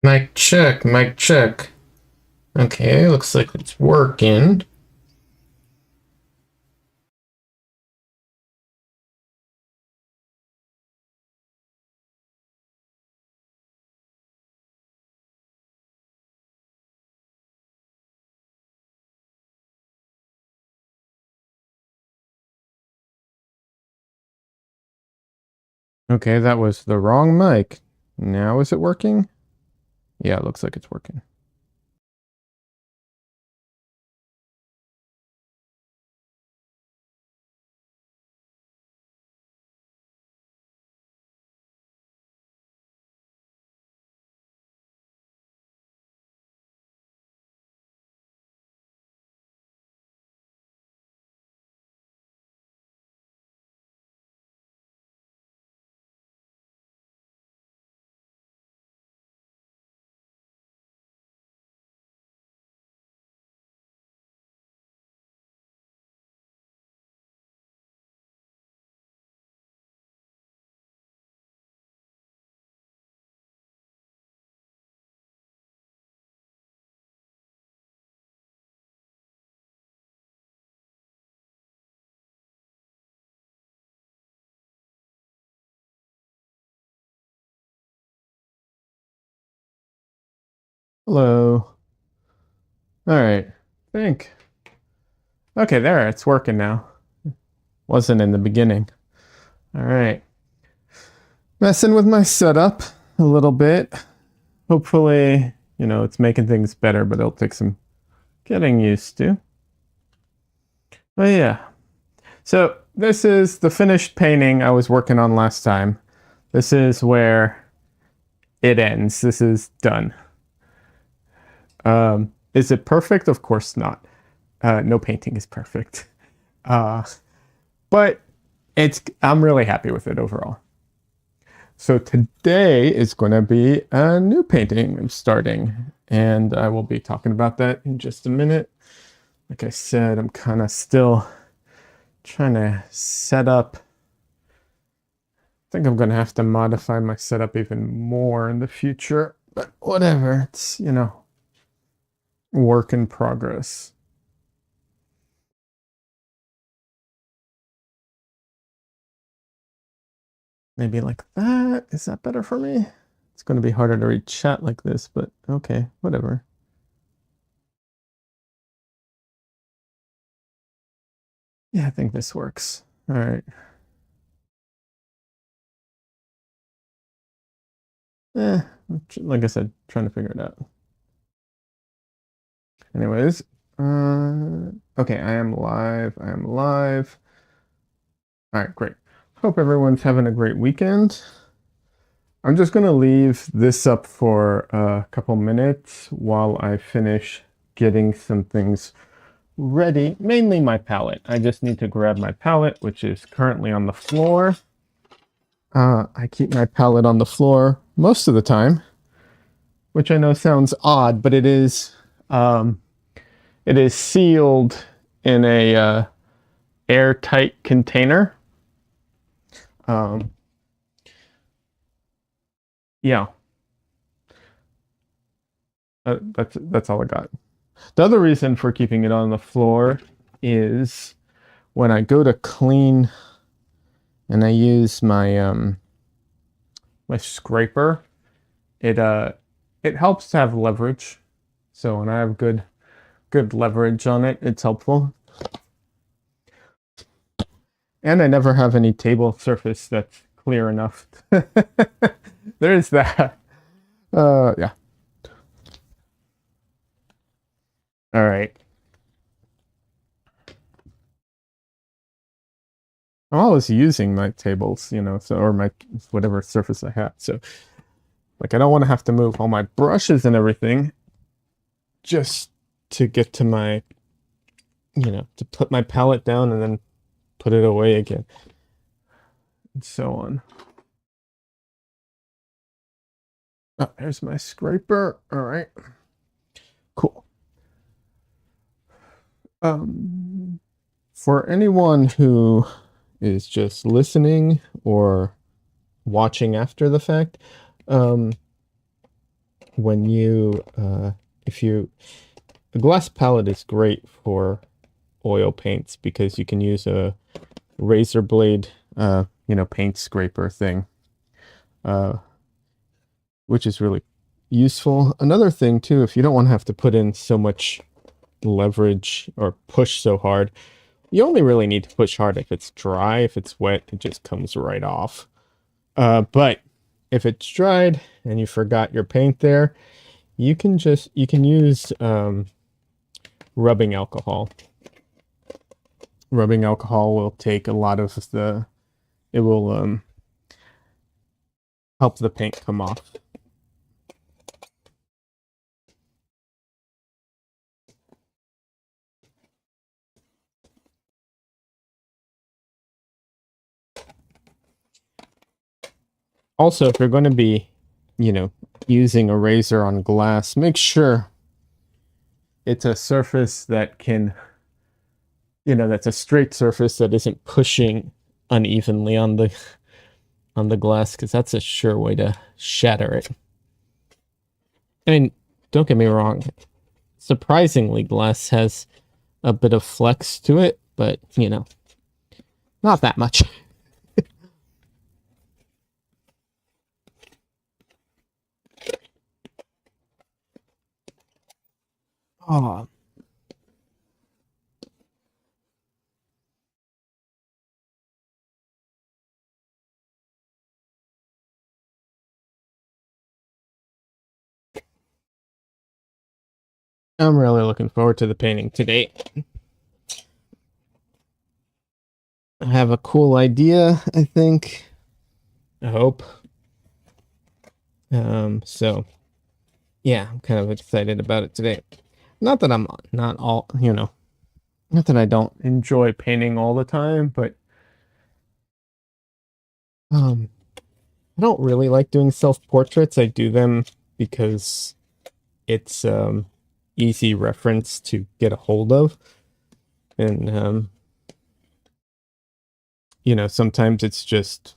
Mic check, mic check. Okay, looks like it's working. Okay, that was the wrong mic. Now is it working? Yeah, it looks like it's working. Hello. All right. Think. Okay, there, it's working now. Wasn't in the beginning. All right. Messing with my setup a little bit. Hopefully, it's making things better, but it'll take some getting used to. But yeah. So this is the finished painting I was working on last time. This is where it ends. This is done. Is it perfect? Of course not. No painting is perfect. But I'm really happy with it overall. So today is going to be a new painting I'm starting, and I will be talking about that in just a minute. Like I said, I'm kind of still trying to set up. I think I'm going to have to modify my setup even more in the future, but whatever. It's, work in progress. Maybe like that. Is that better for me? It's going to be harder to read chat like this, but okay, whatever. Yeah, I think this works. All right. Eh, like I said, trying to figure it out. Anyways, okay, I am live. I am live. All right, great. Hope everyone's having a great weekend. I'm just going to leave this up for a couple minutes while I finish getting some things ready, mainly my palette. I just need to grab my palette, which is currently on the floor. I keep my palette on the floor most of the time, which I know sounds odd, but it is sealed in a airtight container. Yeah, that's all I got. The other reason for keeping it on the floor is when I go to clean and I use my scraper, it helps to have leverage. So when I have good leverage on it, it's helpful. And I never have any table surface that's clear enough. There's that. Yeah. All right. I'm always using my tables, so or my whatever surface I have. So like I don't want to have to move all my brushes and everything just to get to my, to put my palette down and then put it away again. And so on. Oh, there's my scraper. All right. Cool. For anyone who is just listening or watching after the fact, when you, if you, a glass palette is great for oil paints because you can use a razor blade, paint scraper thing, uh, which is really useful. Another thing too, if you don't want to have to put in so much leverage or push so hard, you only really need to push hard if it's dry. If it's wet, it just comes right off. But if it's dried and you forgot your paint there, you can use rubbing alcohol. Rubbing alcohol will take a lot of it will help the paint come off. Also, if you're going to be, using a razor on glass, make sure it's a surface that can, that's a straight surface that isn't pushing unevenly on the glass, because that's a sure way to shatter it. I mean, don't get me wrong. Surprisingly, glass has a bit of flex to it, but, not that much. Oh. I'm really looking forward to the painting today. I have a cool idea, I think. I hope. So yeah, I'm kind of excited about it today. Not that I'm not all, not that I don't enjoy painting all the time, but I don't really like doing self-portraits. I do them because it's easy reference to get a hold of. And sometimes it's just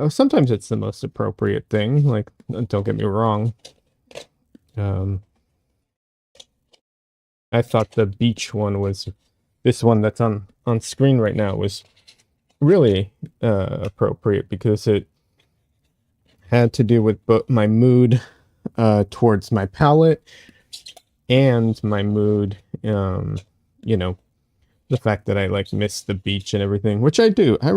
sometimes it's the most appropriate thing. Like, don't get me wrong. I thought the beach one was, this one that's on screen right now was really appropriate because it had to do with my mood towards my palette and my mood, the fact that I miss the beach and everything, which I do. I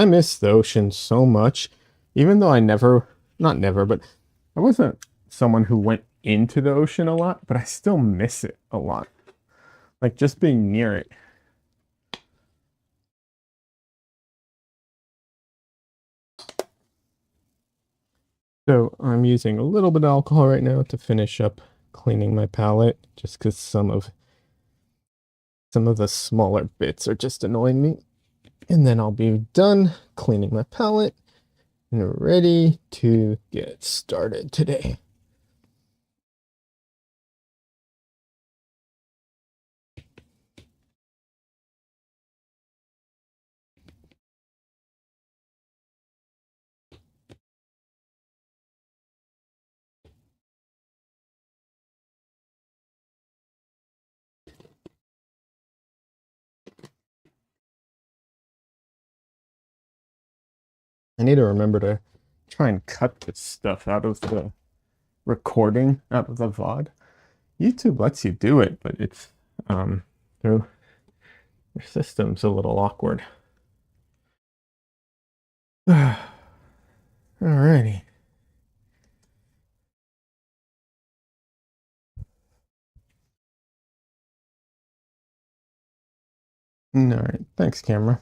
miss the ocean so much, even though not never, but I wasn't someone who went into the ocean a lot, but I still miss it a lot. Like just being near it. So I'm using a little bit of alcohol right now to finish up cleaning my palette, just because some of the smaller bits are just annoying me. And then I'll be done cleaning my palette and ready to get started today. I need to remember to try and cut this stuff out of the recording, out of the VOD. YouTube lets you do it, but it's their system's a little awkward. Alrighty. Alright, thanks, camera.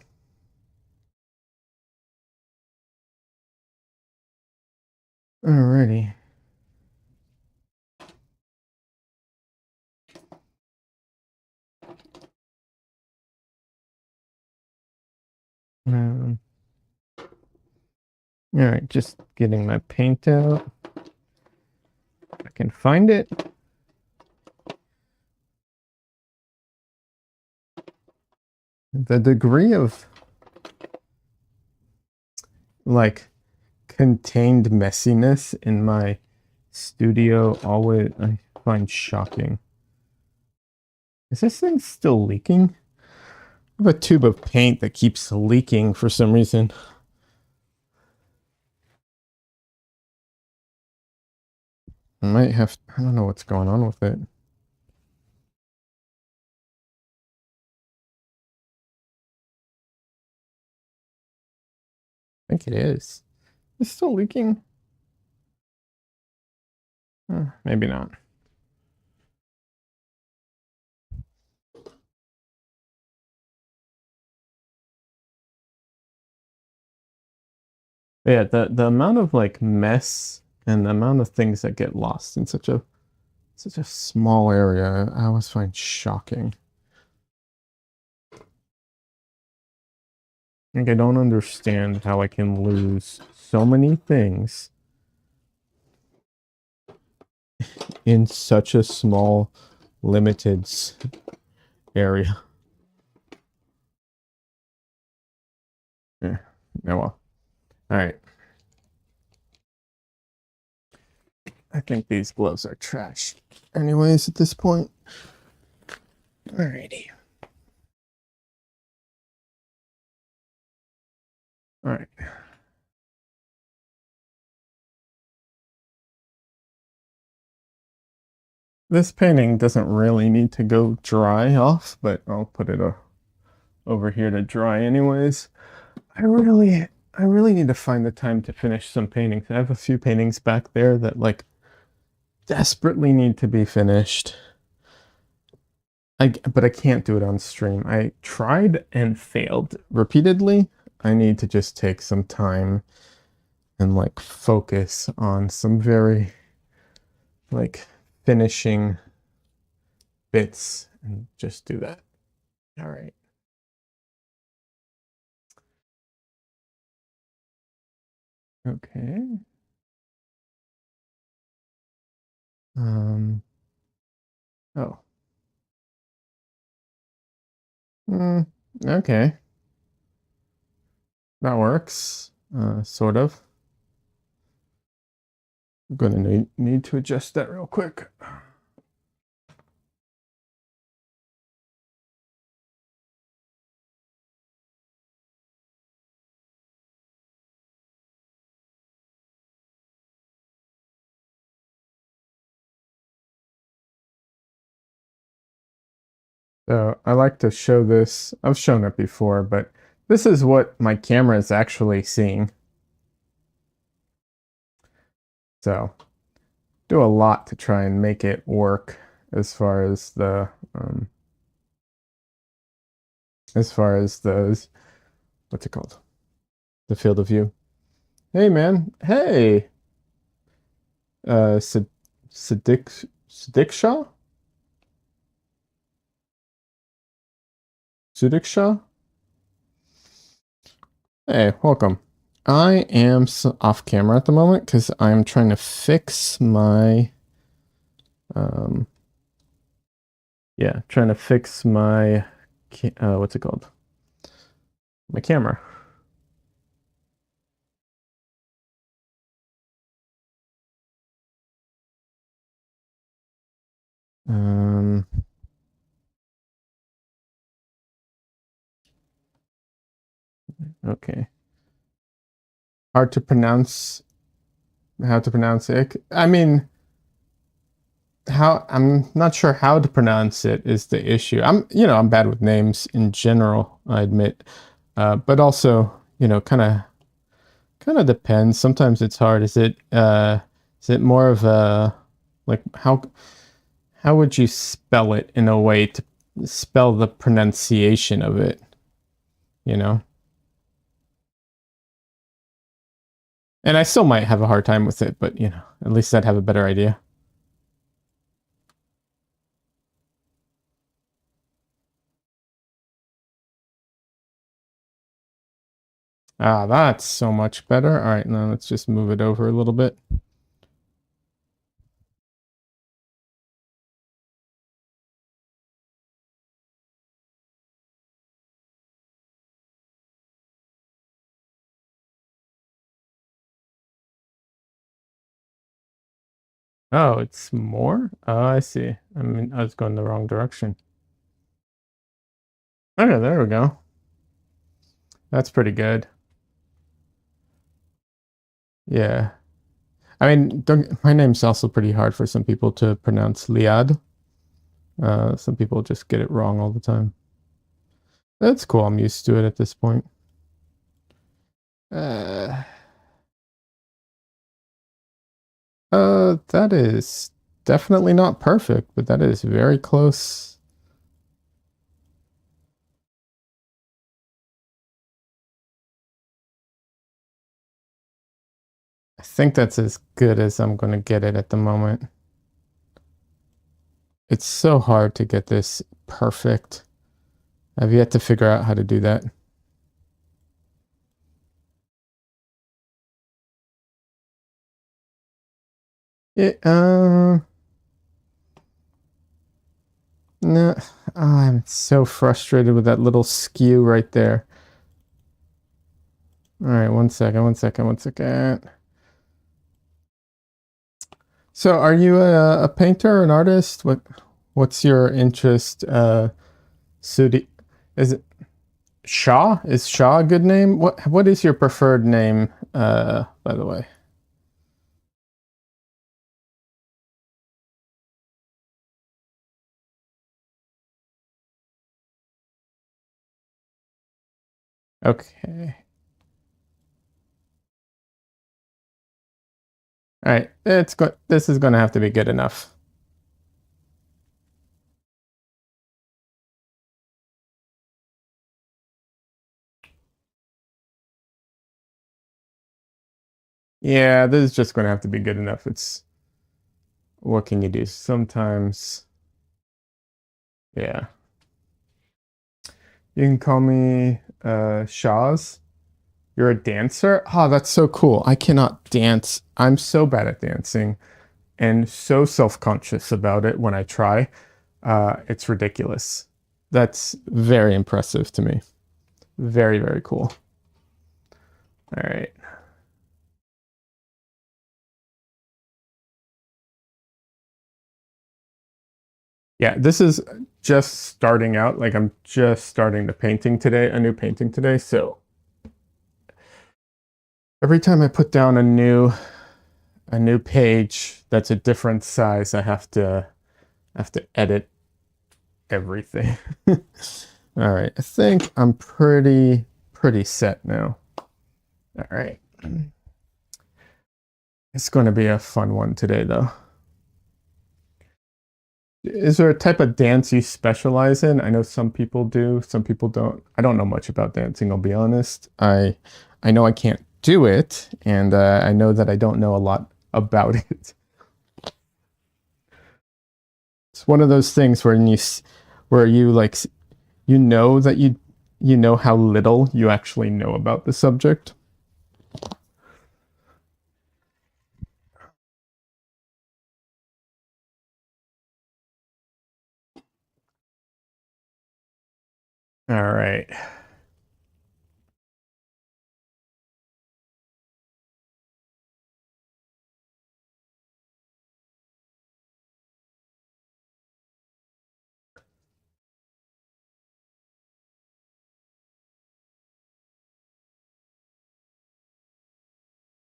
Alrighty. Alright, just getting my paint out. If I can find it. The degree of contained messiness in my studio always I find shocking. Is this thing still leaking? I have a tube of paint that keeps leaking for some reason. I might have, I don't know what's going on with it. I think it is. It's still leaking. Maybe not. But yeah, the amount of like mess and the amount of things that get lost in such a small area, I always find shocking. Like I don't understand how I can lose so many things in such a small, limited area. Yeah. Oh well. All right. I think these gloves are trash. Anyways, at this point. Alrighty. All right. This painting doesn't really need to go dry off, but I'll put it over here to dry anyways. I really need to find the time to finish some paintings. I have a few paintings back there that like desperately need to be finished. But I can't do it on stream. I tried and failed repeatedly. I need to just take some time and like focus on some very like finishing bits and just do that. All right. Okay. Oh. Okay. That works. Sort of. I'm gonna need to adjust that real quick. So I like to show this. I've shown it before, but this is what my camera is actually seeing. So do a lot to try and make it work as far as those, what's it called? The field of view. Hey man. Hey. Sadiksha? Sudiksha? Hey, welcome. I am off camera at the moment because I'm trying to fix my, trying to fix my, what's it called? My camera. Okay. Hard to pronounce, how to pronounce it. I mean, I'm not sure how to pronounce it is the issue. I'm bad with names in general, I admit. But also, kind of depends. Sometimes it's hard. Is it more of a like how would you spell it in a way to spell the pronunciation of it, you know? And I still might have a hard time with it, but at least I'd have a better idea. Ah, that's so much better. All right, now let's just move it over a little bit. Oh, it's more? Oh, I see. I mean, I was going the wrong direction. Okay, there we go. That's pretty good. Yeah. I mean, my name's also pretty hard for some people to pronounce Liad. Some people just get it wrong all the time. That's cool. I'm used to it at this point. Uh, that is definitely not perfect, but that is very close. I think that's as good as I'm going to get it at the moment. It's so hard to get this perfect. I've yet to figure out how to do that. It, no, I'm so frustrated with that little skew right there. All right, one second, one second, one second. So, are you a painter, an artist? What's your interest? Sudi, is it Shaw? Is Shaw a good name? What is your preferred name? By the way. Okay. All right. It's good. This is going to have to be good enough. Yeah, this is just going to have to be good enough. It's what can you do? Sometimes, yeah. You can call me Shaw's. You're a dancer? Oh, that's so cool. I cannot dance. I'm so bad at dancing and so self-conscious about it when I try. It's ridiculous. That's very impressive to me. Very, very cool. All right. Yeah, this is just starting out. Like I'm just starting the painting today, a new painting today. So every time I put down a new page that's a different size, I have to edit everything. All right. I think I'm pretty set now. All right. It's going to be a fun one today though. Is there a type of dance you specialize in? I know some people do, some people don't. I don't know much about dancing, I'll be honest. I know I can't do it, and I know that I don't know a lot about it. It's one of those things where where you like you know that you know how little you actually know about the subject. All right.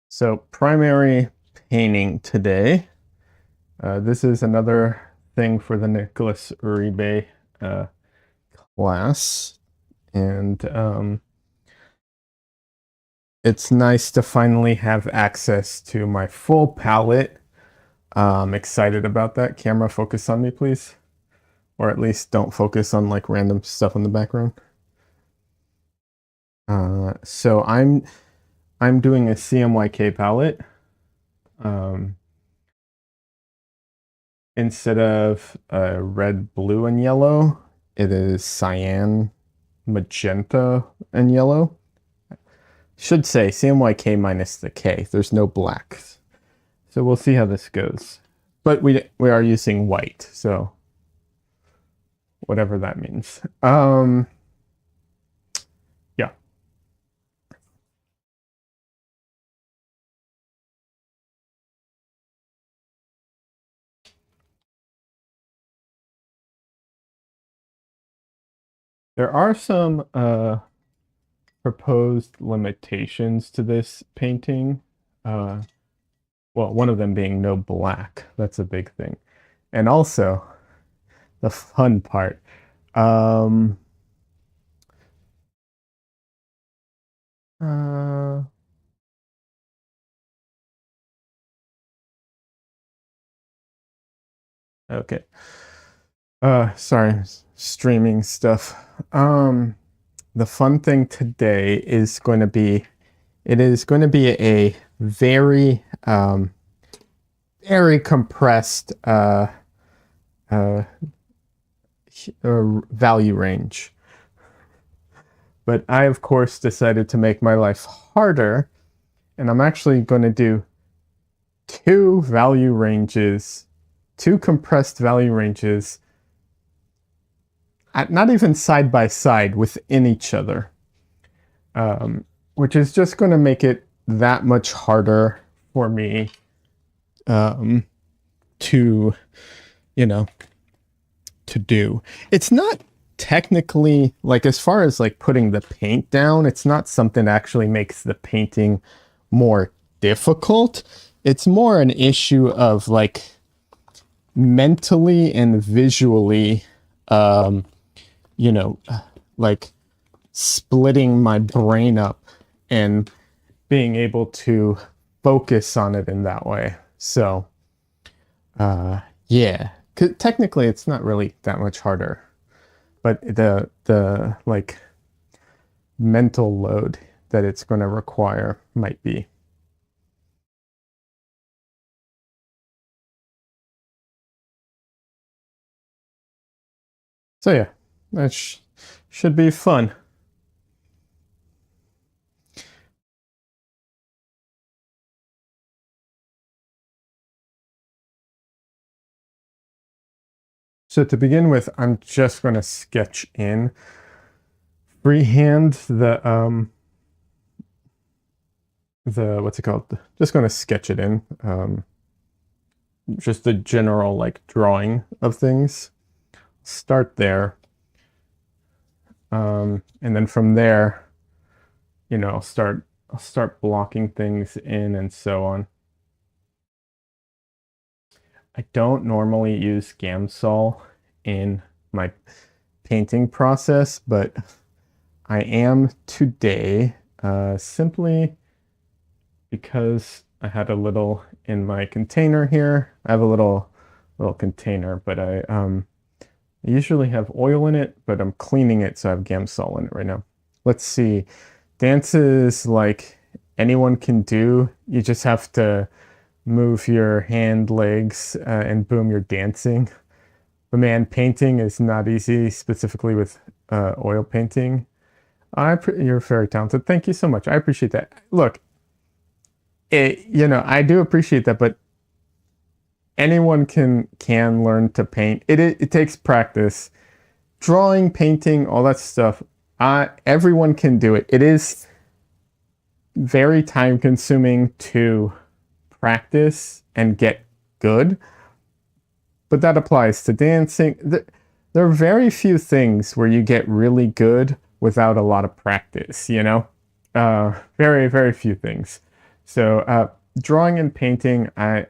So primary painting today. This is another thing for the Nicholas Uribe uh, class. And it's nice to finally have access to my full palette. I'm excited about that. Camera, focus on me, please. Or at least don't focus on like random stuff in the background. So I'm doing a CMYK palette. Um, Instead of red, blue, and yellow, it is cyan, magenta, and yellow. Should say CMYK minus the K. There's no blacks. So we'll see how this goes. But we are using white, so whatever that means. Yeah. There are some proposed limitations to this painting. Uh, well, one of them being no black. That's a big thing. And also, the fun part. Um, uh, okay. Sorry, streaming stuff. The fun thing today is going to be, it is going to be a very, very compressed uh, value range. But I, of course, decided to make my life harder, and I'm actually going to do two value ranges, two compressed value ranges, not even side by side within each other, which is just going to make it that much harder for me to, you know, to do. It's not technically, like, as far as like putting the paint down, it's not something that actually makes the painting more difficult. It's more an issue of like mentally and visually, you know, like splitting my brain up and being able to focus on it in that way. So, yeah, 'cause technically it's not really that much harder, but the like mental load that it's going to require might be. So yeah, that should be fun. So to begin with, I'm just going to sketch in freehand the what's it called? Just going to sketch it in. Just the general like drawing of things. Start there. And then from there, you know, I'll start blocking things in and so on. I don't normally use Gamsol in my painting process, but I am today, simply because I had a little in my container here. I have a little container, but I usually have oil in it, but I'm cleaning it, so I have Gamsol in it right now. Let's see. Dances like anyone can do. You just have to move your hand, legs, and boom, you're dancing. But man, painting is not easy, specifically with oil painting. You're very talented. Thank you so much. I appreciate that. Look, you know, I do appreciate that, but anyone can learn to paint. It takes practice. Drawing, painting, all that stuff. Everyone can do it. It is very time consuming to practice and get good, but that applies to dancing. There are very few things where you get really good without a lot of practice, you know? Very, very few things. So drawing and painting, I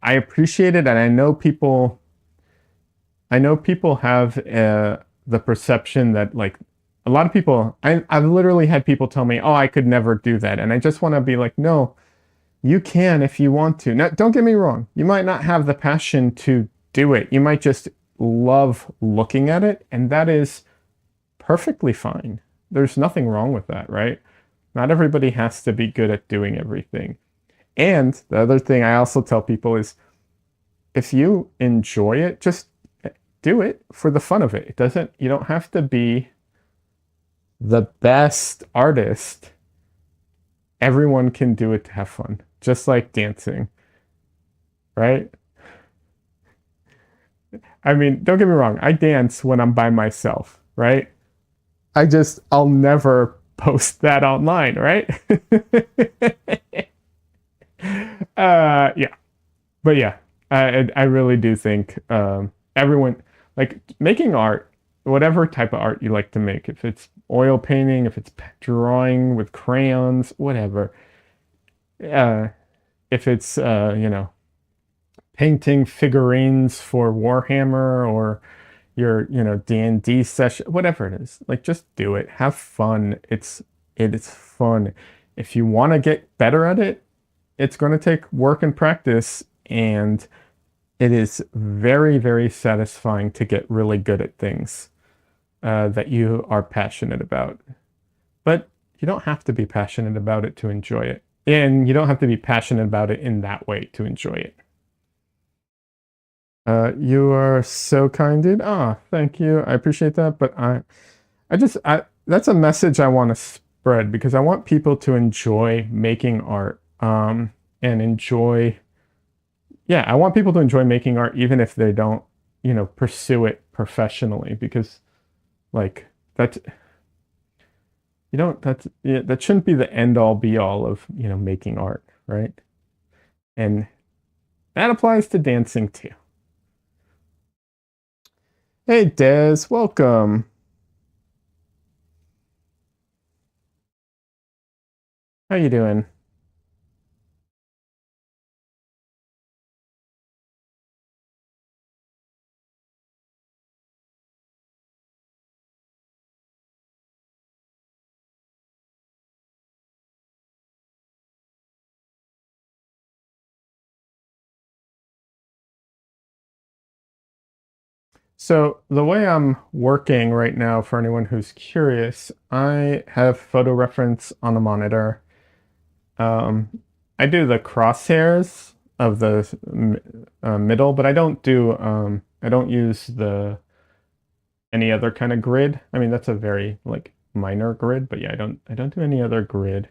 appreciate it, and I know people have the perception that like a lot of people, I've literally had people tell me, oh, I could never do that. And I just want to be like, no, you can if you want to. Now, don't get me wrong. You might not have the passion to do it. You might just love looking at it, and that is perfectly fine. There's nothing wrong with that, right? Not everybody has to be good at doing everything. And the other thing I also tell people is if you enjoy it, just do it for the fun of it. You don't have to be the best artist. Everyone can do it to have fun, just like dancing, right? I mean, don't get me wrong, I dance when I'm by myself, right? I'll never post that online, right? Yeah. But yeah, I really do think everyone, like making art whatever type of art you like to make. If it's oil painting, if it's drawing with crayons, whatever. Uh, if it's painting figurines for Warhammer or your D&D session, whatever it is, like just do it. Have fun. It's fun. If you want to get better at it, it's going to take work and practice, and it is very, very satisfying to get really good at things that you are passionate about. But you don't have to be passionate about it to enjoy it. And you don't have to be passionate about it in that way to enjoy it. You are so kind, dude. Ah, thank you. I appreciate that. But that's a message I want to spread, because I want people to enjoy making art. And enjoy, yeah, I want people to enjoy making art even if they don't, pursue it professionally, because like that, that shouldn't be the end all be all of, making art, right? And that applies to dancing too. Hey, Des, welcome. How you doing? So the way I'm working right now, for anyone who's curious, I have photo reference on the monitor. Um, I do the crosshairs of the middle, but I don't use the any other kind of grid. I mean, that's a very like minor grid, but yeah, I don't do any other grid.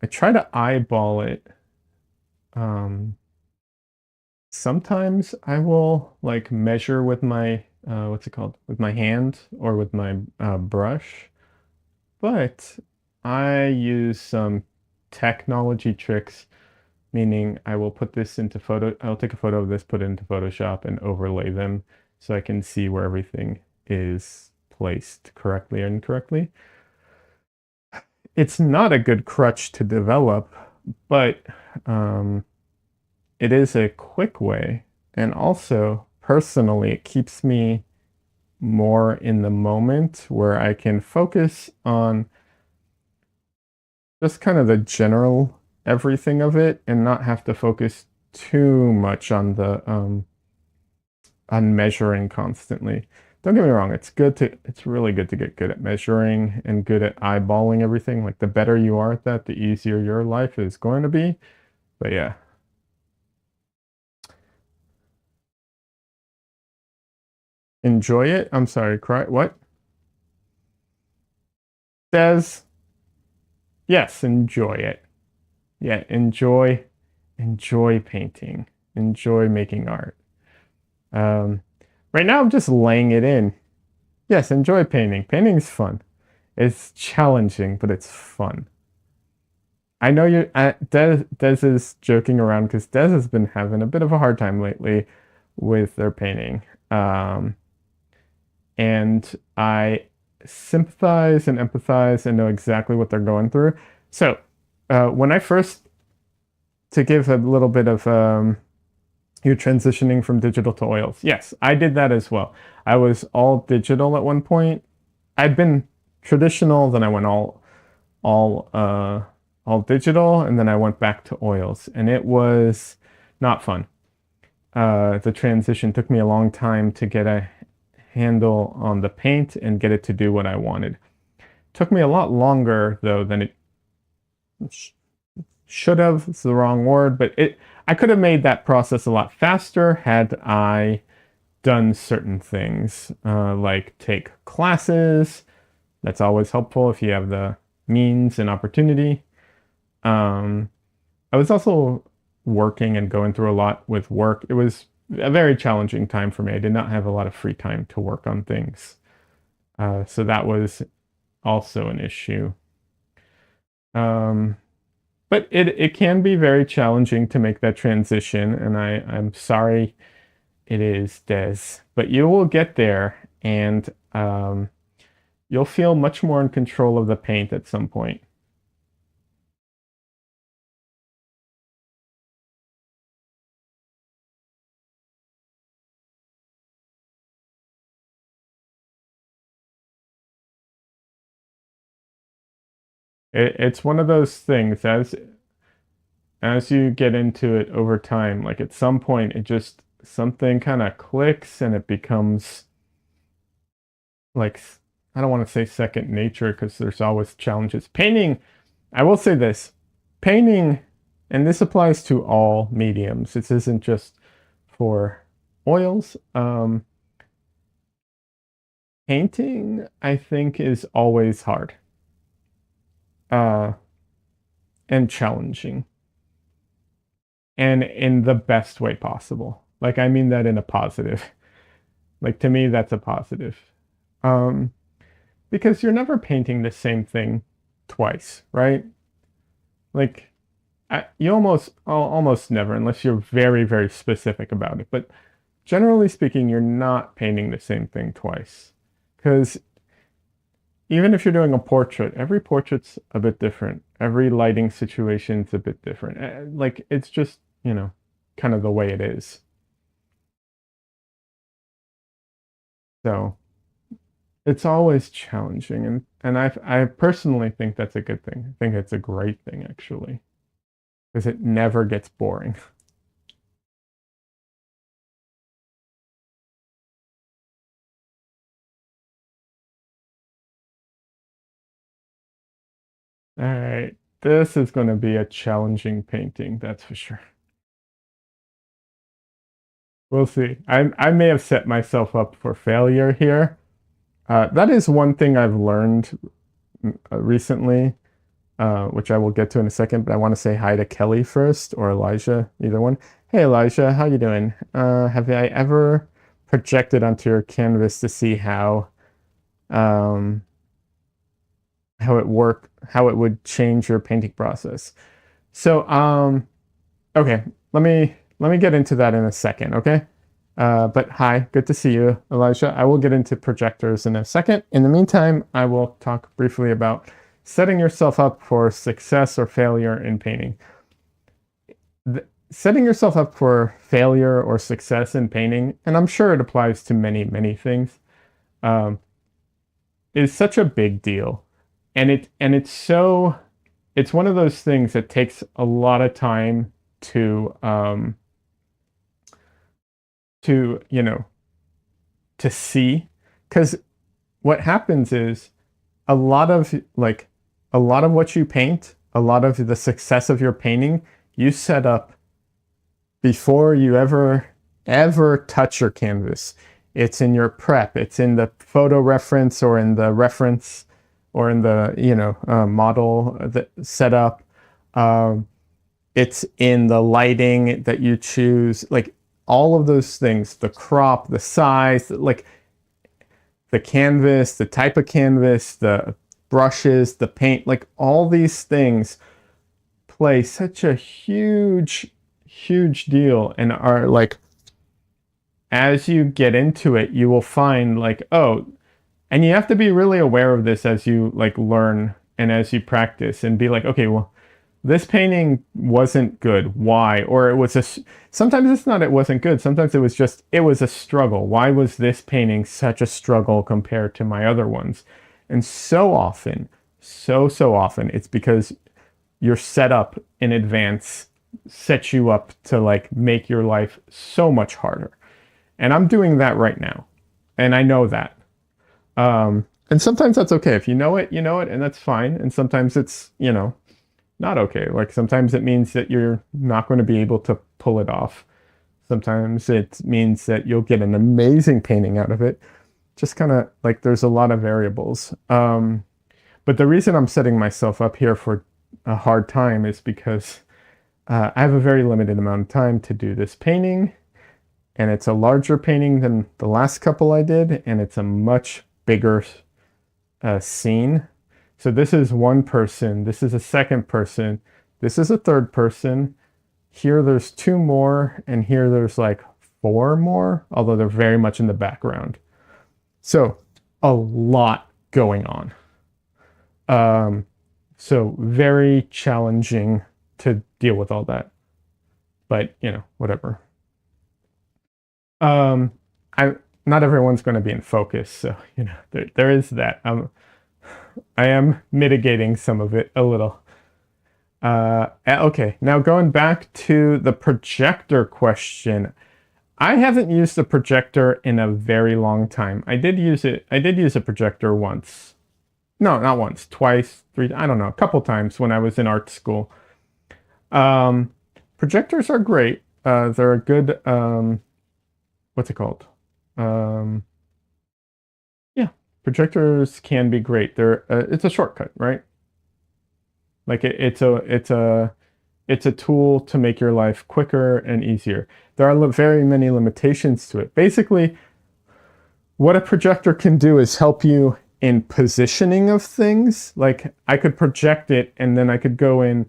I try to eyeball it. Um, Sometimes I will like measure with my what's it called? With my hand or with my brush, but I use some technology tricks, meaning I will put this into I'll take a photo of this, put it into Photoshop and overlay them so I can see where everything is placed correctly or incorrectly. It's not a good crutch to develop, but it is a quick way. And also, personally, it keeps me more in the moment where I can focus on just kind of the general everything of it and not have to focus too much on the on measuring constantly. Don't get me wrong, it's really good to get good at measuring and good at eyeballing everything. Like the better you are at that, the easier your life is going to be. But yeah. Enjoy it. I'm sorry, cry. What? Says, yes, enjoy it. Yeah, enjoy painting. Enjoy making art. Um, right now I'm just laying it in. Yes, enjoy painting. Painting's fun. It's challenging, but it's fun. I know Des is joking around because Des has been having a bit of a hard time lately with their painting. And I sympathize and empathize and know exactly what they're going through. So, when I first, to give a little bit of you transitioning from digital to oils, yes, I did that as well. I was all digital at one point. I'd been traditional, then I went all digital, and then I went back to oils, and it was not fun. The transition took me a long time to get a handle on the paint and get it to do what I wanted. Took me a lot longer though than it should have. It's the wrong word, but I could have made that process a lot faster had I done certain things, like take classes. That's always helpful if you have the means and opportunity. I was also working and going through a lot with work. It was a very challenging time for me. I did not have a lot of free time to work on things. So that was also an issue. But it can be very challenging to make that transition, and I'm sorry it is, Des. But you will get there, and you'll feel much more in control of the paint at some point. It's one of those things as you get into it over time, like at some point it just something kind of clicks and it becomes like I don't want to say second nature because there's always challenges. Painting, I will say this, painting, and this applies to all mediums. This isn't just for oils. Painting, I think, is always hard uh, and challenging, and in the best way possible. Like I mean that in a positive. Like to me, that's a positive. Um, because you're never painting the same thing twice, right? Like you almost never, unless you're very, very specific about it. But generally speaking, you're not painting the same thing twice. Because even if you're doing a portrait, every portrait's a bit different. Every lighting situation's a bit different. Like it's just, kind of the way it is. So it's always challenging, and I personally think that's a good thing. I think it's a great thing actually, because it never gets boring. All right, this is going to be a challenging painting, that's for sure. We'll see. I may have set myself up for failure here. That is one thing I've learned recently, which I will get to in a second. But I want to say hi to Kelly first, or Elijah, either one. Hey Elijah, how you doing? Have I ever projected onto your canvas to see um, how it would change your painting process? So, okay, let me get into that in a second, okay? But hi, good to see you, Elijah. I will get into projectors in a second. In the meantime, I will talk briefly about setting yourself up for success or failure in painting. Setting yourself up for failure or success in painting, and I'm sure it applies to many, many things, um, is such a big deal. It's one of those things that takes a lot of time to to see, because what happens is a lot of what you paint, a lot of the success of your painting, you set up before you ever touch your canvas. It's in your prep, it's in the photo reference, or in the reference, or in the model that setup. It's in the lighting that you choose, like all of those things, the crop, the size, like the canvas, the type of canvas, the brushes, the paint, like all these things play such a huge, huge deal, and are like, as you get into it, you will find like, oh, and you have to be really aware of this as you like learn and as you practice, and be like, okay, well, this painting wasn't good. Why? Or it was sometimes it's not it wasn't good. Sometimes it was a struggle. Why was this painting such a struggle compared to my other ones? And so often, so often, it's because your setup in advance sets you up to like make your life so much harder. And I'm doing that right now. And I know that. And sometimes that's okay. If you know it, and that's fine. And sometimes it's, not okay. Like sometimes it means that you're not going to be able to pull it off. Sometimes it means that you'll get an amazing painting out of it. Just kind of like there's a lot of variables. But the reason I'm setting myself up here for a hard time is because I have a very limited amount of time to do this painting. And it's a larger painting than the last couple I did. And it's a much bigger scene. So this is one person, this is a second person, this is a third person. Here there's two more, and here there's like four more, although they're very much in the background. So a lot going on. So very challenging to deal with all that. But whatever. I Not everyone's going to be in focus, so there is that. I am mitigating some of it a little. Okay, now going back to the projector question. I haven't used a projector in a very long time. I did use a projector once. No, not once, twice, three, I don't know, a couple times when I was in art school. Um, Projectors are great. They're a good, what's it called? Um, yeah, projectors can be great. It's a shortcut, right? Like it's a tool to make your life quicker and easier. There are very many limitations to it. Basically, what a projector can do is help you in positioning of things. Like I could project it and then I could go in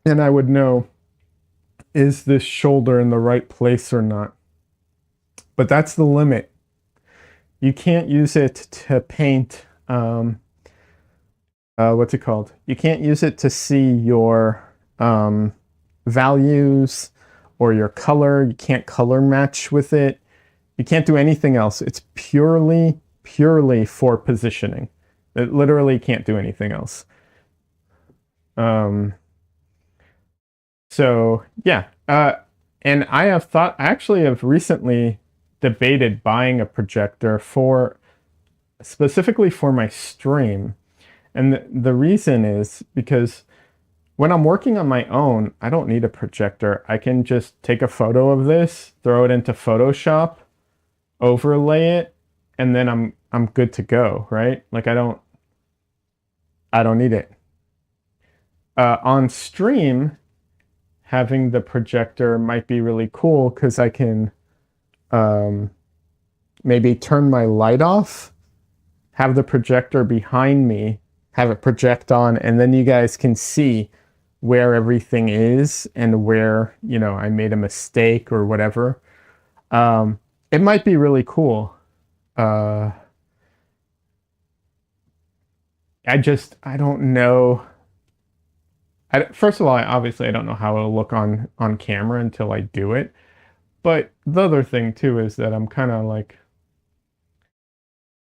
and I would know, is this shoulder in the right place or not? But that's the limit. You can't use it to paint, what's it called? You can't use it to see your values or your color. You can't color match with it. You can't do anything else. It's purely for positioning. It literally can't do anything else. So yeah, and I actually have recently debated buying a projector specifically for my stream. And the reason is because when I'm working on my own, I don't need a projector. I can just take a photo of this, throw it into Photoshop, overlay it, and then I'm good to go, right? Like I don't need it. On stream, having the projector might be really cool because I can maybe turn my light off, have the projector behind me, have it project on, and then you guys can see where everything is and where, I made a mistake or whatever. It might be really cool. I don't know. First of all, obviously I don't know how it'll look on camera until I do it. But the other thing too is that I'm kind of like,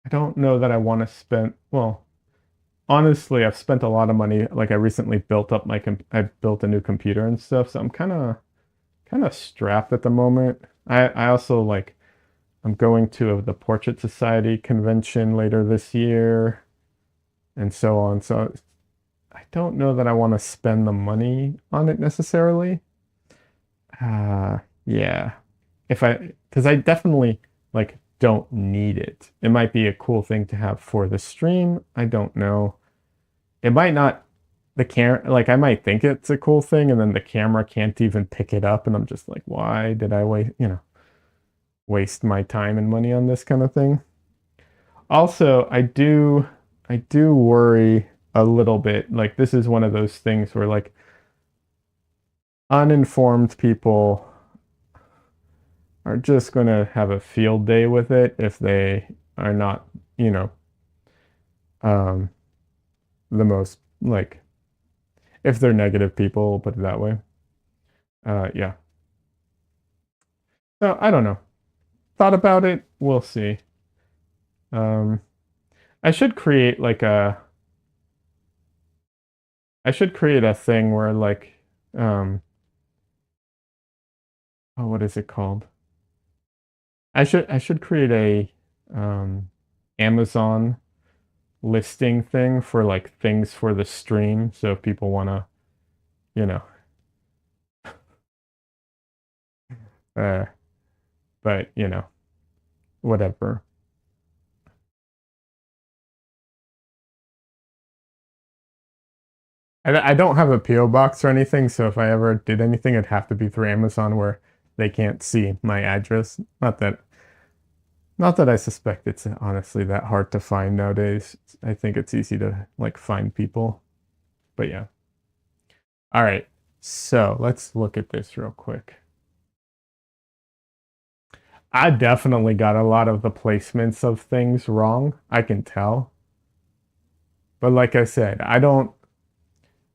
I don't know that I want to spend, well, honestly, I've spent a lot of money. Like I recently built up I built a new computer and stuff. So I'm kind of strapped at the moment. I also like, I'm going to the Portrait Society convention later this year and so on. So I don't know that I want to spend the money on it necessarily. Yeah. Because I definitely like don't need it. It might be a cool thing to have for the stream. I don't know. It might not, the camera, like I might think it's a cool thing and then the camera can't even pick it up. And I'm just like, why did I waste my time and money on this kind of thing? Also, I do worry a little bit. Like this is one of those things where like uninformed people are just going to have a field day with it if they are not, um, the most like, if they're negative people, we'll put it that way. Yeah. So I don't know. Thought about it. We'll see. Um, I should create like I should create a thing where like, oh, what is it called? I should create a Amazon listing thing for like things for the stream. So if people want to, you know, uh, but whatever. I don't have a PO box or anything, so if I ever did anything, it'd have to be through Amazon where they can't see my address. Not that I suspect it's honestly that hard to find nowadays. I think it's easy to like find people. But yeah. All right. So let's look at this real quick. I definitely got a lot of the placements of things wrong. I can tell. But like I said, I don't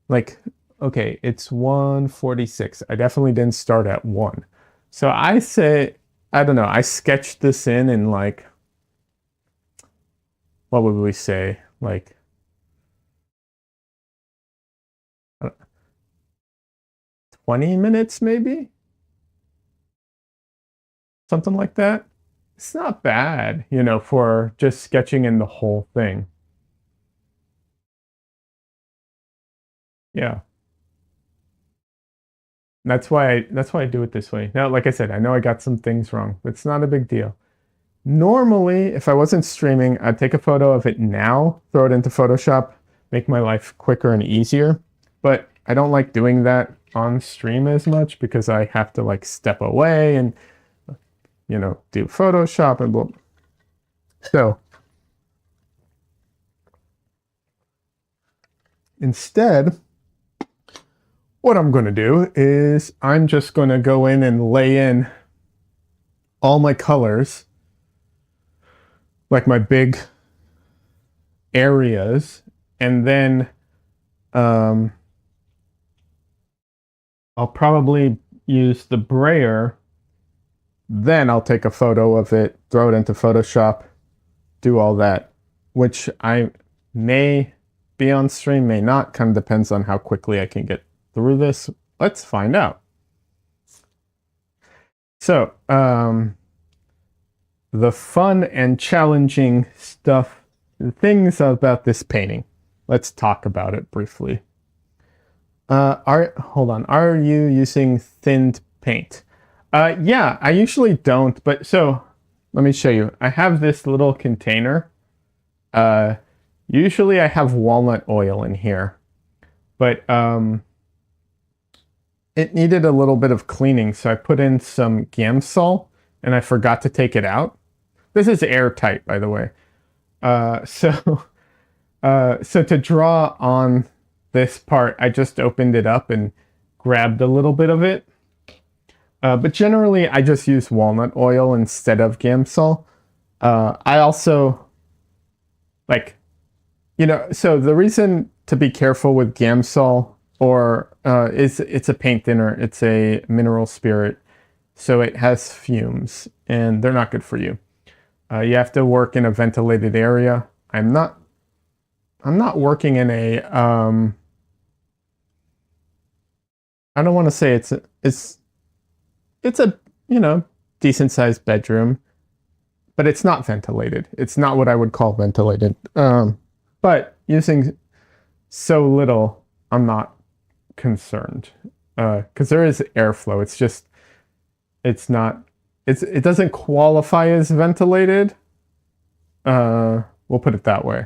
like, okay, it's 1:46. I definitely didn't start at 1. So I say, I don't know, I sketched this in like, what would we say? Like, uh, 20 minutes maybe? Something like that. It's not bad, for just sketching in the whole thing. Yeah. That's why I do it this way. Now, like I said, I know I got some things wrong, but it's not a big deal. Normally, if I wasn't streaming, I'd take a photo of it now, throw it into Photoshop, make my life quicker and easier. But I don't like doing that on stream as much because I have to like step away and do Photoshop and blah. So instead, what I'm going to do is I'm just going to go in and lay in all my colors, like my big areas, and then I'll probably use the brayer. Then I'll take a photo of it, throw it into Photoshop, do all that, which I may be on stream, may not, kind of depends on how quickly I can get through this. Let's find out. So, the fun and challenging stuff, the things about this painting. Let's talk about it briefly. Hold on. Are you using thinned paint? Yeah, I usually don't, but so let me show you. I have this little container. Usually I have walnut oil in here, but it needed a little bit of cleaning, so I put in some Gamsol and I forgot to take it out. This is airtight, by the way. So to draw on this part, I just opened it up and grabbed a little bit of it. But generally, I just use walnut oil instead of Gamsol. I also, so the reason to be careful with Gamsol is it's a paint thinner. It's a mineral spirit. So it has fumes, and they're not good for you. You have to work in a ventilated area. I'm not working in a, I don't want to say it's a, decent sized bedroom, but it's not ventilated. It's not what I would call ventilated. But using so little, I'm not concerned, because there is airflow. It's just, it doesn't qualify as ventilated. We'll put it that way.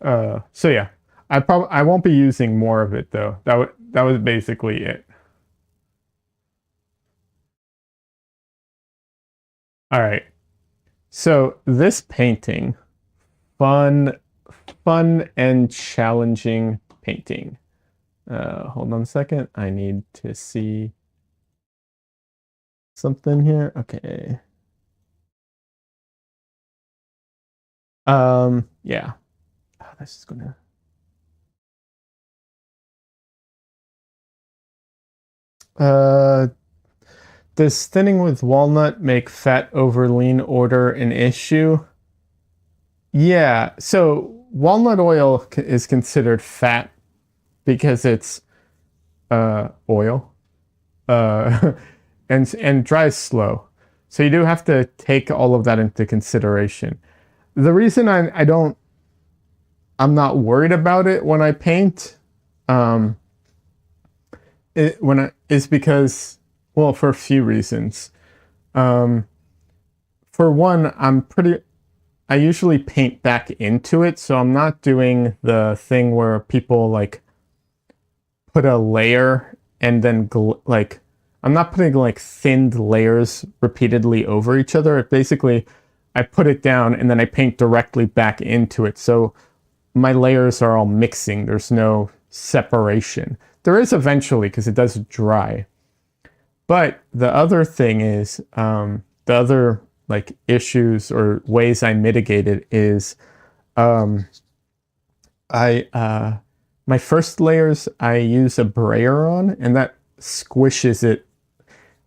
So yeah, I won't be using more of it though. That was basically it. All right. So this painting, fun and challenging painting. Hold on a second. I need to see something here. Okay. Yeah. Oh, this is gonna. Does thinning with walnut make fat over lean order an issue? Yeah. So walnut oil is considered fat because it's oil, and dries slow. So you do have to take all of that into consideration. The reason I'm not worried about it when I paint, is because, well, for a few reasons. For one, I usually paint back into it, so I'm not doing the thing where people like put a layer and then I'm not putting like thinned layers repeatedly over each other. Basically, I put it down and then I paint directly back into it. So my layers are all mixing. There's no separation. There is eventually because it does dry. But the other thing is, the other like issues or ways I mitigate it is, um, my first layers I use a brayer on, and that squishes it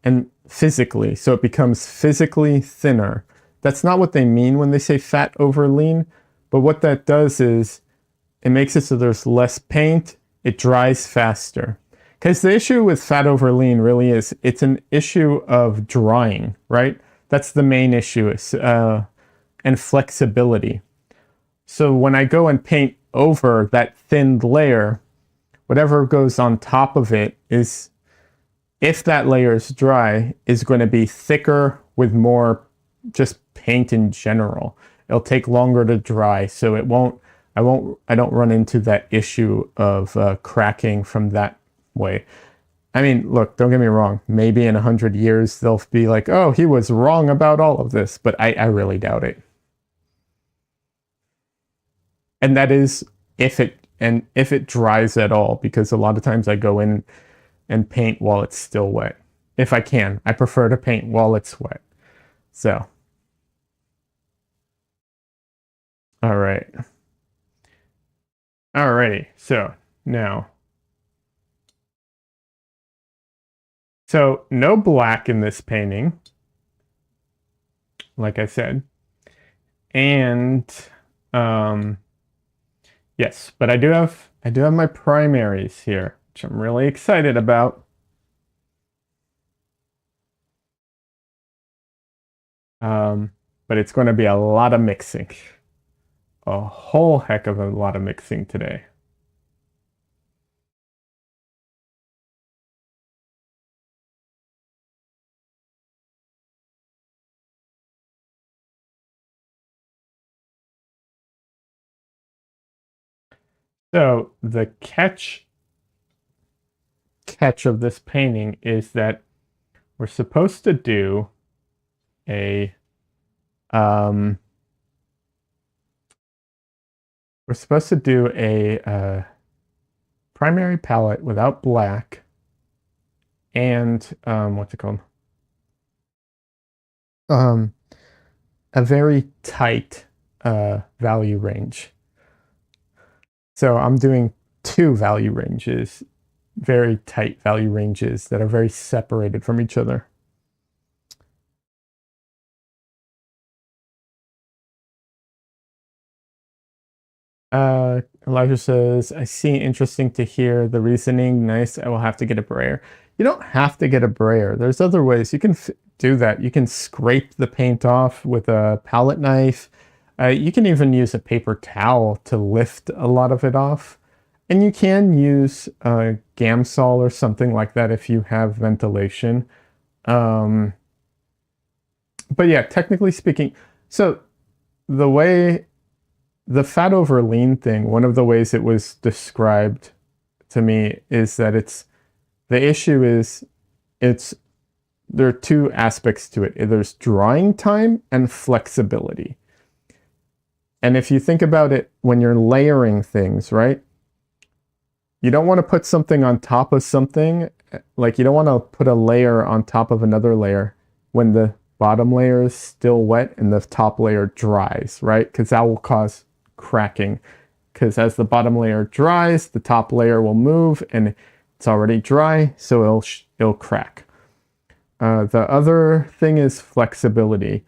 and physically, so it becomes physically thinner. That's not what they mean when they say fat over lean, but what that does is it makes it so there's less paint, it dries faster. Because the issue with fat over lean really is it's an issue of drying, right? That's the main issue, and flexibility. So when I go and paint over that thinned layer, whatever goes on top of it is, if that layer is dry, is going to be thicker with more just paint in general. It'll take longer to dry, so I don't run into that issue of cracking from that way. I mean, look, don't get me wrong. Maybe in 100 years they'll be like, "Oh, he was wrong about all of this," but I really doubt it. And that is if it dries at all, because a lot of times I go in and paint while it's still wet. If I can, I prefer to paint while it's wet. So, all right. Alrighty, so now. So no black in this painting, like I said. And yes, but I do have my primaries here, which I'm really excited about. But it's going to be a lot of mixing. A whole heck of a lot of mixing today. So the catch of this painting is that we're supposed to do a primary palette without black and what's it called? A very tight value range. So I'm doing two value ranges, very tight value ranges that are very separated from each other. Elijah says, I see, interesting to hear the reasoning. Nice. I will have to get a brayer. You don't have to get a brayer. There's other ways you can do that. You can scrape the paint off with a palette knife. You can even use a paper towel to lift a lot of it off. And you can use a Gamsol or something like that if you have ventilation. But yeah, technically speaking, so the fat over lean thing, one of the ways it was described to me is that the issue is there are two aspects to it. There's drying time and flexibility. And if you think about it, when you're layering things, right? You don't want to put something on top of something. Like, you don't want to put a layer on top of another layer when the bottom layer is still wet and the top layer dries, right? Because that will cause cracking. Because as the bottom layer dries, the top layer will move, and it's already dry, so it'll crack. The other thing is flexibility.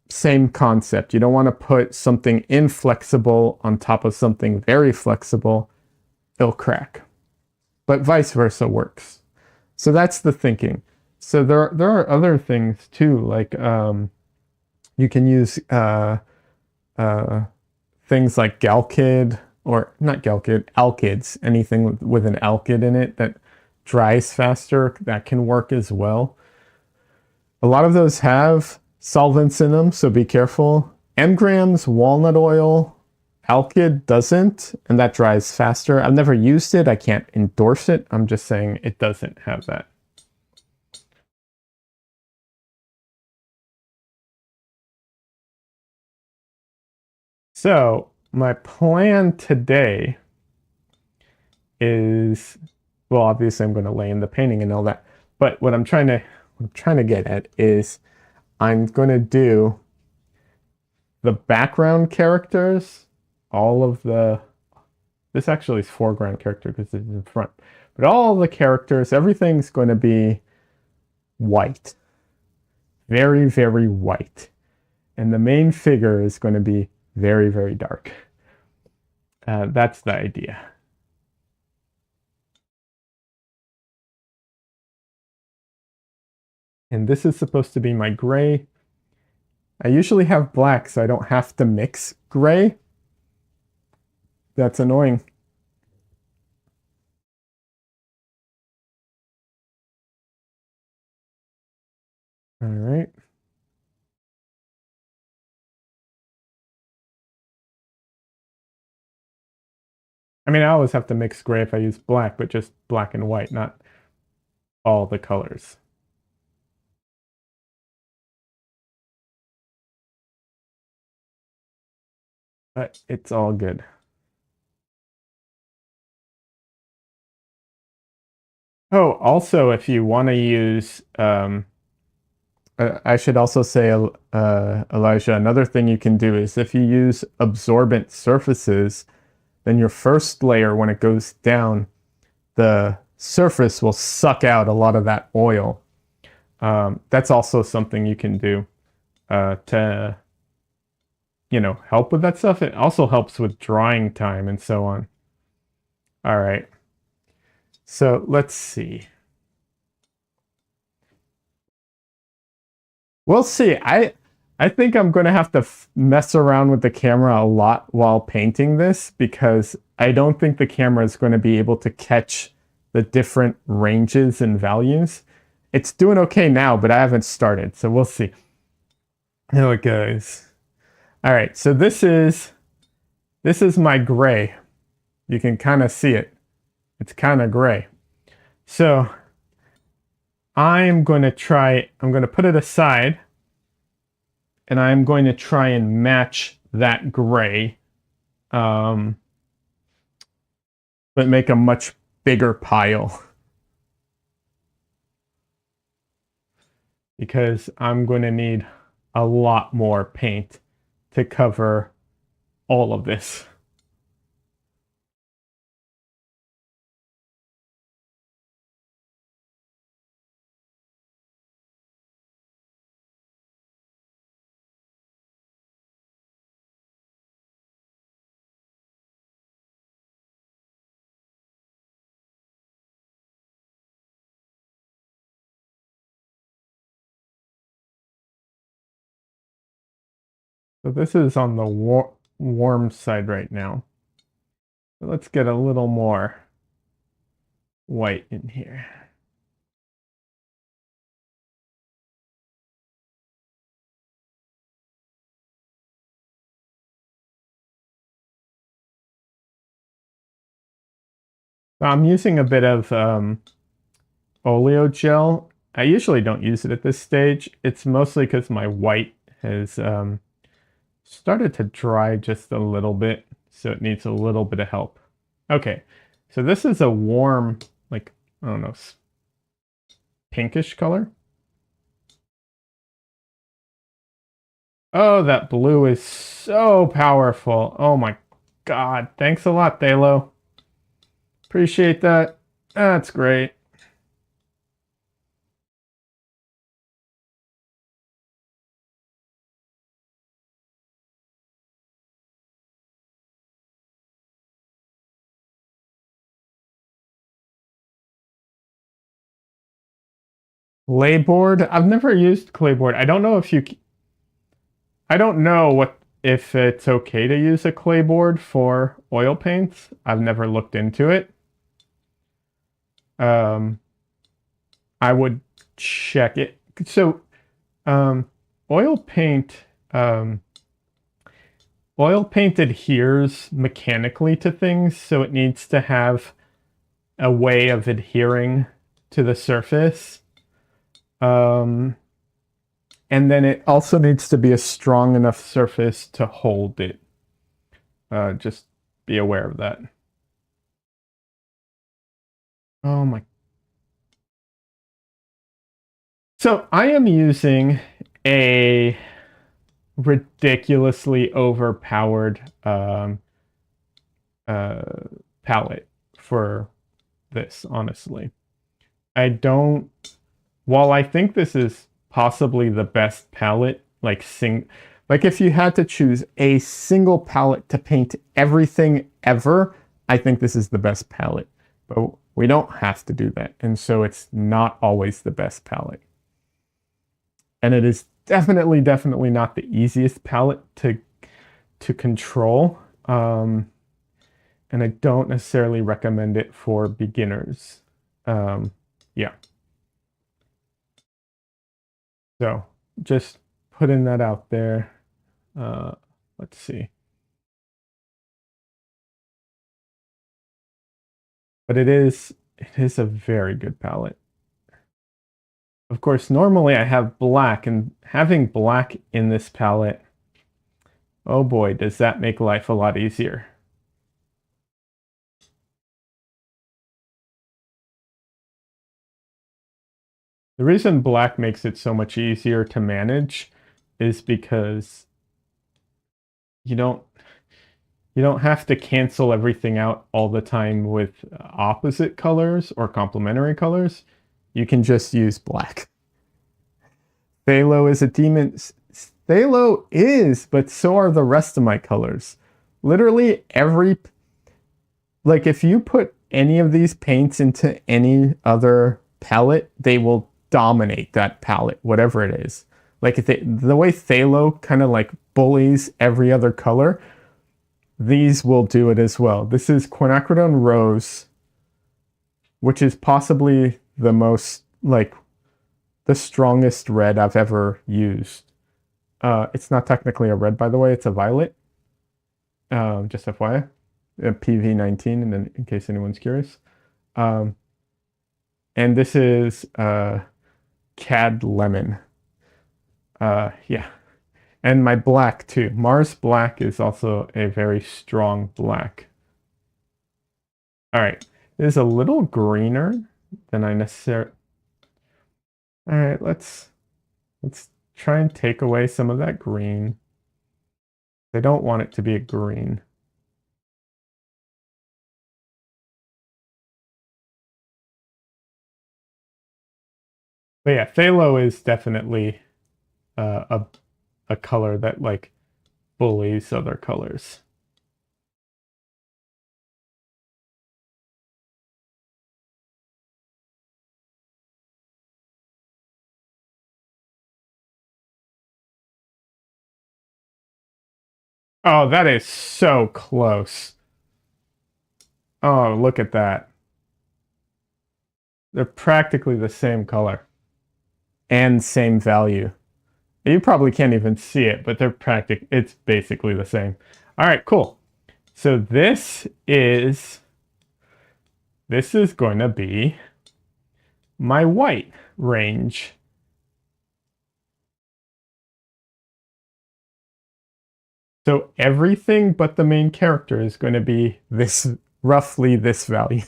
Same concept. You don't want to put something inflexible on top of something very flexible. It'll crack. But vice versa works. So that's the thinking. So there are other things too, like you can use things like Galkyd, or not Galkyd, Alkyds. Anything with an alkyd in it that dries faster, that can work as well. A lot of those have solvents in them, so be careful. Mgram's walnut oil, Alkyd doesn't, and that dries faster. I've never used it. I can't endorse it. I'm just saying it doesn't have that. So my plan today is, well, obviously I'm going to lay in the painting and all that, But what I'm trying to get at is I'm going to do the background characters, all of the, this actually is foreground character because it's in front, but all the characters, everything's going to be white, very, very white. And the main figure is going to be very, very dark. That's the idea. And this is supposed to be my gray. I usually have black, so I don't have to mix gray. That's annoying. All right. I mean, I always have to mix gray if I use black, but just black and white, not all the colors. But it's all good. Oh, also, if you want to use, I should also say, Elijah, another thing you can do is if you use absorbent surfaces, then your first layer, when it goes down, the surface will suck out a lot of that oil. That's also something you can do to, help with that stuff. It also helps with drying time and so on. All right. So let's see. We'll see. I think I'm going to have to mess around with the camera a lot while painting this because I don't think the camera is going to be able to catch the different ranges and values. It's doing okay now, but I haven't started, so we'll see how it goes. All right, so this is my gray. You can kind of see it. It's kind of gray. So I'm going to put it aside and I'm going to try and match that gray, but make a much bigger pile. Because I'm going to need a lot more paint to cover all of this. So this is on the warm side right now. So let's get a little more white in here. So I'm using a bit of oleo gel. I usually don't use it at this stage. It's mostly because my white has started to dry just a little bit, so it needs a little bit of help. Okay, so this is a warm, like, I don't know, pinkish color. Oh, that blue is so powerful. Oh my god. Thanks a lot, Thalo. Appreciate that. That's great. Clayboard? I've never used clayboard. I don't know if you... I don't know if it's okay to use a clayboard for oil paints. I've never looked into it. I would check it. So, oil paint adheres mechanically to things, so it needs to have a way of adhering to the surface. And then it also needs to be a strong enough surface to hold it. Just be aware of that. Oh my So I am using a ridiculously overpowered palette for this, honestly. While I think this is possibly the best palette, like if you had to choose a single palette to paint everything ever, I think this is the best palette. But we don't have to do that. And so it's not always the best palette. And it is definitely not the easiest palette to control. And I don't necessarily recommend it for beginners. Yeah. So just putting that out there. Let's see. But it is a very good palette. Of course, normally I have black, and having black in this palette, oh boy, does that make life a lot easier. The reason black makes it so much easier to manage is because you don't have to cancel everything out all the time with opposite colors or complementary colors. You can just use black. Phthalo is a demon. Phthalo is, but so are the rest of my colors. Literally like if you put any of these paints into any other palette, they will dominate that palette, whatever it is. Like the way Phthalo kind of like bullies every other color, these will do it as well. This is Quinacridone Rose, which is possibly the most, like, the strongest red I've ever used. It's not technically a red, by the way, it's a violet. Just FYI. PV19, and then in case anyone's curious. And this is Cad Lemon. Yeah. And my black too. Mars Black is also a very strong black. All right. It is a little greener than I necessarily... All right, let's try and take away some of that green. I don't want it to be a green. But yeah, Phthalo is definitely a color that like bullies other colors. Oh, that is so close. Oh, look at that. They're practically the same color and same value. You probably can't even see it, but it's basically the same. All right, cool. So this is going to be my white range. So everything but the main character is going to be roughly this value.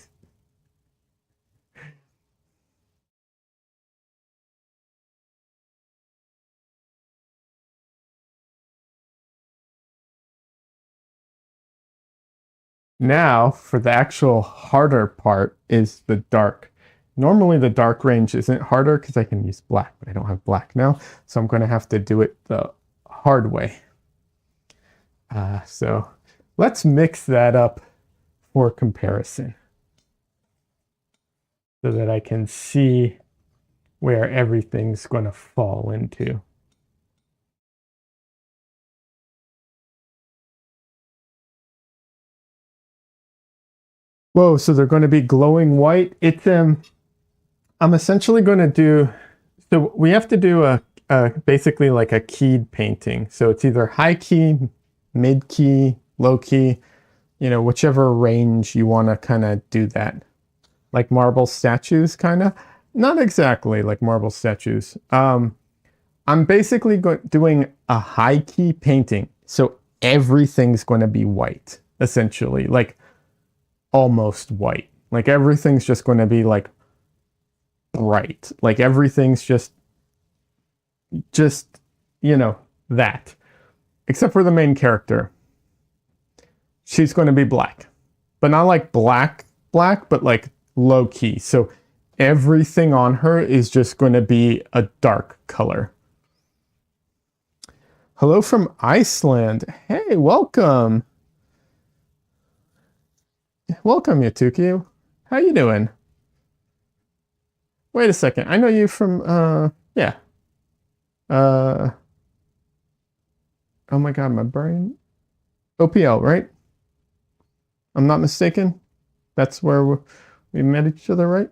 Now, for the actual harder part is the dark. Normally the dark range isn't harder because I can use black, but I don't have black now. So I'm going to have to do it the hard way. So let's mix that up for comparison so that I can see where everything's going to fall into. Whoa, so they're going to be glowing white. I'm essentially going to do, so we have to do basically like a keyed painting. So it's either high key, mid key, low key, whichever range you want to kind of do that. Like marble statues, kind of. Not exactly like marble statues. I'm basically doing a high key painting. So everything's going to be white, essentially. Like almost white. Like everything's just going to be like bright. Like everything's just just, that. Except for the main character. She's going to be black. But not like black, but like low key. So everything on her is just going to be a dark color. Hello from Iceland. Hey, welcome. Welcome, Yatuki. How you doing? Wait a second. I know you from, yeah. Oh my God, my brain. OPL, right? I'm not mistaken. That's where we met each other, right?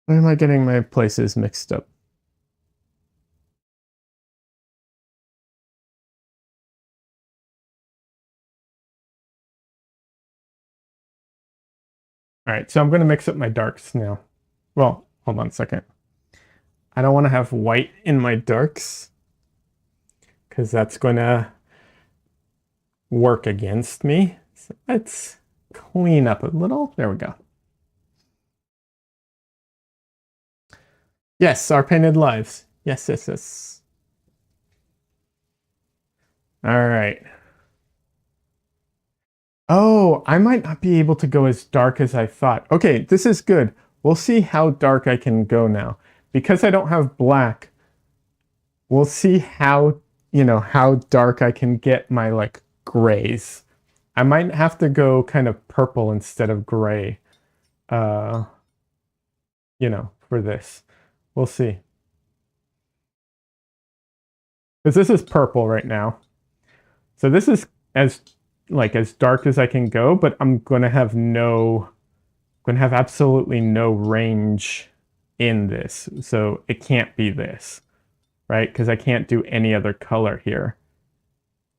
Why am I getting my places mixed up? All right, so I'm going to mix up my darks now. Well, hold on a second. I don't want to have white in my darks because that's going to work against me. So let's clean up a little. There we go. Yes, our painted lives. Yes, yes, yes. All right. Oh, I might not be able to go as dark as I thought. Okay, this is good. We'll see how dark I can go now. Because I don't have black, we'll see how, how dark I can get my like grays. I might have to go kind of purple instead of gray, for this. We'll see. Because this is purple right now. So this is as dark as I can go, but I'm going to have absolutely no range in this. So it can't be this, right? Because I can't do any other color here.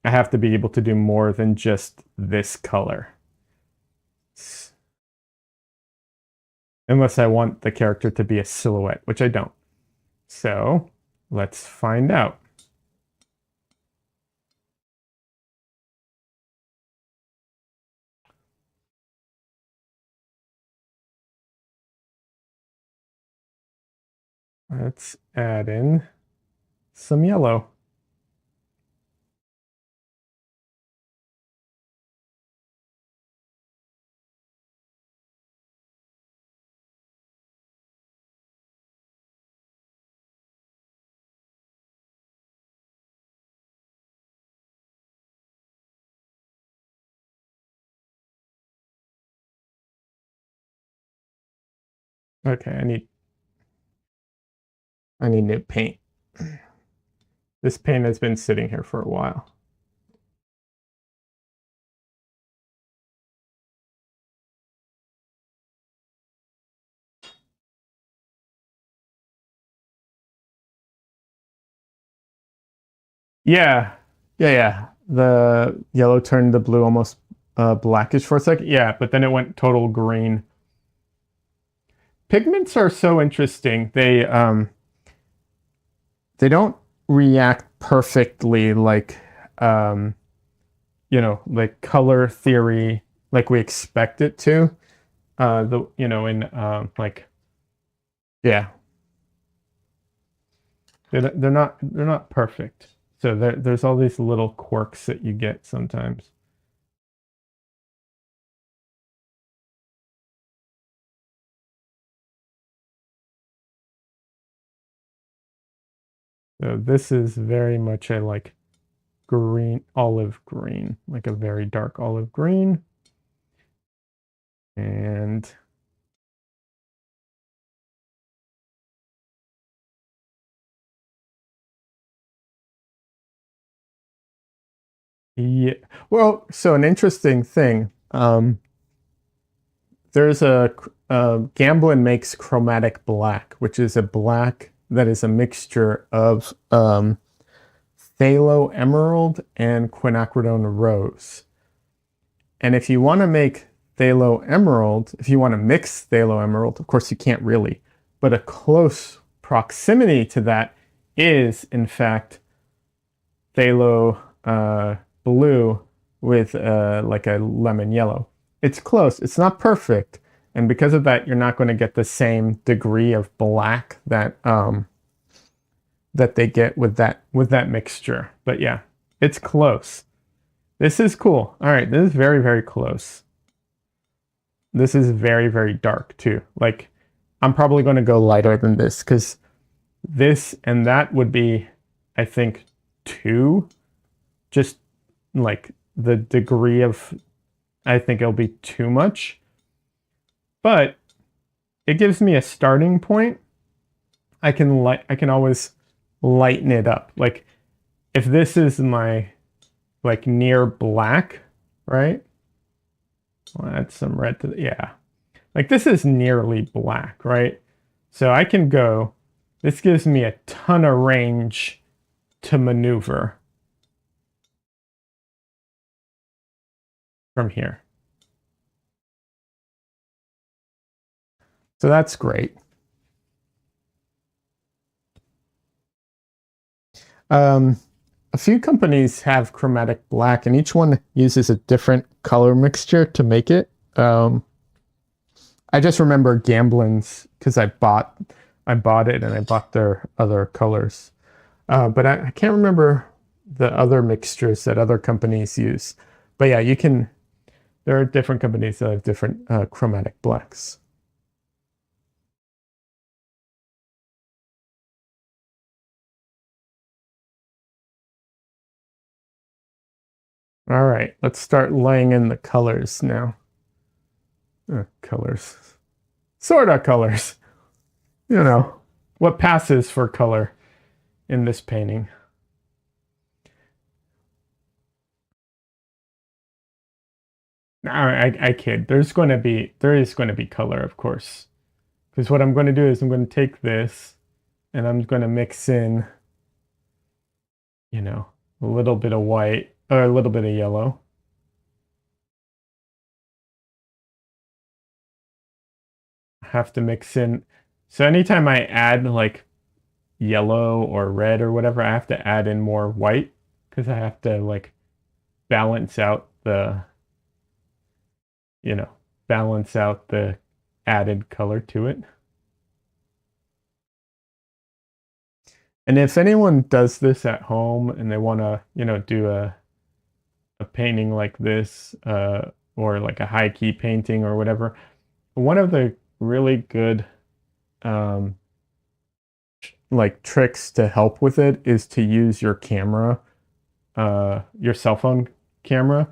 I have to be able to do more than just this color. Unless I want the character to be a silhouette, which I don't. So let's find out. Let's add in some yellow. Okay, I need new paint. This paint has been sitting here for a while. Yeah. The yellow turned the blue almost blackish for a second. Yeah, but then it went total green. Pigments are so interesting. They don't react perfectly like like color theory like we expect it to. Yeah. They're not perfect. So there's all these little quirks that you get sometimes. So this is very much a like green, olive green, like a very dark olive green. And yeah, well, so an interesting thing. There's a Gamblin makes chromatic black, which is a black that is a mixture of phthalo emerald and quinacridone rose. And if you want to make phthalo emerald, if you want to mix phthalo emerald, of course you can't really, but a close proximity to that is in fact phthalo blue with like a lemon yellow. It's close. It's not perfect. And because of that, you're not going to get the same degree of black that that they get with that mixture. But yeah, it's close. This is cool. All right, this is very, very close. This is very, very dark too. Like, I'm probably going to go lighter than this because this and that would be, I think, 2. Just like the degree of, I think it'll be too much. But it gives me a starting point. I can always lighten it up. Like, if this is my, like, near black, right? I'll add some red to the, yeah. Like, this is nearly black, right? So I can go, this gives me a ton of range to maneuver from here. So that's great. A few companies have chromatic black, and each one uses a different color mixture to make it. I just remember Gamblin's because I bought it and I bought their other colors. But I can't remember the other mixtures that other companies use. But yeah, there are different companies that have different chromatic blacks. All right, let's start laying in the colors now. Colors. Sort of colors. You know, what passes for color in this painting. No, I kid. There is going to be color, of course. Because what I'm going to do is I'm going to take this and I'm going to mix in, a little bit of white or a little bit of yellow. Have to mix in. So anytime I add like yellow or red or whatever, I have to add in more white because I have to like balance out the, balance out the added color to it. And if anyone does this at home and they want to, do a painting like this, or like a high key painting or whatever, one of the really good like tricks to help with it is to use your camera, your cell phone camera,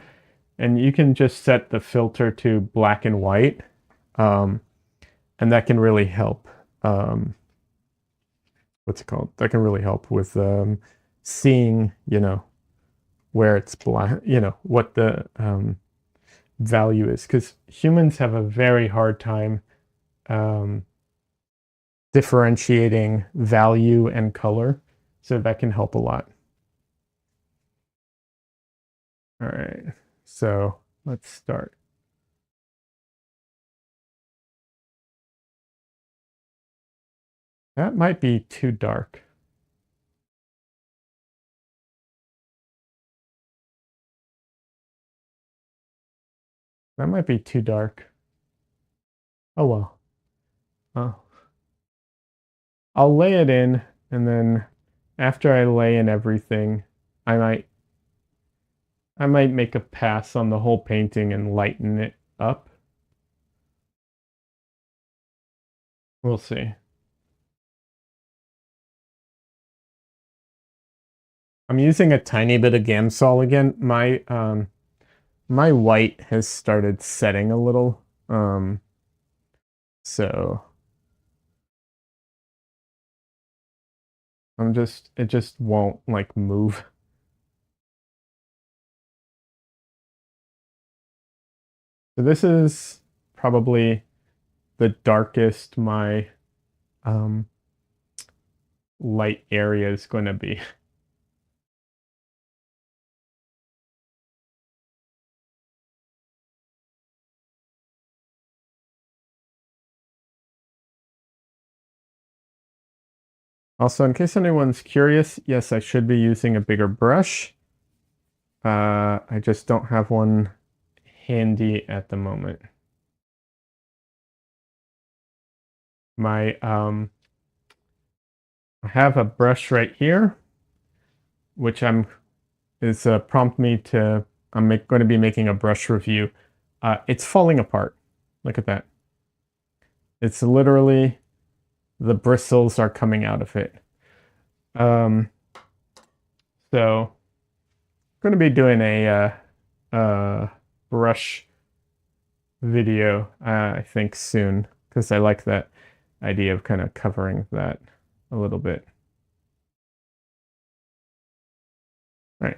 and you can just set the filter to black and white, and that can really help. What's it called? That can really help with seeing, where it's black, what the value is, because humans have a very hard time differentiating value and color, so that can help a lot. All right, so let's start. That might be too dark. That might be too dark. Oh well. Oh. I'll lay it in, and then after I lay in everything, I might make a pass on the whole painting and lighten it up. We'll see. I'm using a tiny bit of Gamsol again. My white has started setting a little. So it just won't like move. So this is probably the darkest my light area is going to be. Also, in case anyone's curious, yes, I should be using a bigger brush. I just don't have one handy at the moment. My I have a brush right here, which is prompt me to, going to be making a brush review. It's falling apart. Look at that. It's literally, the bristles are coming out of it. Um, so I'm going to be doing a brush video, I think soon, because I like that idea of kind of covering that a little bit. All right.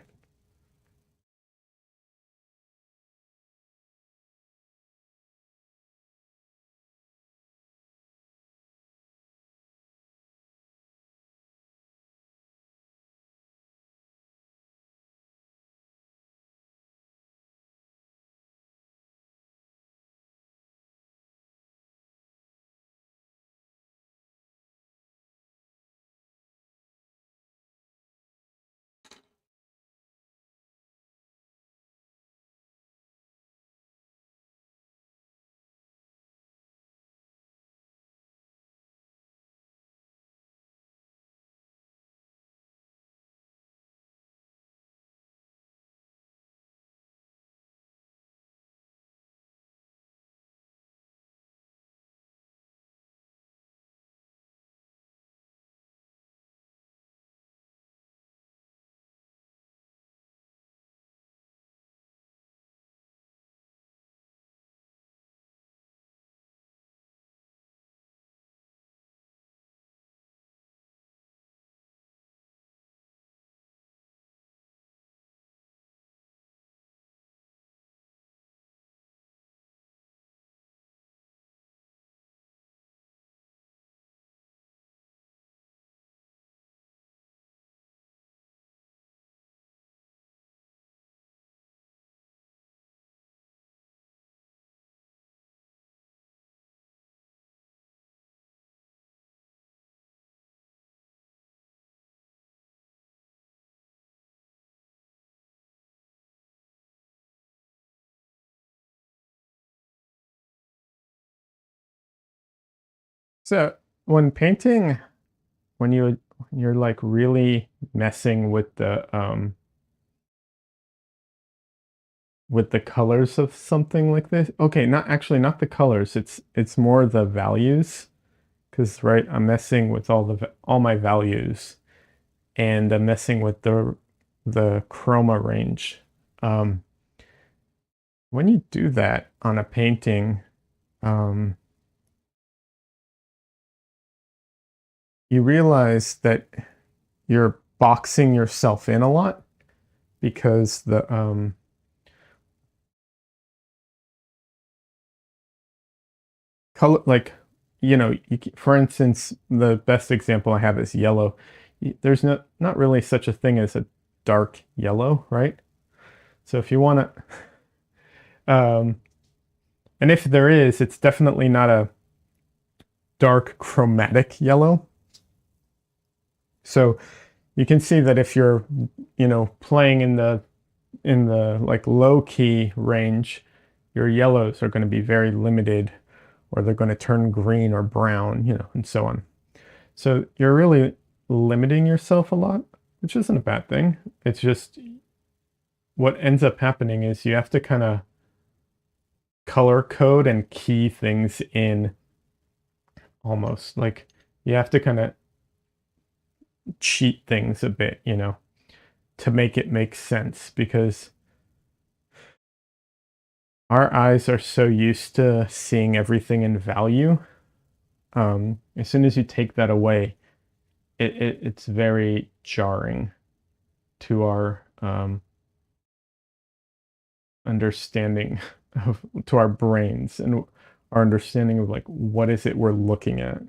So when painting, when you're like really messing with the colors of something like this. Okay, not the colors. It's more the values, because right, I'm messing with all my values, and I'm messing with the chroma range. Um, when you do that on a painting, um, you realize that you're boxing yourself in a lot, because the color, like, for instance, the best example I have is yellow. There's not really such a thing as a dark yellow, right? So if you want to, and if there is, it's definitely not a dark chromatic yellow. So you can see that if you're, playing in the like low key range, your yellows are going to be very limited, or they're going to turn green or brown, and so on. So you're really limiting yourself a lot, which isn't a bad thing. It's just, what ends up happening is you have to kind of color code and key things in, almost like you have to kind of cheat things a bit, to make it make sense, because our eyes are so used to seeing everything in value. As soon as you take that away, it's very jarring to our understanding to our brains, and our understanding of like, what is it we're looking at.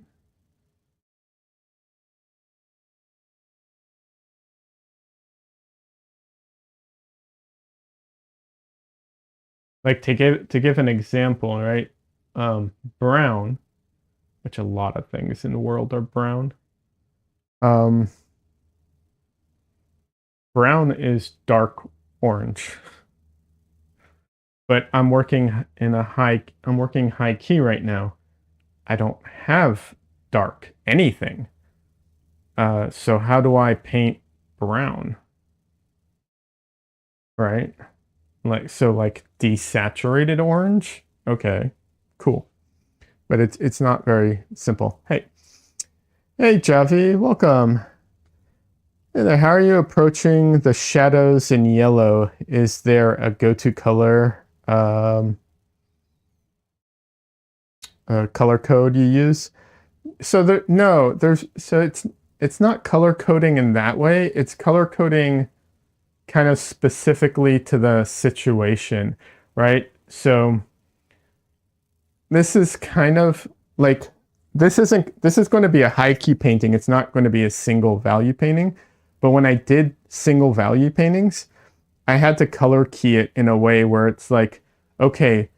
Like, to give an example, right? Brown, which a lot of things in the world are brown. Um, Brown is dark orange, but I'm working high key right now. I don't have dark anything. So how do I paint brown? Right? Like, so like desaturated orange? Okay, cool. But it's not very simple. Hey, Javi, welcome. Hey there, how are you approaching the shadows in yellow? Is there a go-to color, a color code you use? So no, it's not color coding in that way. It's color coding kind of specifically to the situation, right? So this is kind of like this is going to be a high key painting. It's not going to be a single value painting. But when I did single value paintings, I had to color key it in a way where it's like, okay,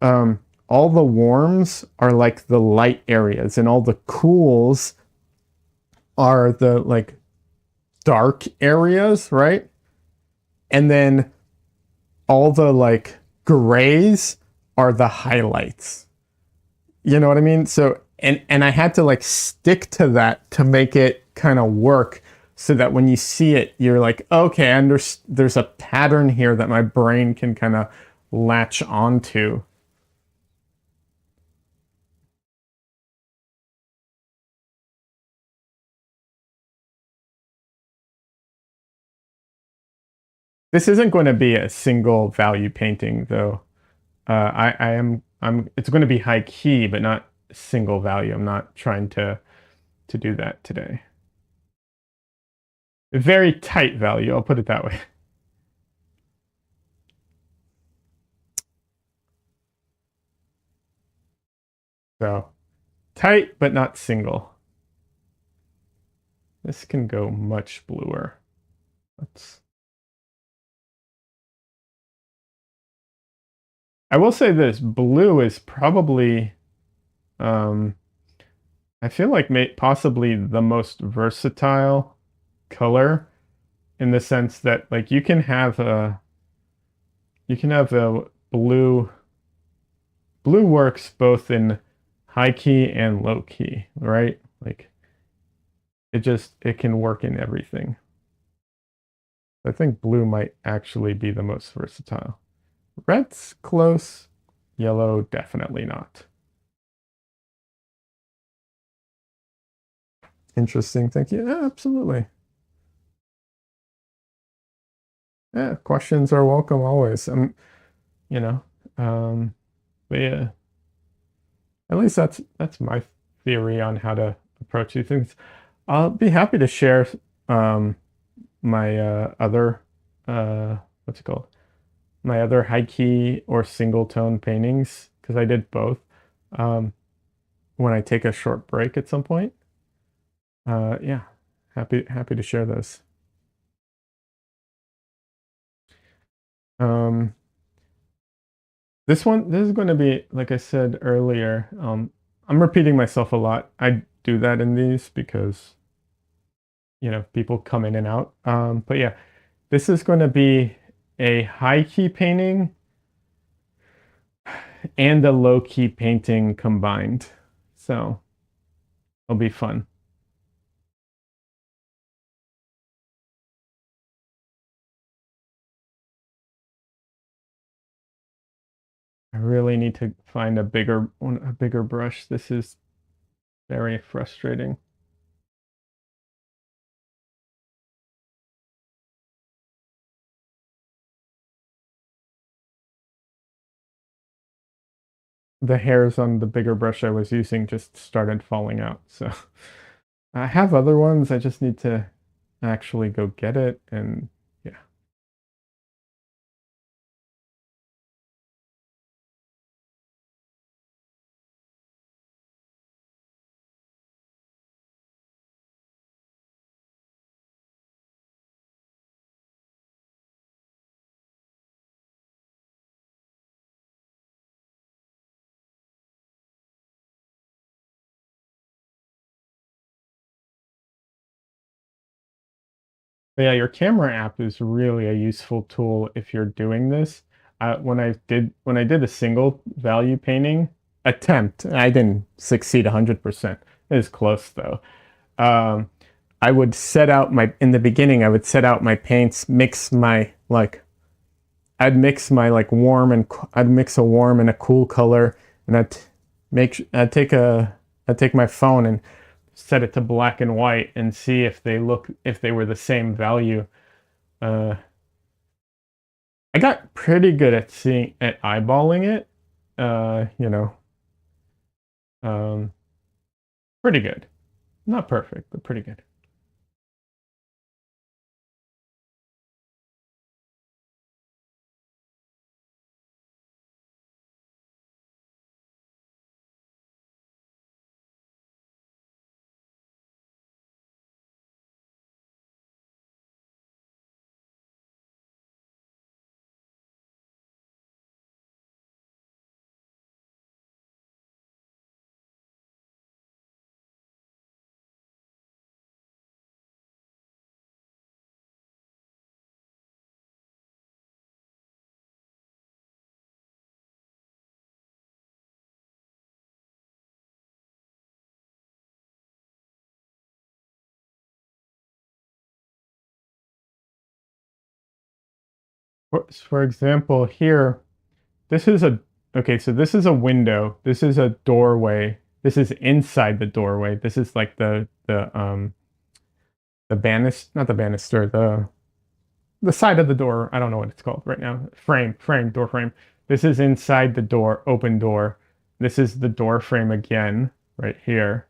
all the warms are like the light areas and all the cools are the like dark areas, right? And then all the like grays are the highlights. You know what I mean? So and I had to like stick to that to make it kind of work so that when you see it, you're like, okay, there's a pattern here that my brain can kind of latch onto. This isn't going to be a single value painting though. It's going to be high key, but not single value. I'm not trying to do that today. A very tight value, I'll put it that way. So tight, but not single. This can go much bluer. Let's. I will say this, blue is probably, I feel like possibly the most versatile color in the sense that like you can have a blue works both in high key and low key, right? Like it can work in everything. I think blue might actually be the most versatile. Red's close, yellow definitely not. Interesting. Thank you. Yeah, absolutely. Yeah, questions are welcome always. You know, um, but yeah, at least that's my theory on how to approach these things. I'll be happy to share um, my other what's it called? My other high key or single tone paintings because I did both. Um, when I take a short break at some point. Yeah, happy to share those. Um, this is going to be like I said earlier. I'm repeating myself a lot. I do that in these because people come in and out. But yeah, this is going to be a high key painting and a low key painting combined. So it'll be fun. I really need to find a bigger brush. This is very frustrating. The hairs on the bigger brush I was using just started falling out. So I have other ones. I just need to actually go get it. And yeah. But yeah, your camera app is really a useful tool if you're doing this. When I did a single value painting attempt, I didn't succeed 100%. It is close though. I would set out in the beginning, I would set out my paints, mix my, like, I'd mix my like I'd mix a warm and a cool color, and I'd take my phone and set it to black and white and see if they were the same value. Uh, I got pretty good at eyeballing it. You know, um, pretty good. Not perfect, but pretty good. For example, here, this is a okay, so this is a window. This is a doorway. This is inside the doorway. This is like the banister, not the banister, the side of the door. I don't know what it's called right now. Door frame. This is inside the door, open door. This is the door frame again, right here.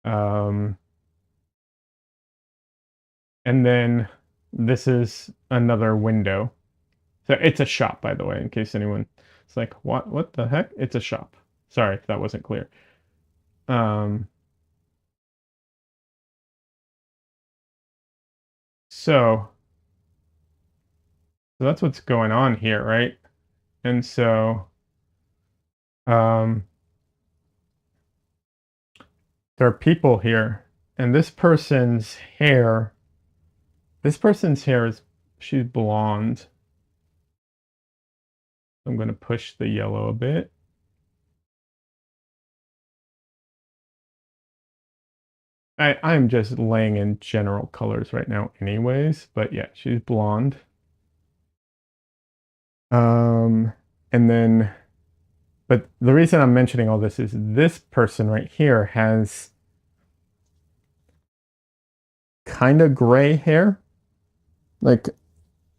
Um, and then this is another window. So it's a shop, by the way, in case anyone it's like, what the heck? It's a shop. Sorry if that wasn't clear. Um, so, so that's what's going on here, right? And so, um, there are people here, and this person's hair is, she's blonde. I'm going to push the yellow a bit. I'm just laying in general colors right now anyways, but yeah, she's blonde. Um, and then, but the reason I'm mentioning all this is this person right here has kind of gray hair. Like,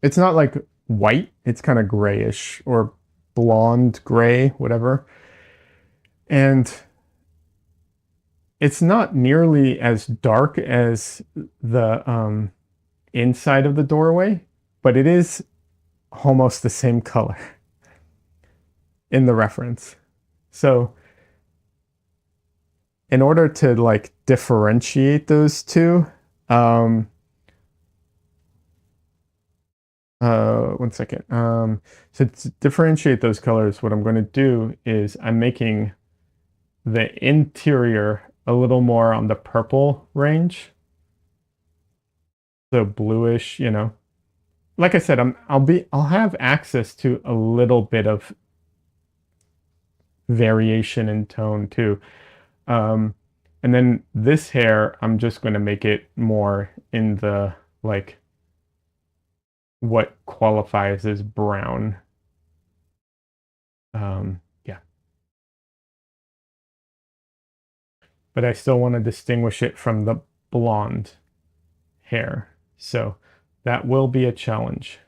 it's not like white, it's kind of grayish or blonde gray, whatever. And it's not nearly as dark as the inside of the doorway, but it is almost the same color in the reference. So in order to like differentiate those two, um, one second. So to differentiate those colors, what I'm going to do is I'm making the interior a little more on the purple range. So bluish, you know. Like I said, I'll have access to a little bit of variation in tone too. Um, and then this hair, I'm just going to make it more in the like what qualifies as brown. Yeah, but I still want to distinguish it from the blonde hair. So that will be a challenge.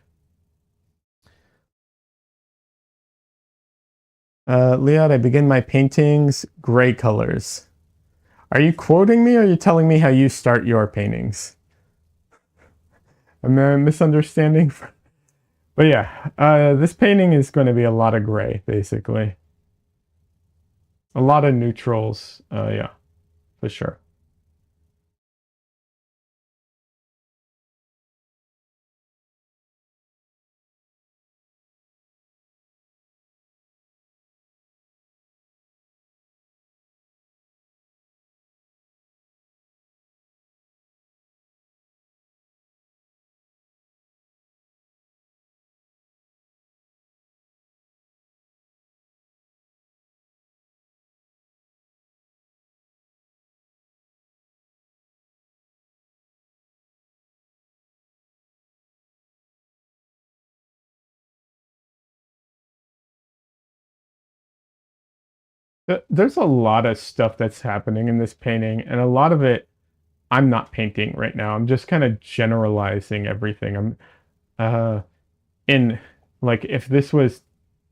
Leon, I begin my paintings gray colors. Are you quoting me or are you telling me how you start your paintings? Am I misunderstanding? But yeah, this painting is going to be a lot of gray, basically. A lot of neutrals, yeah, for sure. There's a lot of stuff that's happening in this painting, and a lot of it I'm not painting right now. I'm just kind of generalizing everything. I'm in like if this was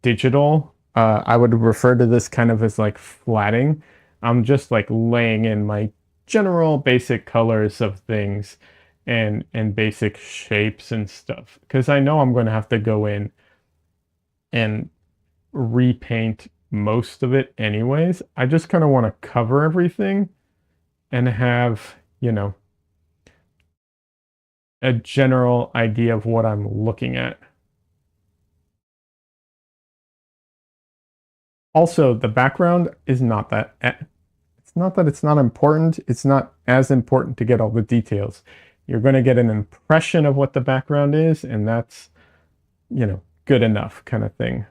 digital, I would refer to this kind of as like flatting. I'm just like laying in my general basic colors of things and basic shapes and stuff because I know I'm going to have to go in and repaint most of it anyways. I just kind of want to cover everything and have, a general idea of what I'm looking at. Also, the background is not that it's not that it's not important, it's not as important to get all the details. You're going to get an impression of what the background is, and that's, good enough kind of thing.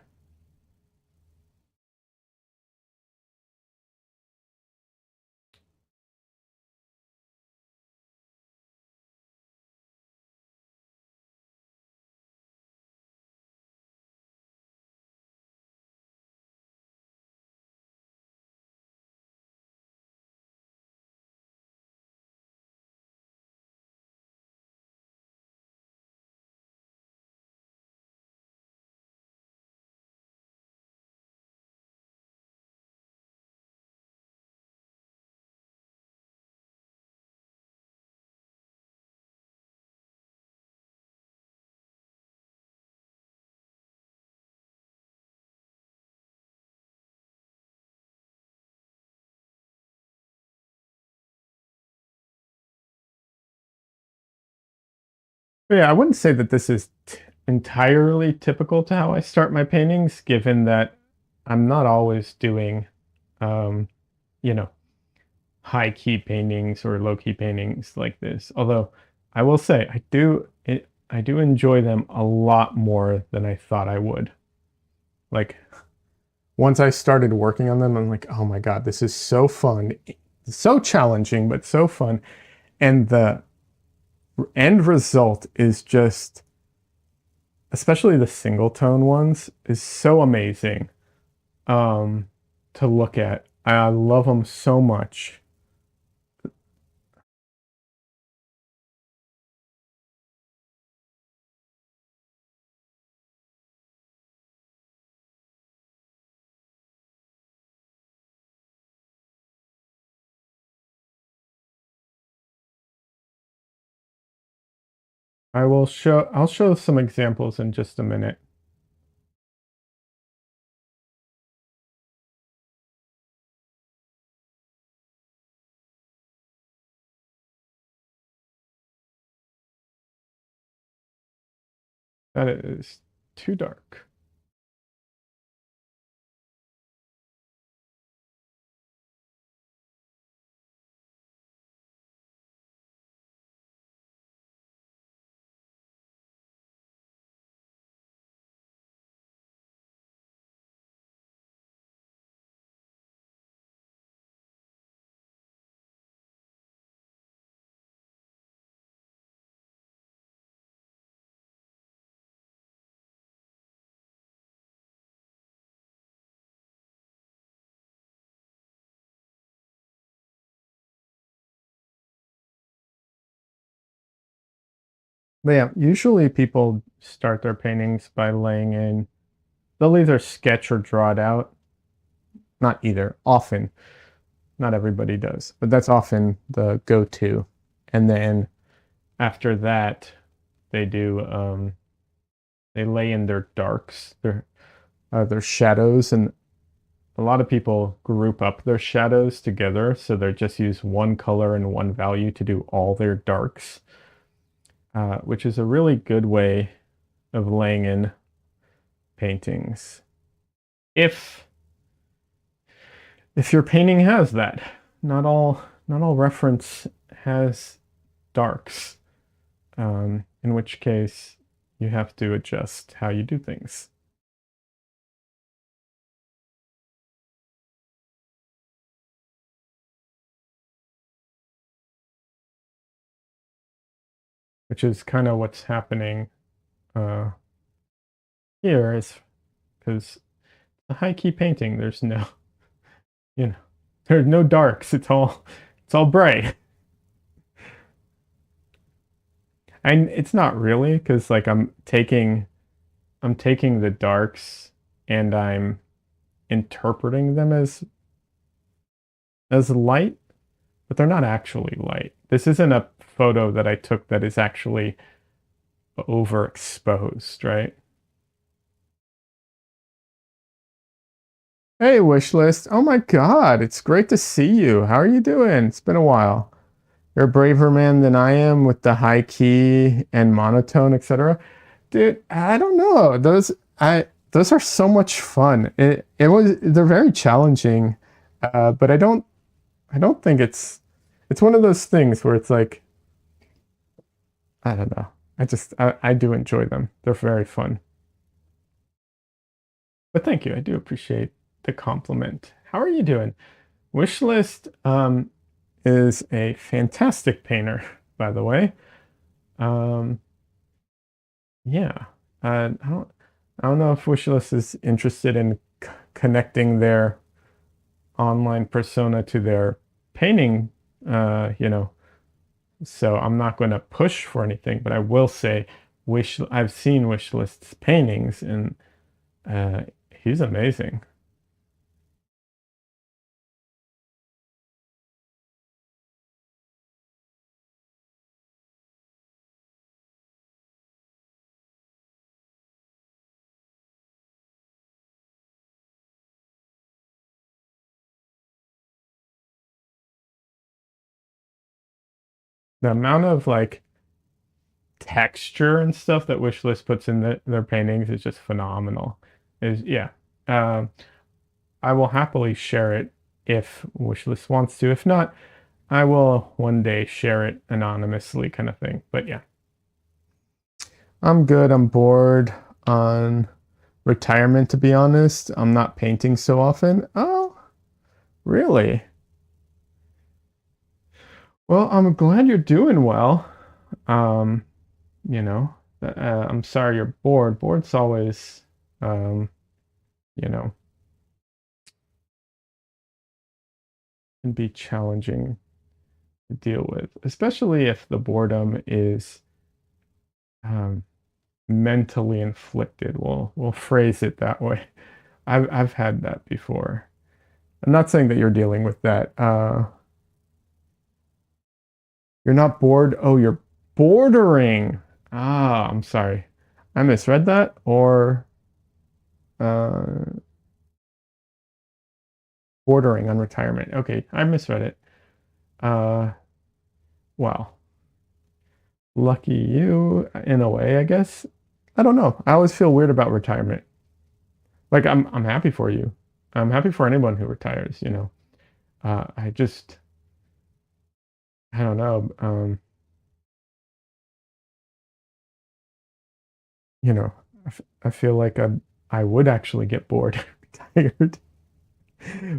But yeah, I wouldn't say that this is entirely typical to how I start my paintings, given that I'm not always doing, um, you know, high key paintings or low key paintings like this. Although I will say I do enjoy them a lot more than I thought I would. Like once I started working on them, I'm like, oh my God, this is so fun. It's so challenging, but so fun. And the end result is just, especially the single tone ones, is so amazing um, to look at. I love them so much. I'll show some examples in just a minute. That is too dark. But yeah, usually people start their paintings by laying in, they'll either sketch or draw it out. Not either, often. Not everybody does, but that's often the go to. And then after that, they do, they lay in their darks, their shadows. And a lot of people group up their shadows together. So they just use one color and one value to do all their darks, which is a really good way of laying in paintings. If if your painting has that, not all reference has darks, in which case you have to adjust how you do things, which is kind of what's happening uh, here is because the high key painting, there's no you know, there's no darks. It's all bright. And it's not really because like I'm taking the darks and I'm interpreting them as light, but they're not actually light. This isn't a photo that I took that is actually overexposed, right? Hey, wish list. Oh my God, it's great to see you. How are you doing? It's been a while. You're a braver man than I am with the high key and monotone, etc. Dude, I don't know. Those are so much fun. They're very challenging, but I don't think it's one of those things where it's like I don't know. I do enjoy them. They're very fun. But thank you. I do appreciate the compliment. How are you doing? Wishlist is a fantastic painter, by the way. Um, yeah. I don't know if Wishlist is interested in connecting their online persona to their painting, you know. So I'm not going to push for anything, but I will say I've seen Wishlist's paintings and uh, he's amazing. The amount of like texture and stuff that Wishlist puts in their paintings is just phenomenal. Is yeah. Um, I will happily share it if Wishlist wants to. If not, I will one day share it anonymously, kind of thing. But yeah, I'm good. I'm bored on retirement, to be honest. I'm not painting so often. Oh, really? Well, I'm glad you're doing well. Um, you know, I'm sorry you're bored. Bored's always, um, you know, can be challenging to deal with, especially if the boredom is um, mentally inflicted. We'll phrase it that way. I've had that before. I'm not saying that you're dealing with that. You're not bored. Oh, you're bordering. Ah, I'm sorry. I misread that, or uh, bordering on retirement. Okay, I misread it. Uh, wow. Lucky you in a way, I guess. I don't know. I always feel weird about retirement. Like I'm happy for you. I'm happy for anyone who retires, you know. I just I don't know. You know, I feel like I would actually get bored, tired.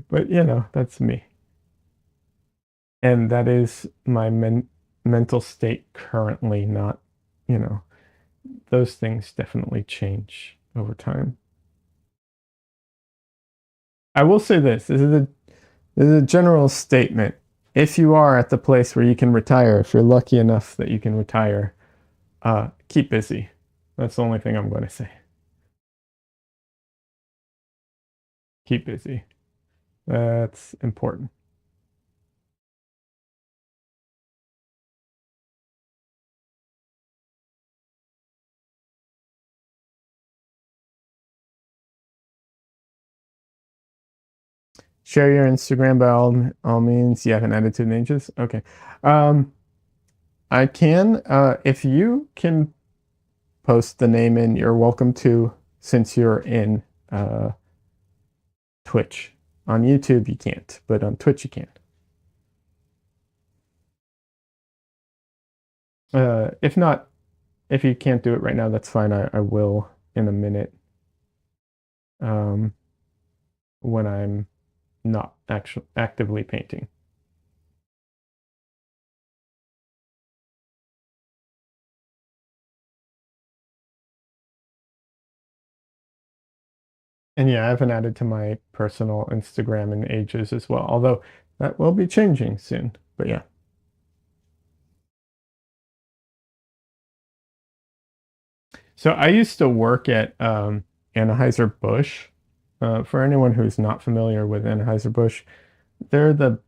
But you know, that's me. And that is my mental state currently, not, you know, those things definitely change over time. I will say this is a general statement. If you are at the place where you can retire, if you're lucky enough that you can retire, keep busy. That's the only thing I'm going to say. Keep busy. That's important. Share your Instagram by all means. You have an attitude and ages. Okay. Um, I can, if you can post the name in, you're welcome to, since you're in Twitch. On YouTube, you can't, but on Twitch, you can. If not, if you can't do it right now, that's fine. I will in a minute um, when I'm not actually actively painting. And yeah, I haven't added to my personal Instagram in ages as well, although that will be changing soon. But yeah. So I used to work at Anheuser-Busch. For anyone who's not familiar with Anheuser-Busch, they're the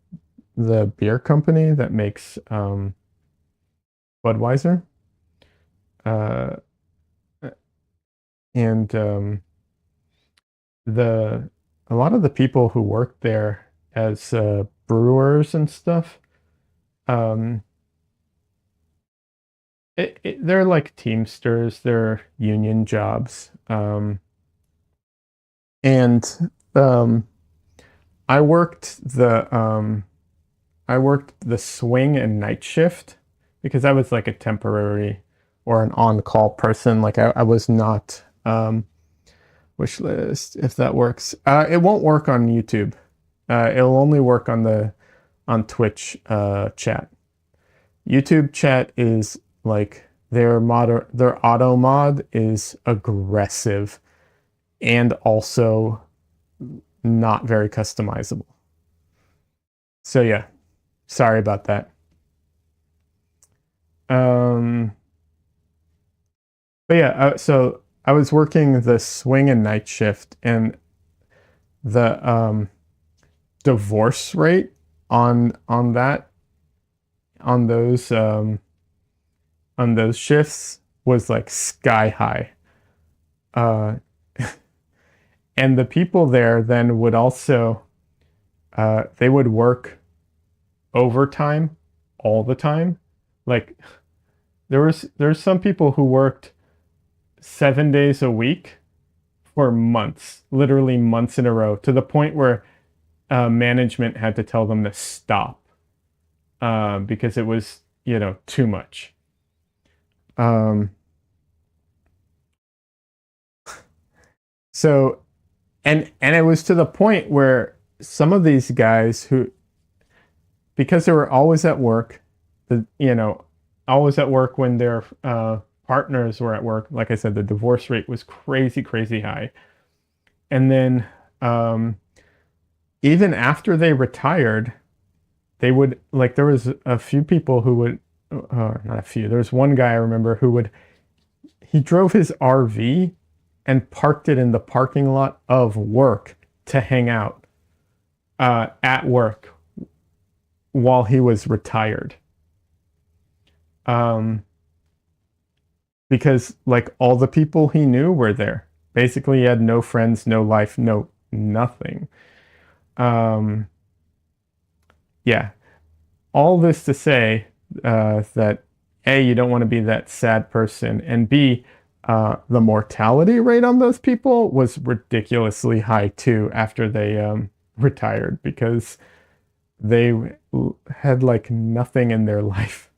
beer company that makes Budweiser. Uh, and the a lot of the people who work there as brewers and stuff, um, they're like Teamsters, they're union jobs. And um, I worked the swing and night shift because I was like a temporary or an on-call person. Like I was not wish list if that works. It won't work on YouTube. It'll only work on the on Twitch chat. YouTube chat is like their auto mod is aggressive and also not very customizable. So yeah, sorry about that. Um, but yeah, so I was working the swing and night shift, and the divorce rate on that on those on those shifts was like sky high. Uh, and the people there then would also they would work overtime all the time. Like there's some people who worked 7 days a week for months, literally months in a row, to the point where management had to tell them to stop because it was, too much. Um, so, and it was to the point where some of these guys who, because they were always at work, always at work when their partners were at work. Like I said, the divorce rate was crazy, crazy high. And then even after they retired, they would like there was a few people who would not a few. There was one guy I remember who would he drove his RV and parked it in the parking lot of work to hang out at work while he was retired. Um, because like all the people he knew were there. Basically, he had no friends, no life, no nothing. Um, yeah, all this to say that A, you don't want to be that sad person, and B, the mortality rate on those people was ridiculously high too after they retired because they had like nothing in their life.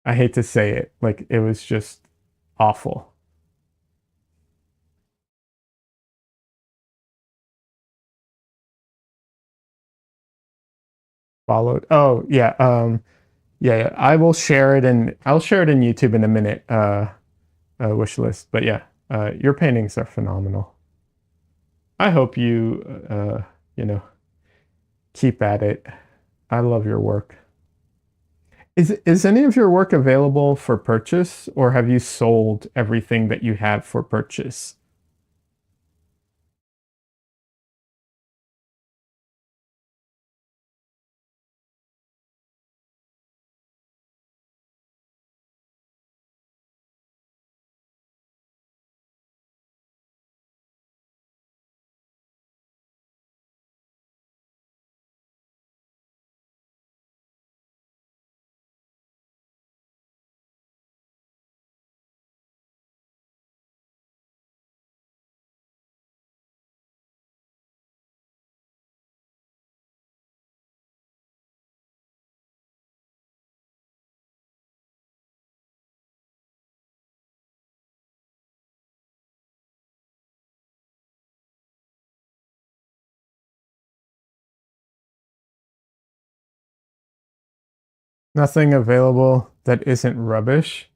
I hate to say it, like it was just awful. Followed. Oh yeah, yeah. I will share it, and I'll share it in YouTube in a minute. Wish list, but yeah, your paintings are phenomenal. I hope you, you know, keep at it. I love your work. Is any of your work available for purchase, or have you sold everything that you have for purchase? Nothing available that isn't rubbish.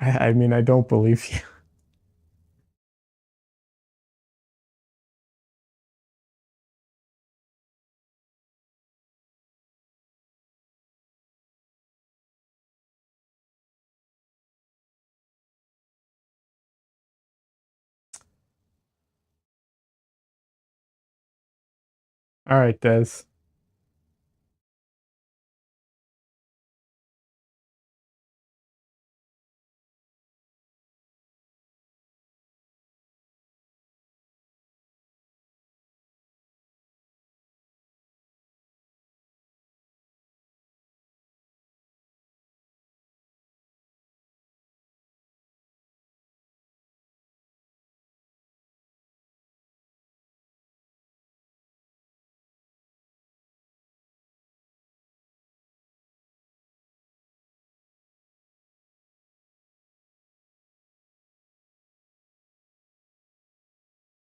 I mean, I don't believe you. All right, Des.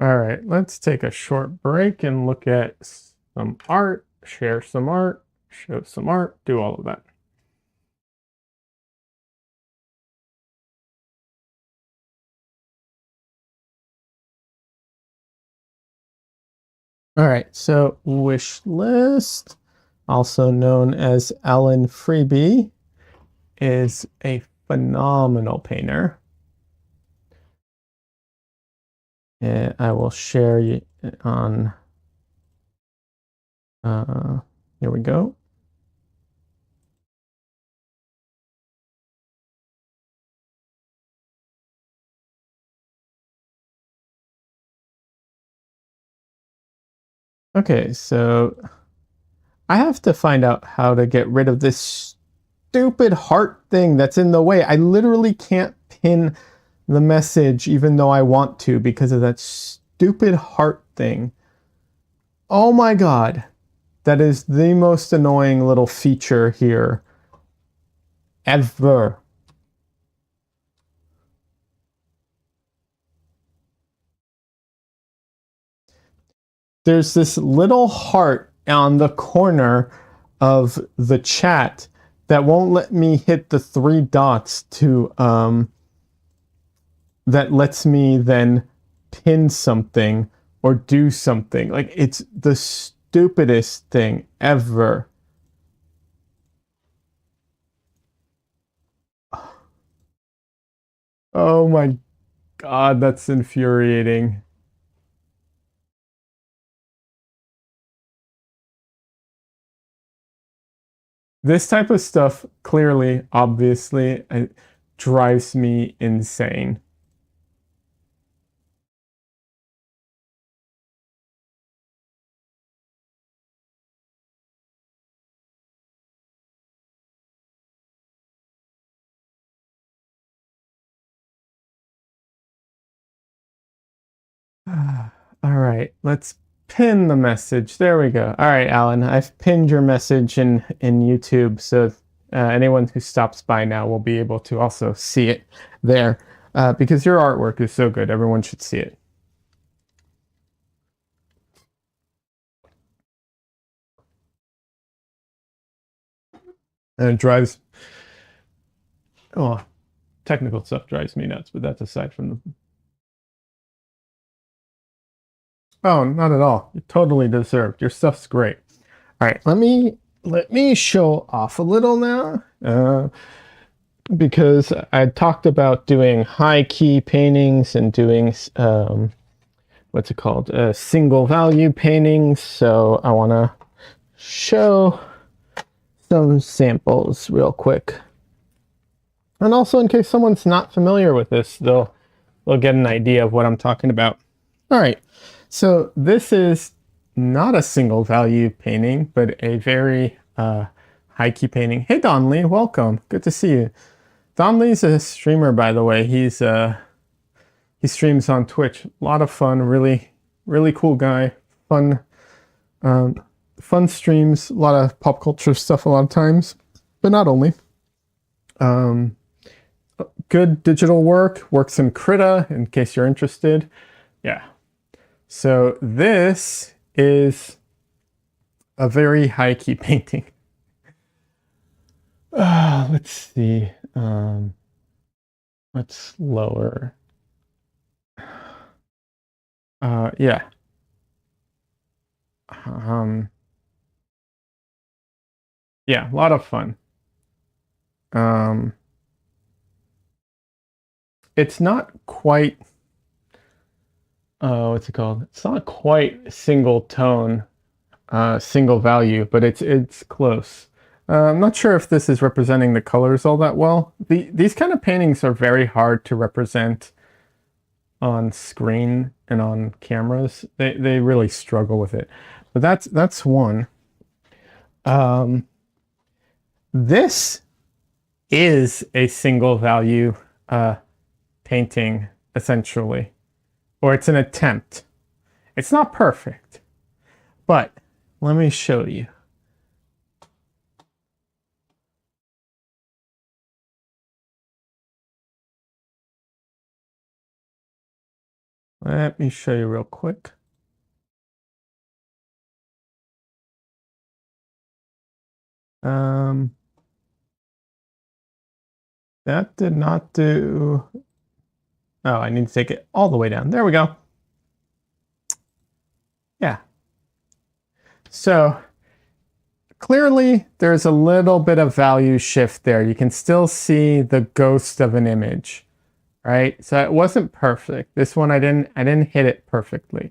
All right, let's take a short break and look at some art, share some art, show some art, do all of that. All right, so wish list, also known as Alan Freebie, is a phenomenal painter. And I will share on, here we go. Okay, so I have to find out how to get rid of this stupid heart thing that's in the way. I literally can't pin the message even though I want to because of that stupid heart thing. Oh my god. That is the most annoying little feature here ever. There's this little heart on the corner of the chat that won't let me hit the 3 dots to that lets me then pin something or do something. Like, it's the stupidest thing ever. Oh my god, that's infuriating. This type of stuff clearly, obviously, drives me insane. All right, let's pin the message. There we go. All right, Alan, I've pinned your message in YouTube, so anyone who stops by now will be able to also see it there, because your artwork is so good. Everyone should see it. And it drives, oh, technical stuff drives me nuts, but that's aside from the. Oh, not at all. You totally deserved. Your stuff's great. All right, let me show off a little now, because I talked about doing high key paintings and doing what's it called, single value paintings. So I want to show some samples real quick, and also in case someone's not familiar with this, they'll get an idea of what I'm talking about. All right, so this is not a single value painting, but a very high key painting. Hey Donley, welcome. Good to see you. Donley's a streamer, by the way. He streams on Twitch. A lot of fun. Really, really cool guy. Fun, fun streams. A lot of pop culture stuff. A lot of times, but not only. Good digital work. Works in Krita, in case you're interested. Yeah. So this is a very high key painting. Let's see. Let's lower. Yeah. Yeah, a lot of fun. It's not quite, what's it called? It's not quite single tone, single value, but it's close. I'm not sure if this is representing the colors all that well. These kind of paintings are very hard to represent on screen and on cameras. They really struggle with it. But that's one. This is a single value painting, essentially, or it's an attempt. It's not perfect, but let me show you. Let me show you real quick. That did not do. Oh, I need to take it all the way down. There we go. Yeah. So clearly there's a little bit of value shift there. You can still see the ghost of an image, right? So it wasn't perfect. This one I didn't hit it perfectly.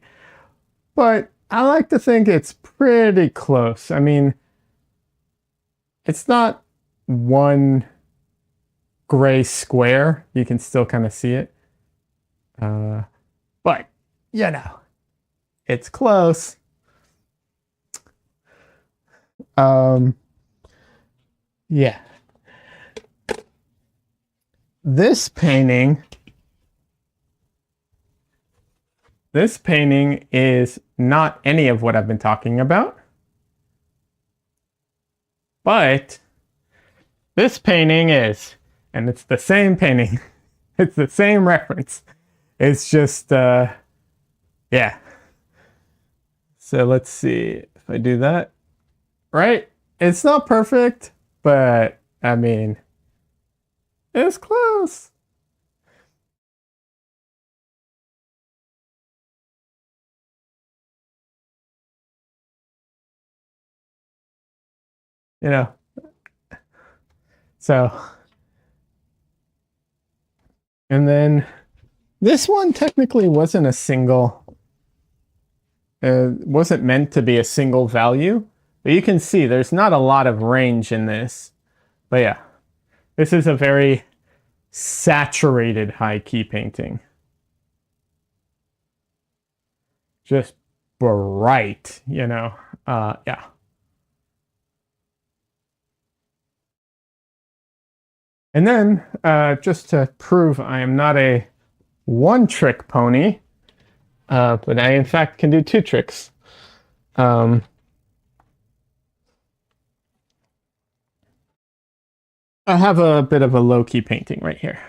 But I like to think it's pretty close. I mean, it's not one gray square. You can still kind of see it. But, you know, it's close. Yeah. This painting is not any of what I've been talking about. But this painting is, and it's the same painting. It's the same reference. It's just, yeah. So let's see if I do that. Right? It's not perfect, but I mean, it's close. You know, so, and then this one technically wasn't a single, wasn't meant to be a single value, but you can see there's not a lot of range in this. But yeah, this is a very saturated high key painting. Just bright, you know, yeah. And then, just to prove I am not a one-trick pony, but I in fact can do two tricks. I have a bit of a low-key painting right here.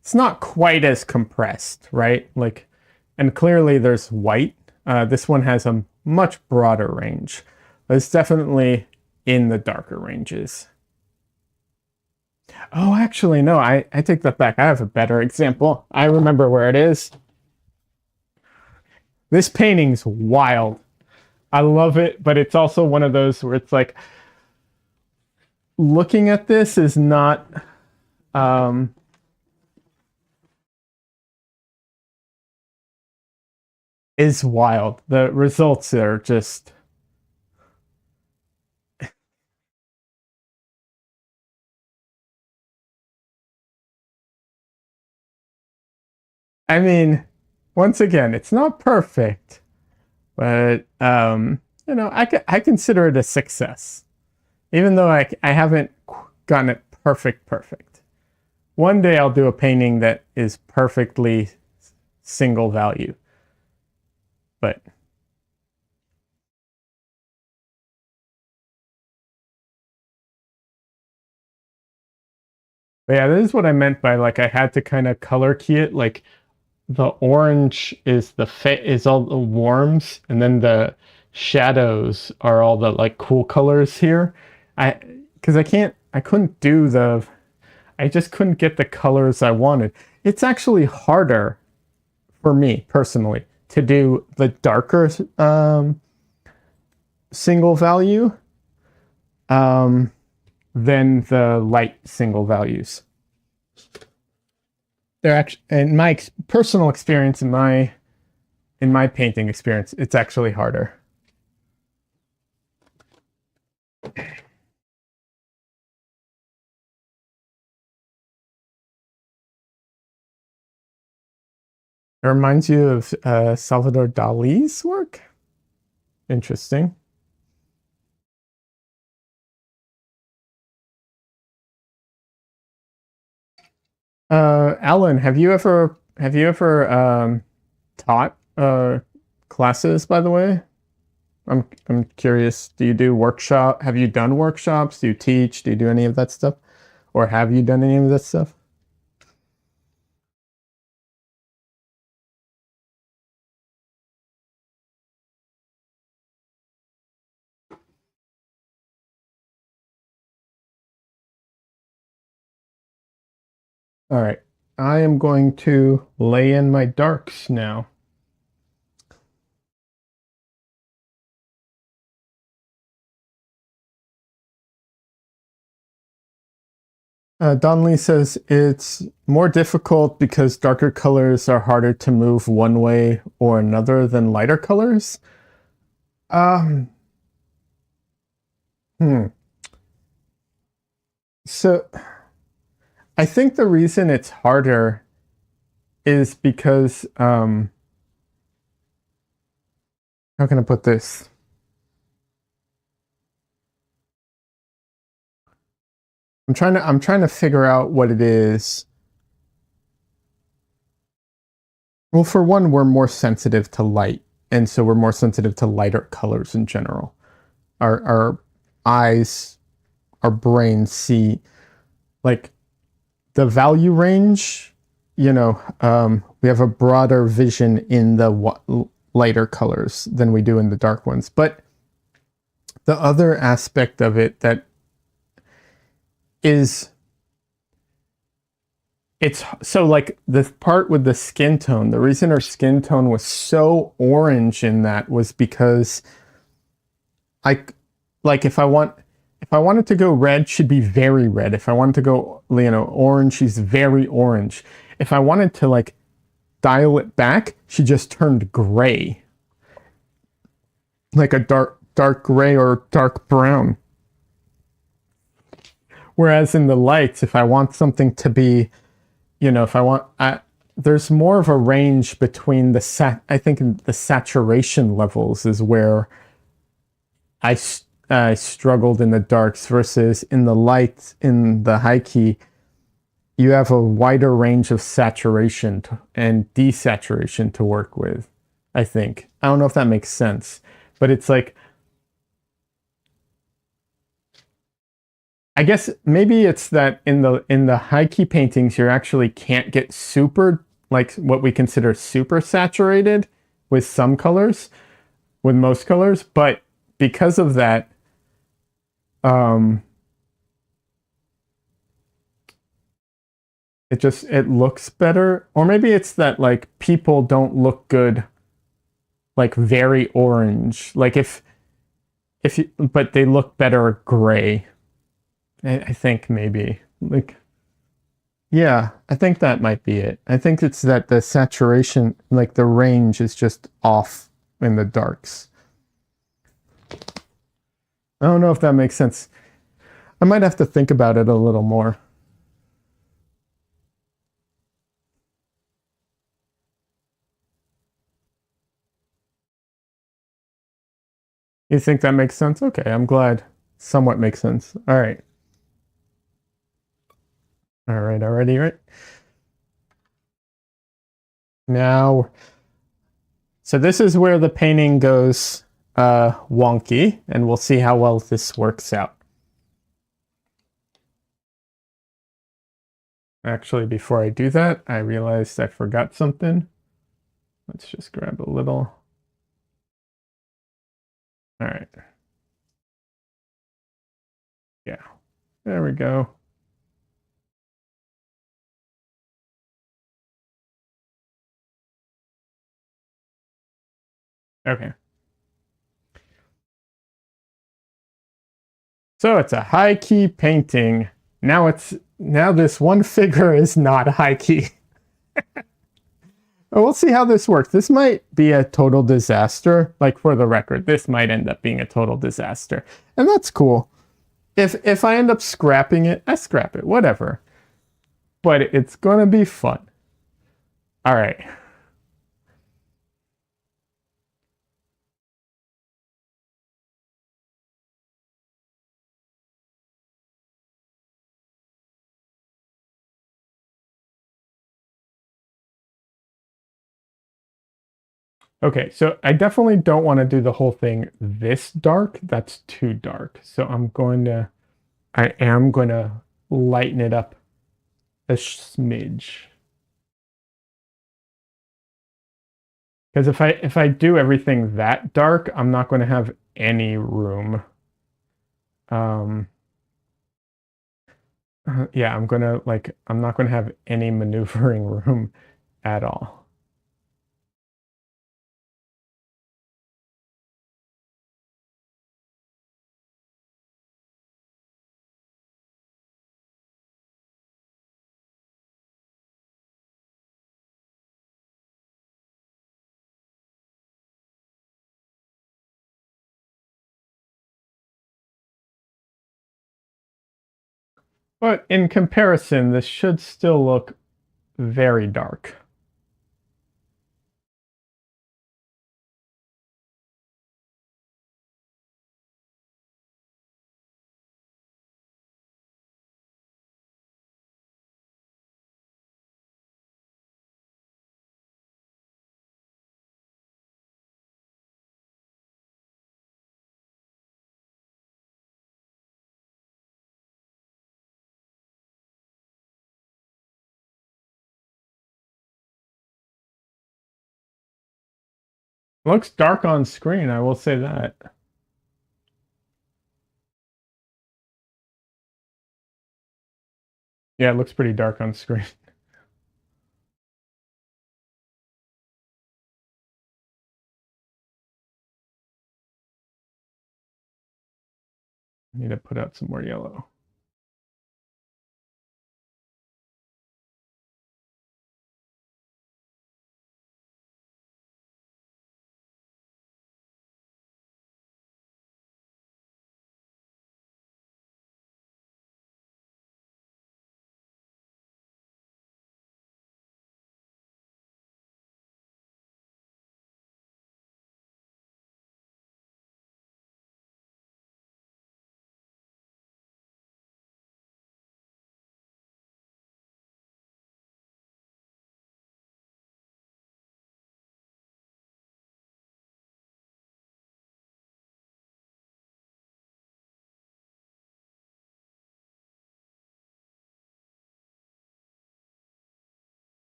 It's not quite as compressed, right? Like, and clearly there's white. This one has a much broader range. But it's definitely in the darker ranges. Oh, actually, no, I take that back. I have a better example. I remember where it is. This painting's wild. I love it, but it's also one of those where it's like, looking at this is not, is wild. The results are just, I mean, once again, it's not perfect, but you know, I consider it a success, even though I haven't gotten it perfect. One day I'll do a painting that is perfectly single value, but yeah, this is what I meant by like I had to kind of color key it. Like the orange is is all the warms, and then the shadows are all the like cool colors here. I couldn't do the I just couldn't get the colors I wanted. It's actually harder for me personally to do the darker single value than the light single values. They're actually, in my personal experience, in my painting experience, it's actually harder. It reminds you of Salvador Dali's work? Interesting. Alan, have you ever taught classes, by the way? I'm curious. Do you do workshop? Have you done workshops? Do you teach? Do you do any of that stuff? Or have you done any of that stuff? All right. I am going to lay in my darks now. Don Lee says it's more difficult because darker colors are harder to move one way or another than lighter colors. Um, hmm. So I think the reason it's harder is because how can I put this? I'm trying to figure out what it is. Well, for one, we're more sensitive to light, and so we're more sensitive to lighter colors in general. Our eyes, our brains see like the value range. We have a broader vision in the lighter colors than we do in the dark ones. But the other aspect of it that is it's so like the part with the skin tone, the reason her skin tone was so orange in that was because I like if I wanted to go red, she'd be very red. If I wanted to go, orange, she's very orange. If I wanted to like dial it back, she just turned gray. Like a dark gray or dark brown. Whereas in the lights, if I want something to be, if I want, there's more of a range between I think the saturation levels is where I struggled in the darks versus in the light, in the high key, you have a wider range of saturation and desaturation to work with, I think. I don't know if that makes sense, but it's like, I guess maybe it's that in the high key paintings you actually can't get super like what we consider super saturated with some colors, with most colors, but because of that, um, it looks better. Or maybe it's that like people don't look good like very orange. Like if you, but they look better gray. I think maybe like yeah, I think that might be it. I think it's that the saturation, like the range, is just off in the darks. I don't know if that makes sense. I might have to think about it a little more. You think that makes sense? Okay, I'm glad. Somewhat makes sense. All right. All right, already, right? Now, so this is where the painting goes wonky, and we'll see how well this works out. Actually, before I do that, I realized I forgot something. Let's just grab a little. All right. Yeah, there we go. Okay. So it's a high key painting. Now this one figure is not high key. We'll see how this works. This might be a total disaster. Like, for the record, this might end up being a total disaster. And that's cool. If I end up scrapping it, I scrap it, whatever. But it's gonna be fun. All right. Okay, so I definitely don't want to do the whole thing this dark. That's too dark. So I am going to lighten it up a smidge. Because if I do everything that dark, I'm not going to have any room. Um, yeah, I'm not going to have any maneuvering room at all. But in comparison, this should still look very dark. Looks dark on screen, I will say that. Yeah, it looks pretty dark on screen. Need to put out some more yellow.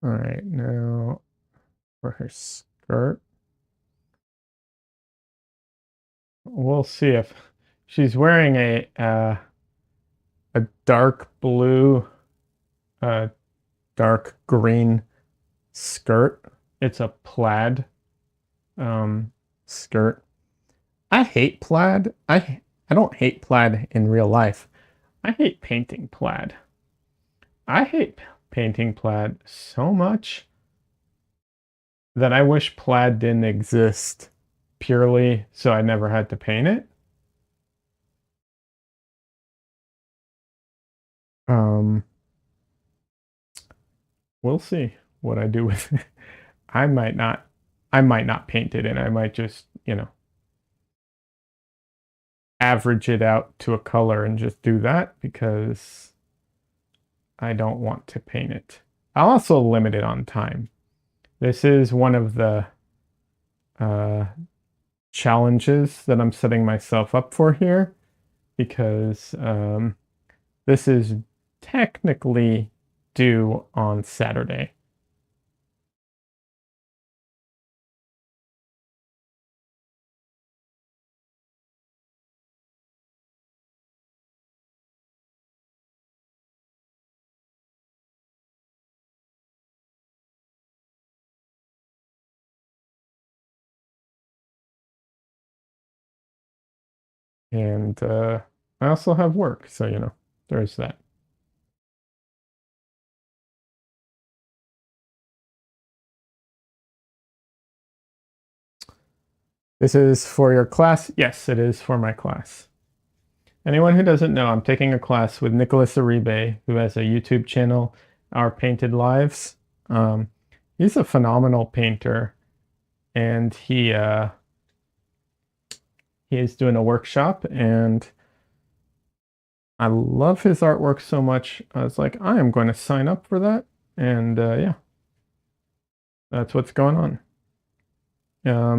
All right, now for her skirt, we'll see if she's wearing a dark blue, uh, dark green skirt. It's a plaid skirt. I hate plaid. I don't hate plaid in real life. I hate painting plaid. I hate painting plaid so much that I wish plaid didn't exist purely so I never had to paint it. Um, we'll see what I do with it. I might not I might not paint it and I might just, average it out to a color and just do that because I don't want to paint it. I'll also limit it on time. This is one of the uh, challenges that I'm setting myself up for here because this is technically due on Saturday. And I also have work, so there's that. This is for your class? Yes, it is for my class. Anyone who doesn't know, I'm taking a class with Nicholas Uribe, who has a YouTube channel, Our Painted Lives. He's a phenomenal painter, and he is doing a workshop, and I love his artwork so much. I was like, I am going to sign up for that, and yeah, that's what's going on.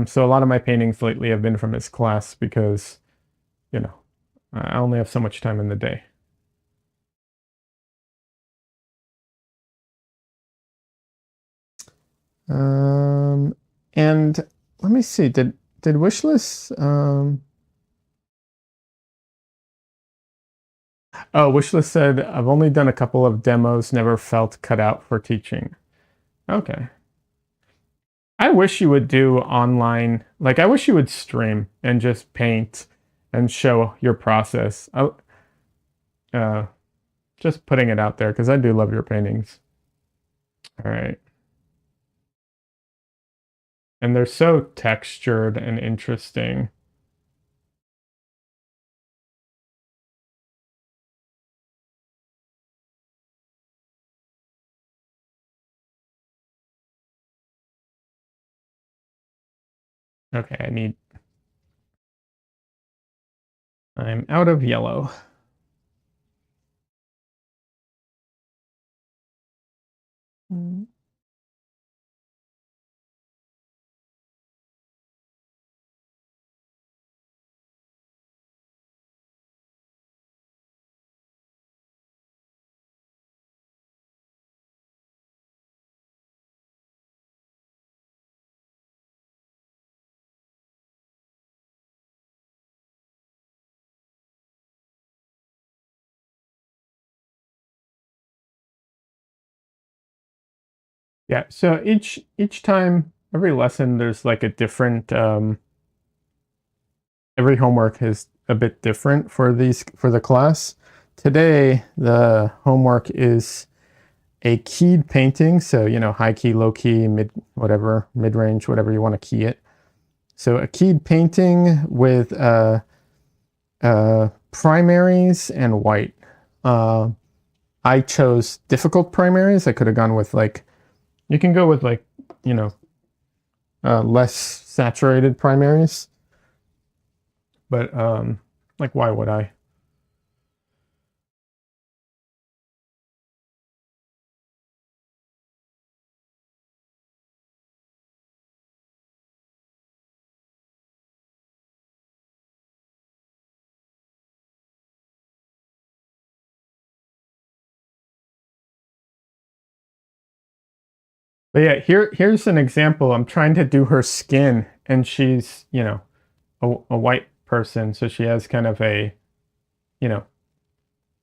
So a lot of my paintings lately have been from his class because, I only have so much time in the day. And let me see, did Wishlist, oh, Wishlist said, I've only done a couple of demos, never felt cut out for teaching. Okay. I wish you would do online, like I wish you would stream and just paint and show your process. Uh, just putting it out there because I do love your paintings. All right. And they're so textured and interesting. Okay, I'm out of yellow. Mm. Yeah, so each time, every lesson, there's like a different every homework is a bit different for the class. Today, the homework is a keyed painting, so high key, low key, mid range, whatever you want to key it. So a keyed painting with primaries and white. I chose difficult primaries. I could have gone with you can go with less saturated primaries, but why would I? But yeah, here's an example. I'm trying to do her skin, and she's a white person, so she has kind of a you know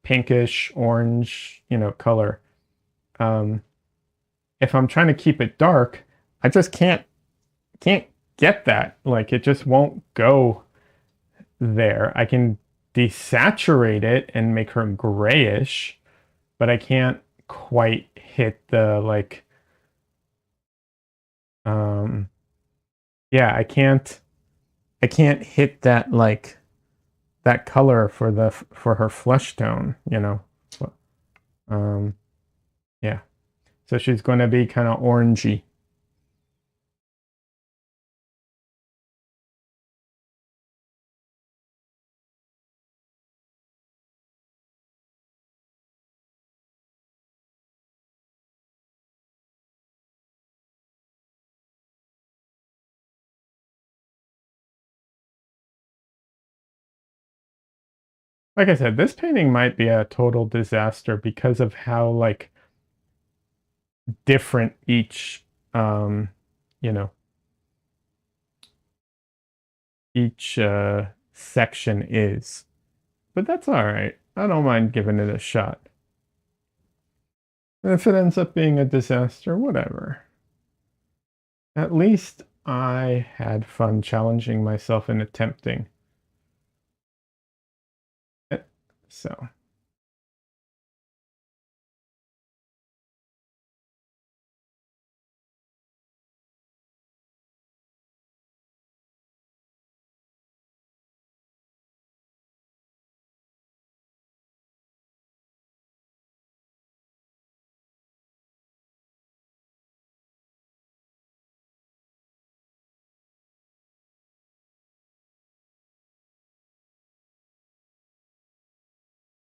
pinkish orange color. Um, if I'm trying to keep it dark, I just can't get that. Like it just won't go there. I can desaturate it and make her grayish, but I can't quite hit the um yeah, I can't hit that that color for her flesh tone. Um yeah. So she's going to be kind of orangey. Like I said, this painting might be a total disaster because of how different each you know each section is. But that's all right. I don't mind giving it a shot. And if it ends up being a disaster, whatever. At least I had fun challenging myself and attempting. So.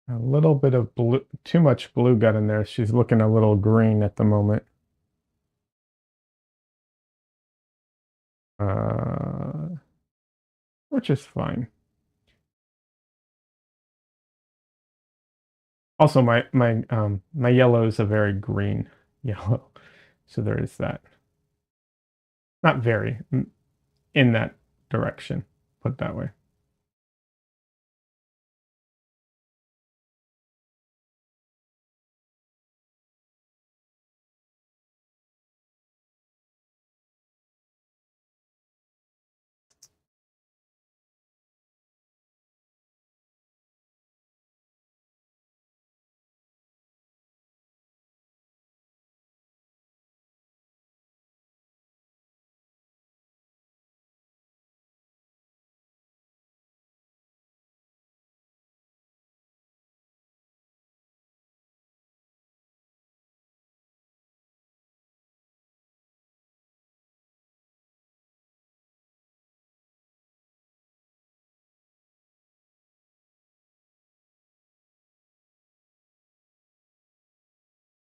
A little bit of blue, too much blue got in there. She's looking a little green at the moment. Which is fine. Also, my yellow is a very green yellow, so there is that. Not very, in that direction, put it that way.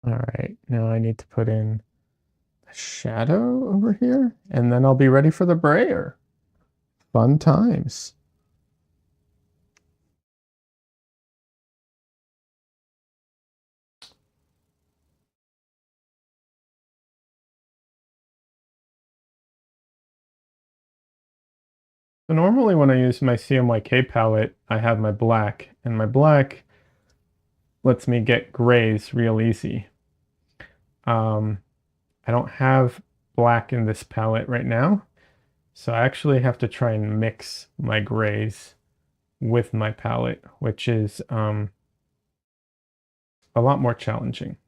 All right, now I need to put in a shadow over here, and then I'll be ready for the brayer. Fun times. So normally when I use my CMYK palette, I have my black, and my black lets me get grays real easy. I don't have black in this palette right now, so I actually have to try and mix my grays with my palette, which is a lot more challenging.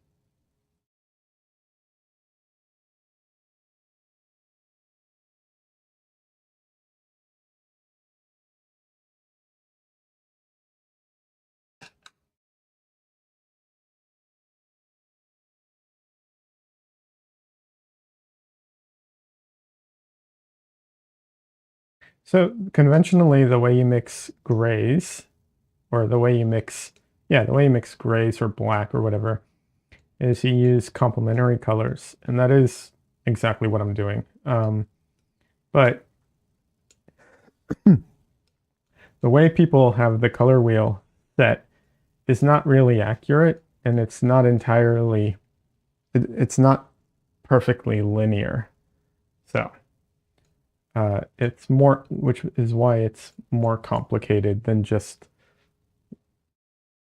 So conventionally, the way you mix grays, or the way you mix, yeah, the way you mix grays or black or whatever, is you use complementary colors, and that is exactly what I'm doing. But the way people have the color wheel set is not really accurate, and it's not entirely, it's not perfectly linear. So it's more, which is why it's more complicated than just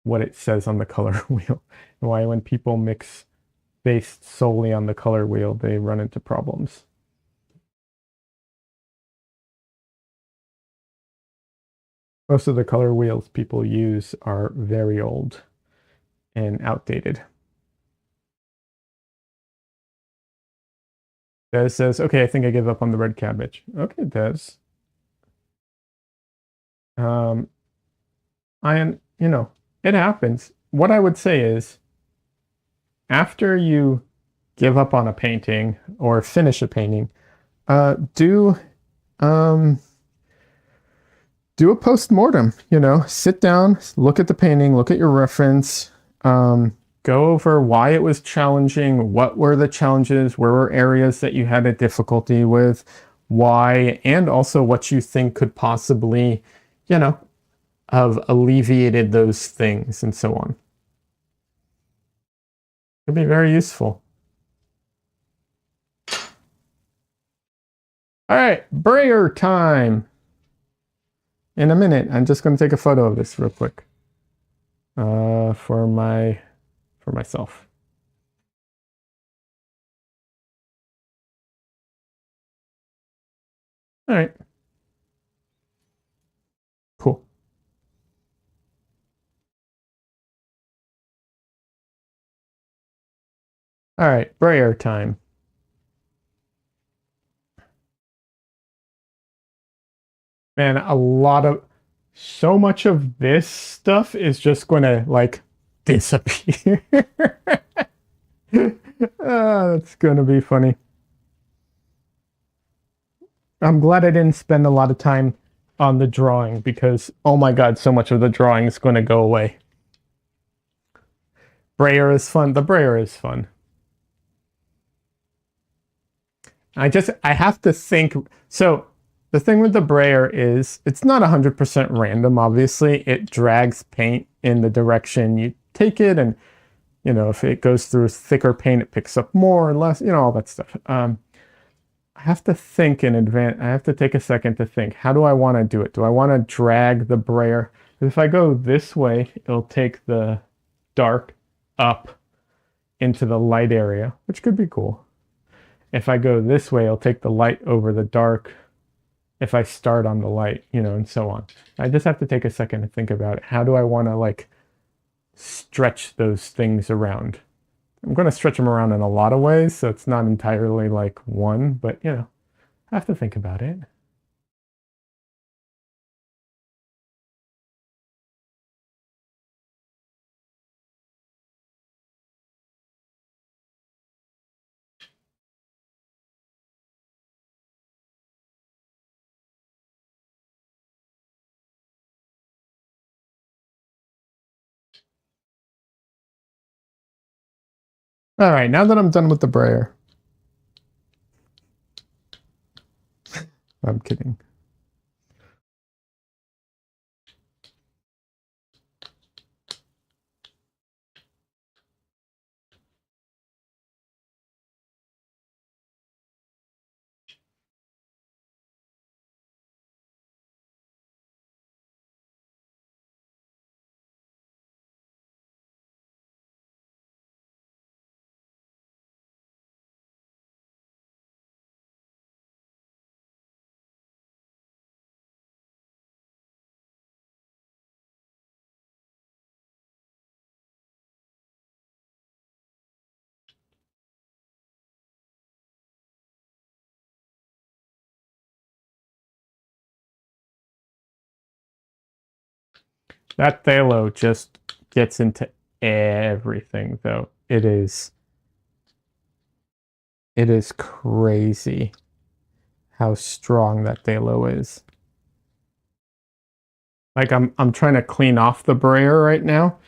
what it says on the color wheel. And why when people mix based solely on the color wheel, they run into problems. Most of the color wheels people use are very old and outdated. Des says, okay, I think I give up on the red cabbage. Okay, Des. Um, you know, it happens. What I would say is, after you give up on a painting or finish a painting, do um, do a post-mortem. Sit down, look at the painting, look at your reference, go over why it was challenging, what were the challenges, where were areas that you had a difficulty with, why, and also what you think could possibly, have alleviated those things and so on. It'd be very useful. All right, brayer time. In a minute, I'm just going to take a photo of this real quick for myself. All right. Cool. All right, brayer time. Man, so much of this stuff is just going to like disappear. That's going to be funny. I'm glad I didn't spend a lot of time on the drawing because, oh my god, so much of the drawing is going to go away. Brayer is fun. The brayer is fun. I have to think. So the thing with the brayer is it's not 100% random, obviously. It drags paint in the direction you take it, and you know, if it goes through thicker paint, it picks up more or less, you know, all that stuff. I have to think in advance. I have to take a second to think. How do I want to do it? Do I want to drag the brayer? If I go this way, it'll take the dark up into the light area, which could be cool. If I go this way, it'll take the light over the dark. If I start on the light, you know, and so on. I just have to take a second to think about it. How do I want to like stretch those things around? I'm going to stretch them around in a lot of ways, so it's not entirely like one, but you know, I have to think about it. All right, now that I'm done with the brayer. I'm kidding. That phthalo just gets into everything, though. It is crazy how strong that phthalo is. Like I'm trying to clean off the brayer right now,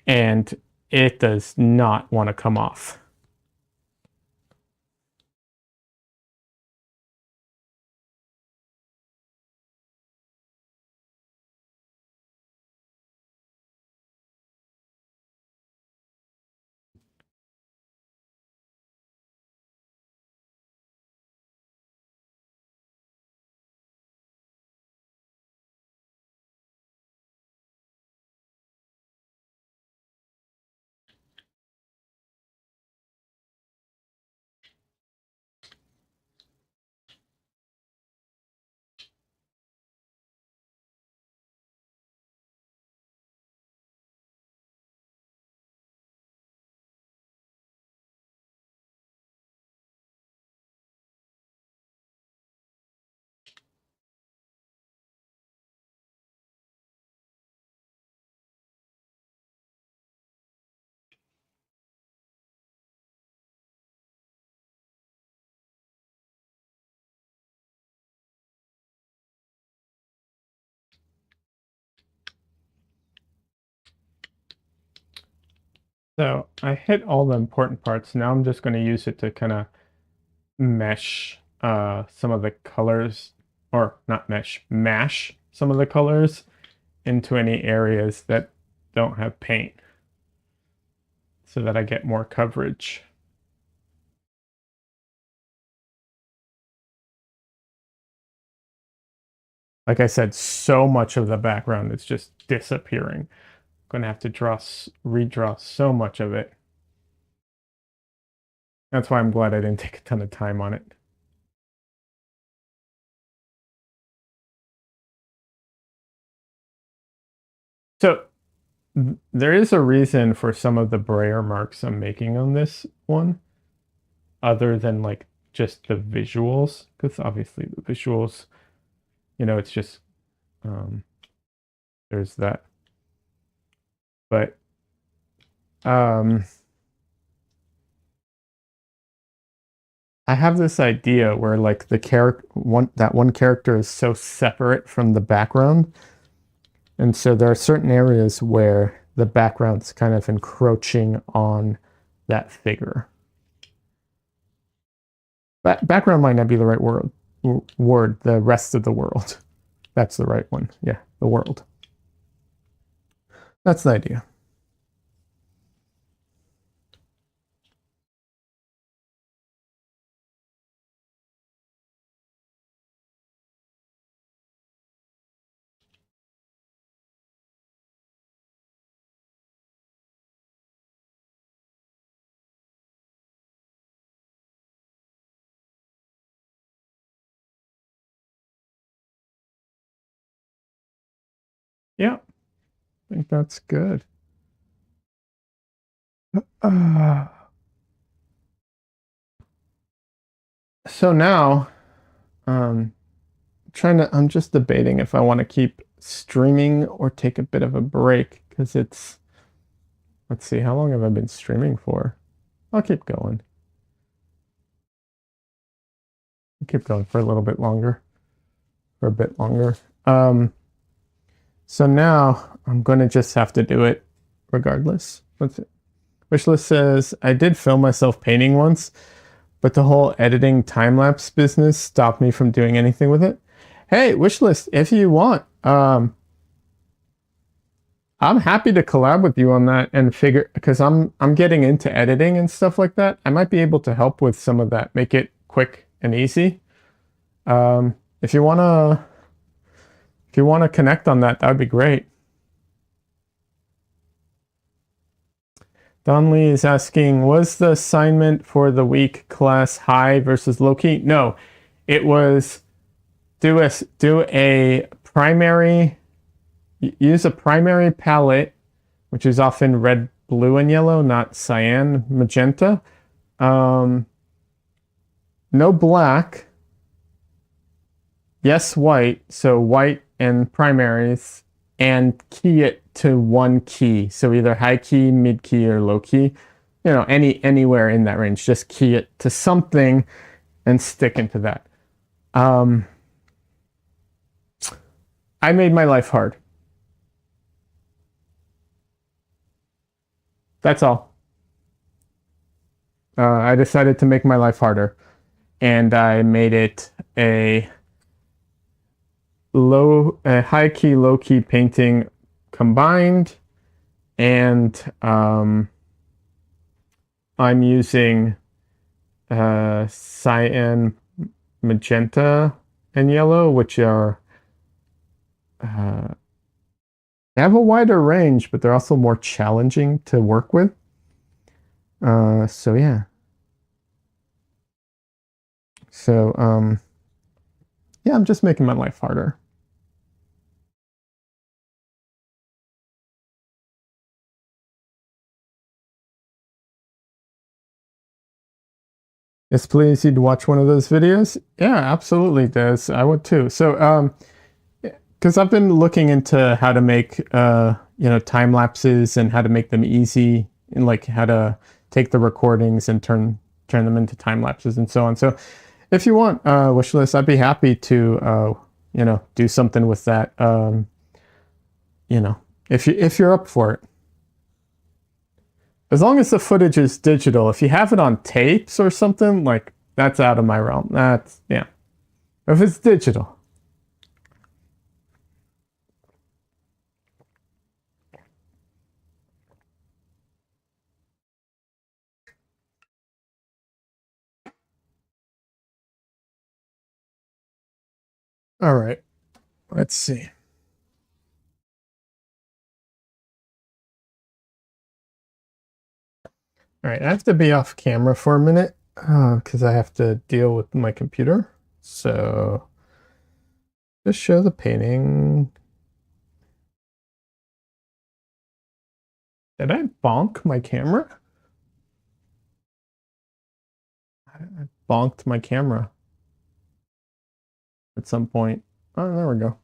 and it does not want to come off. So I hit all the important parts. Now I'm just going to use it to kind of mesh some of the colors, or not mesh, mash some of the colors into any areas that don't have paint so that I get more coverage. Like I said, so much of the background is just disappearing. I'm going to have to redraw so much of it. That's why I'm glad I didn't take a ton of time on it. So there is a reason for some of the brayer marks I'm making on this one. other than like just the visuals, because obviously the visuals, it's just there's that. But I have this idea where like that one character is so separate from the background. And so there are certain areas where the background's kind of encroaching on that figure. Background might not be the right word. The rest of the world. That's the right one. Yeah, the world. That's the idea. Yeah, I think that's good. So now, I'm just debating if I want to keep streaming or take a bit of a break because let's see, how long have I been streaming for? I'll keep going. I'll keep going for a little bit longer, for a bit longer. So now I'm going to just have to do it regardless. Wishlist says, I did film myself painting once, but the whole editing time-lapse business stopped me from doing anything with it. Hey, Wishlist, if you want, I'm happy to collab with you on that and figure, because I'm getting into editing and stuff like that. I might be able to help with some of that, make it quick and easy. If you wanna connect on that, that'd be great. Don Lee is asking, was the assignment for the week class high versus low key? No, it was do a primary, use a primary palette, which is often red, blue, and yellow, not cyan, magenta. No black. Yes, white. So white and primaries, and key it to one key. So either high key, mid key, or low key. Anywhere in that range. Just key it to something and stick into that. I made my life hard. That's all. I decided to make my life harder, and I made it a high key, low key painting combined, and I'm using cyan, magenta, and yellow, which are they have a wider range, but they're also more challenging to work with. So yeah. So yeah, I'm just making my life harder. Yes, please, you'd watch one of those videos? Yeah, absolutely, Des. I would too. So because I've been looking into how to make time lapses and how to make them easy, and like how to take the recordings and turn them into time lapses and so on. So if you want, Wishlist, I'd be happy to do something with that. If you're up for it. As long as the footage is digital. If you have it on tapes or something, like, that's out of my realm. That's, yeah. If it's digital. All right. Let's see. All right, I have to be off camera for a minute because I have to deal with my computer. So just show the painting. Did I bonk my camera? I bonked my camera at some point. Oh, there we go.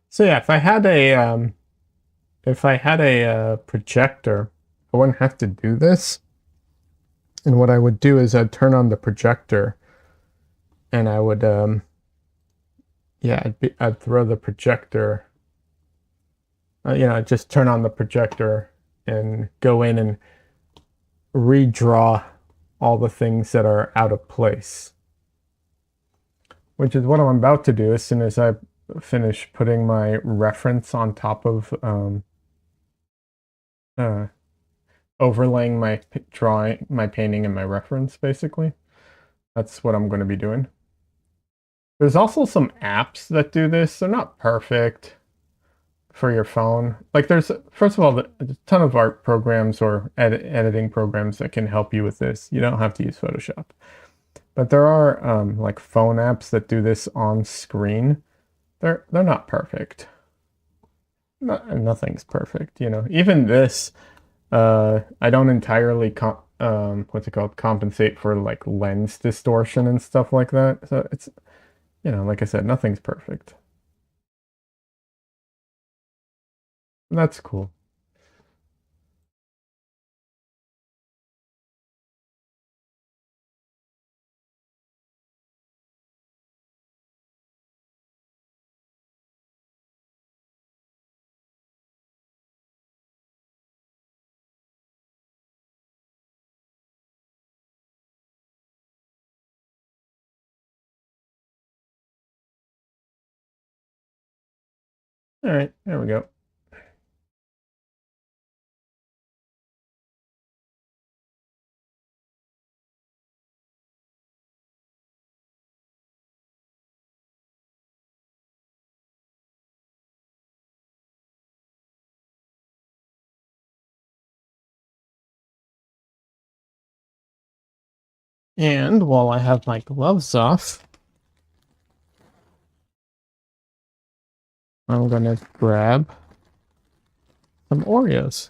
So yeah, if I had a projector, I wouldn't have to do this. And what I would do is I'd turn on the projector, and I would I'd throw the projector. I'd just turn on the projector and go in and redraw all the things that are out of place, which is what I'm about to do as soon as I finish putting my reference on top of uh, overlaying my drawing, my painting, and my reference. Basically, that's what I'm going to be doing. There's also some apps that do this. They're not perfect for your phone. Like there's, first of all, a ton of art programs or editing programs that can help you with this. You don't have to use Photoshop. But there are like phone apps that do this on screen. They're not perfect. Nothing's perfect, you know. Even this, I don't entirely what's it called, compensate for like lens distortion and stuff like that. So it's, like I said, nothing's perfect. That's cool. All right, there we go. And while I have my gloves off, I'm gonna grab some Oreos.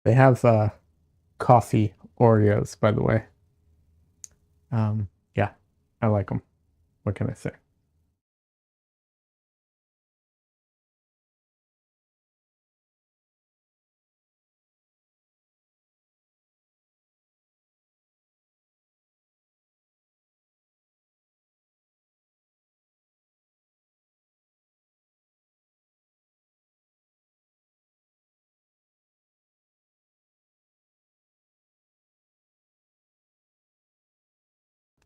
They have coffee Oreos, by the way. Yeah, I like them. What can I say?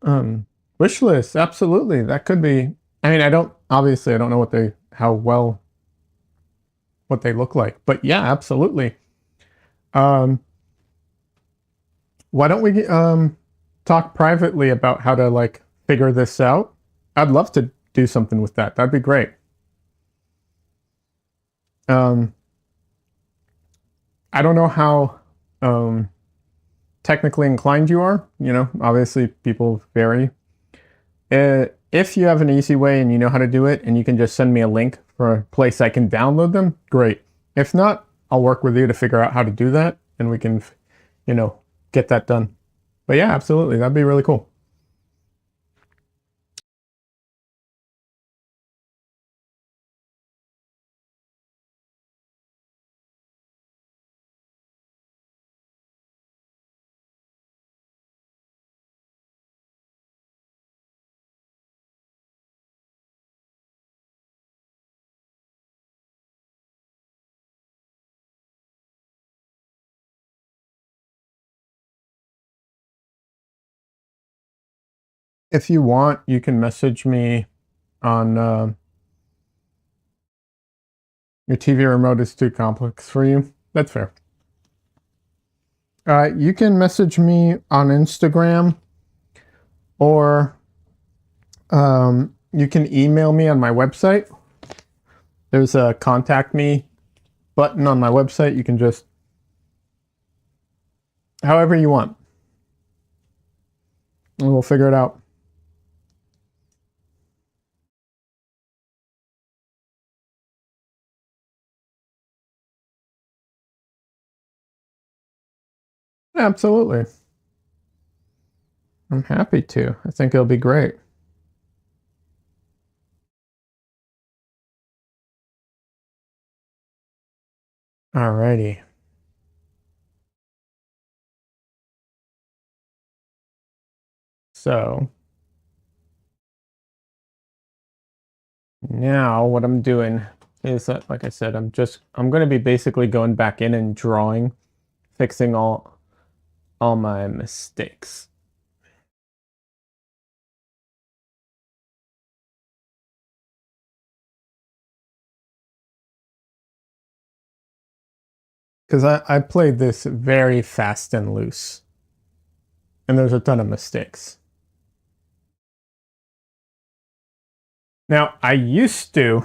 Um, Wish list, absolutely. That could be. I mean, I don't know how well what they look like, but yeah, absolutely. Um, why don't we talk privately about how to like figure this out? I'd love to do something with that. That'd be great. Um, I don't know how um technically inclined you are. Obviously people vary. If you have an easy way and you know how to do it, and you can just send me a link for a place I can download them, great. If not, I'll work with you to figure out how to do that, and we can, get that done. But yeah, absolutely, that'd be really cool. If you want, you can message me on your TV remote is too complex for you. That's fair. You can message me on Instagram, or you can email me on my website. There's a contact me button on my website. You can just, however you want, and we'll figure it out. Absolutely. I'm happy to. I think it'll be great. Alrighty. So now what I'm doing is that, like I said, I'm going to be basically going back in and drawing, fixing all my mistakes. Because I played this very fast and loose, and there's a ton of mistakes. Now, I used to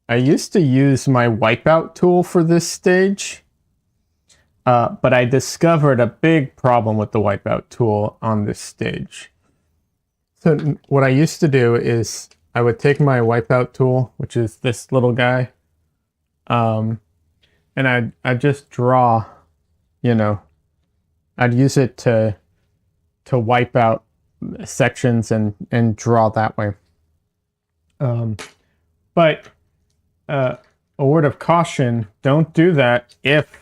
use my wipeout tool for this stage, but I discovered a big problem with the wipeout tool on this stage. So what I used to do is I would take my wipeout tool, which is this little guy, and I'd just draw, you know, I'd use it to wipe out sections and draw that way. But a word of caution: don't do that if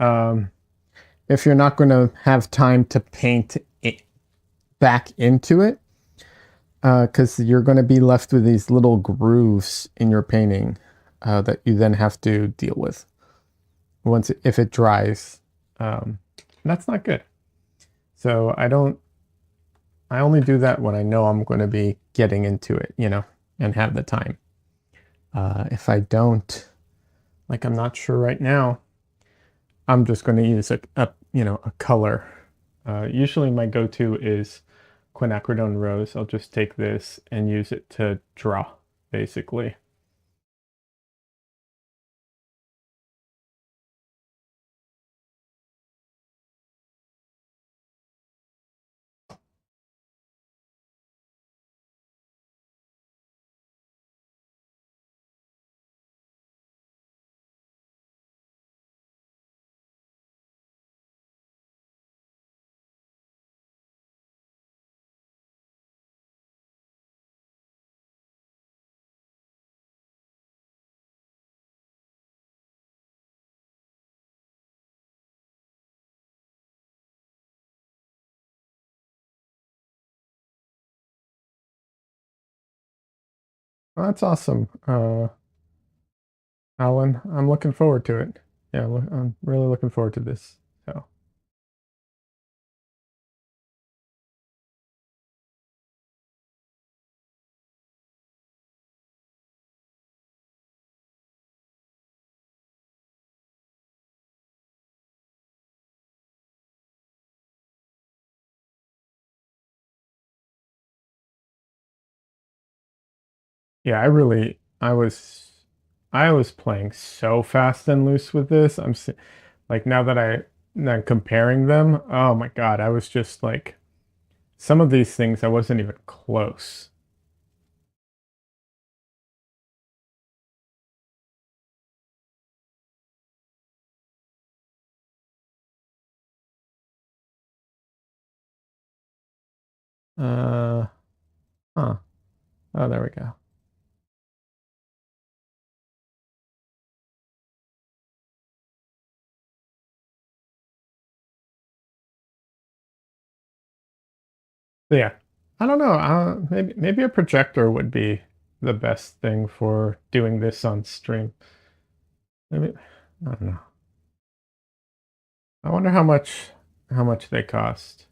you're not going to have time to paint it back into it, because you're going to be left with these little grooves in your painting that you then have to deal with if it dries. That's not good. So I only do that when I know I'm going to be getting into it, and have the time. If I don't, like I'm not sure right now, I'm just going to use a color. Usually my go-to is quinacridone rose. I'll just take this and use it to draw, basically. Well, that's awesome, Alan. I'm looking forward to it. Yeah, I'm really looking forward to this. So, yeah, I was playing so fast and loose with this. Like now comparing them, oh my God, I was just like, some of these things I wasn't even close. Uh, huh. Oh, there we go. So yeah, I don't know. Maybe a projector would be the best thing for doing this on stream. Maybe, I don't know. I wonder how much they cost.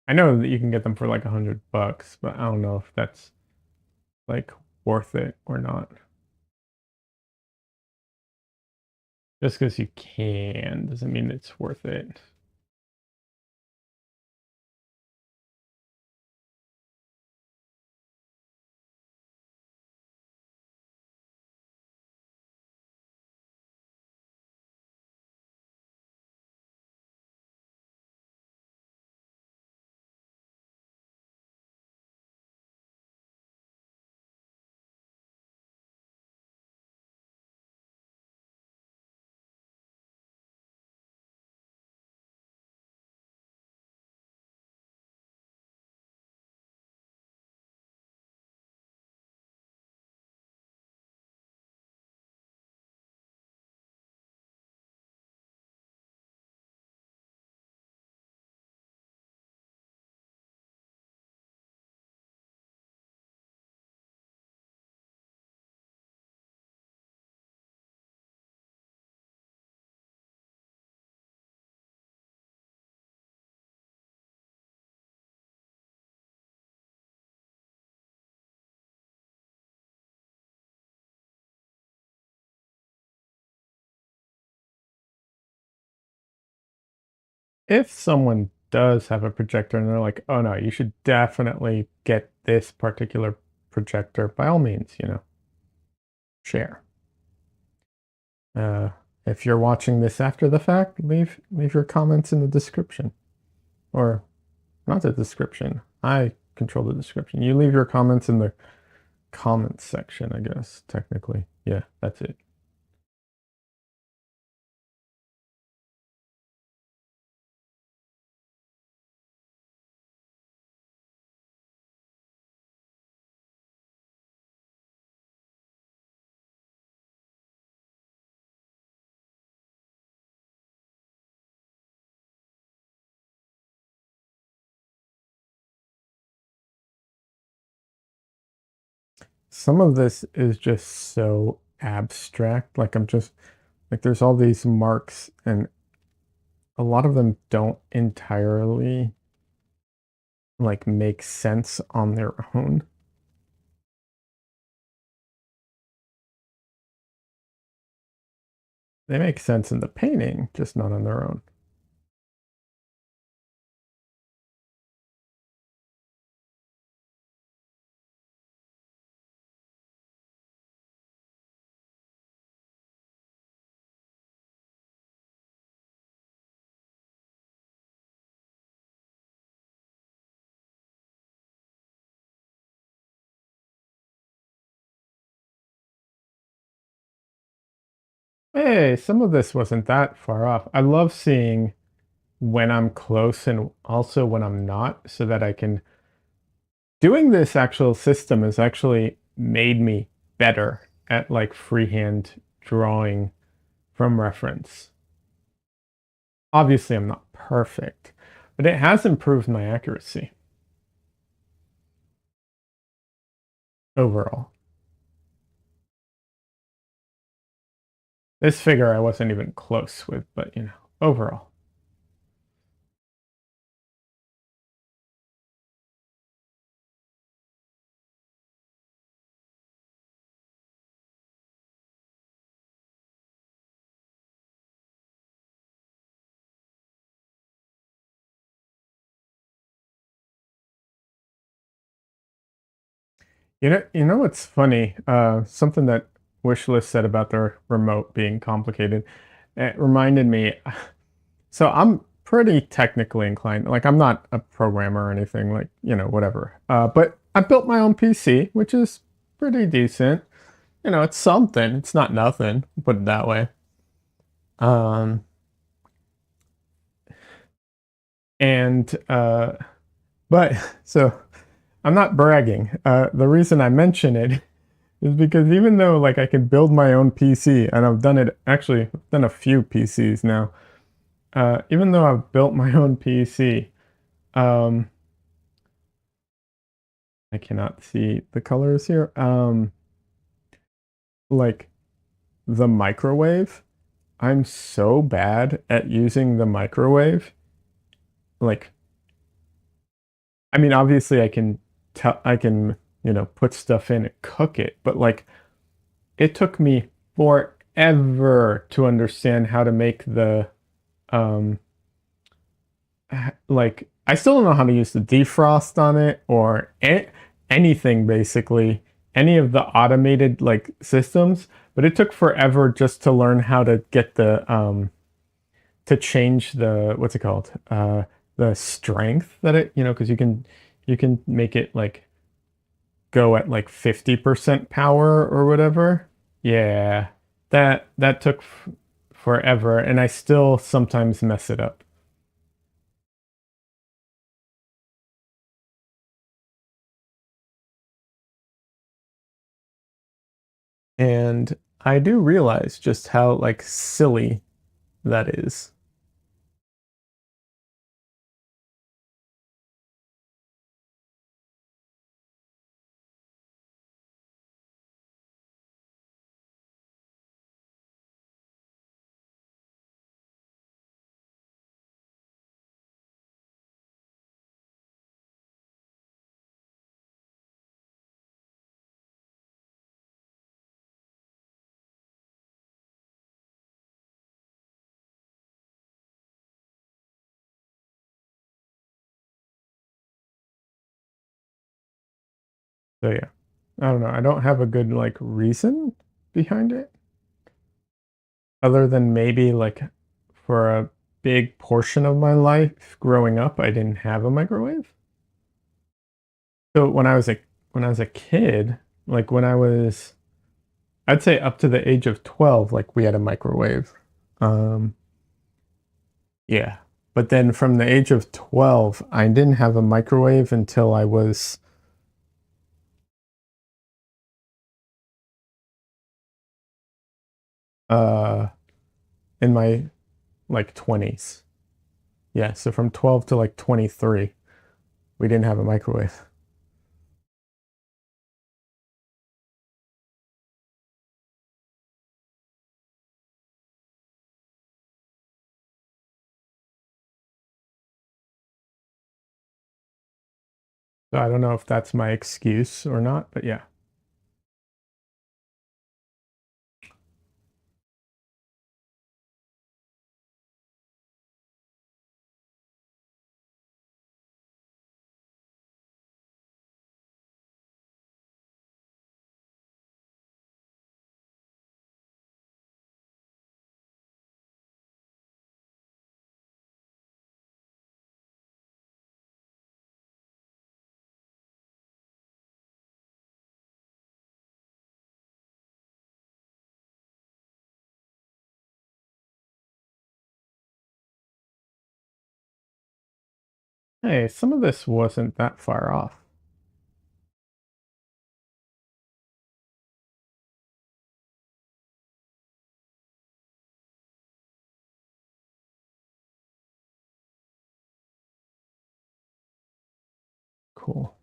I know that you can get them for like $100, but I don't know if that's like worth it or not. Just because you can doesn't mean it's worth it. If someone does have a projector and they're like, oh no, you should definitely get this particular projector, by all means, share. Uh, if you're watching this after the fact, leave your comments in the description. Or not the description. I control the description. You leave your comments in the comments section, I guess, technically. Yeah, that's it. Some of this is just so abstract. Like I'm just like there's all these marks and a lot of them don't entirely like make sense on their own. They make sense in the painting, just not on their own. Hey, some of this wasn't that far off. I love seeing when I'm close and also when I'm not, so that I can doing this actual system has actually made me better at like freehand drawing from reference. Obviously, I'm not perfect, but it has improved my accuracy overall. This figure I wasn't even close with, but overall. You know what's funny? Something that Wishlist said about their remote being complicated. It reminded me. So I'm pretty technically inclined. Like I'm not a programmer or anything. Like whatever. But I built my own PC, which is pretty decent. It's something. It's not nothing. Put it that way. Um, and but so I'm not bragging. The reason I mention it is because even though like I can build my own PC, and I've done it actually, I've done a few PCs now. Even though I've built my own PC, um, I cannot see the colors here. Like the microwave, I'm so bad at using the microwave. Like I mean, obviously I can, put stuff in and cook it, but like it took me forever to understand how to make the um like I still don't know how to use the defrost on it or anything basically, any of the automated like systems, but it took forever just to learn how to get the to change the what's it called? The strength that it, because you can make it like go at like 50% power or whatever. Yeah. That took forever and I still sometimes mess it up. And I do realize just how like silly that is. So yeah. I don't know. I don't have a good like reason behind it other than maybe like for a big portion of my life growing up I didn't have a microwave. So when I was a kid, like when I was I'd say up to the age of 12 like we had a microwave. Um yeah. But then from the age of 12 I didn't have a microwave until I was uh in my like 20s. Yeah, so from 12 to like 23, we didn't have a microwave. So I don't know if that's my excuse or not, but yeah. Hey, some of this wasn't that far off. Cool.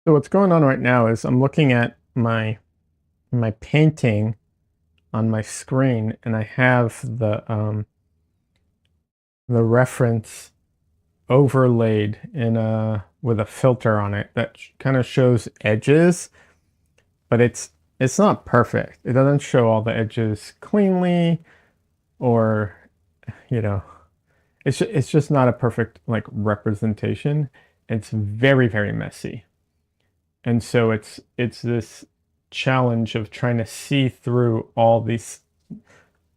So what's going on right now is I'm looking at my painting on my screen and I have the reference overlaid in a with a filter on it that kind of shows edges, but it's not perfect. It doesn't show all the edges cleanly or, you know, it's just not a perfect like representation. It's very, very messy. And so it's this challenge of trying to see through all these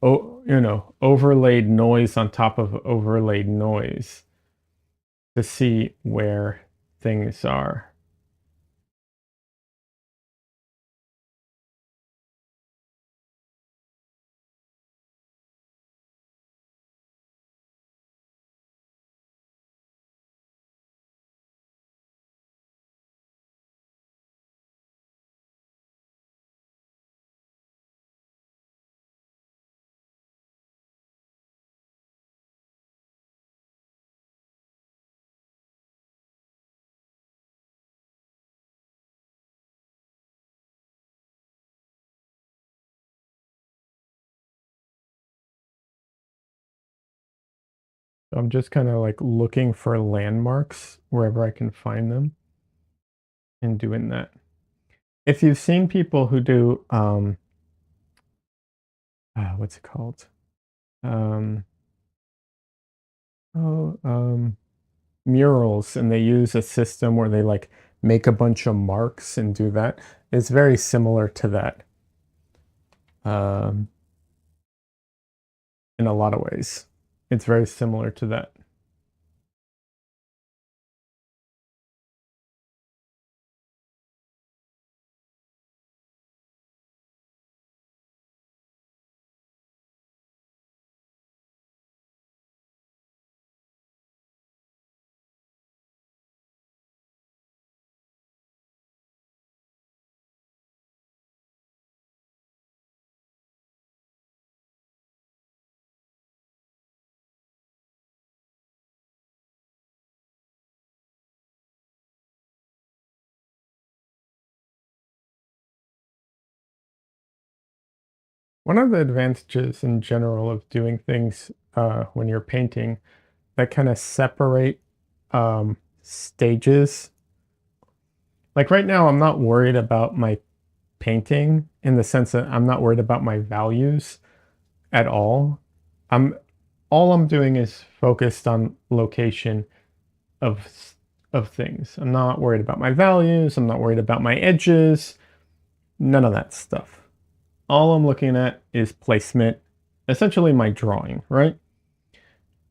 overlaid noise on top of overlaid noise to see where things are. So I'm just kind of like looking for landmarks wherever I can find them and doing that. If you've seen people who do what's it called? Um oh murals, and they use a system where they like make a bunch of marks and do that. It's very similar to that. Um in a lot of ways. It's very similar to that. One of the advantages in general of doing things when you're painting that kind of separate stages. Like right now, I'm not worried about my painting in the sense that I'm not worried about my values at all. I'm all I'm doing is focused on location of of things. I'm not worried about my values. I'm not worried about my edges. None of that stuff. All I'm looking at is placement, essentially my drawing, right?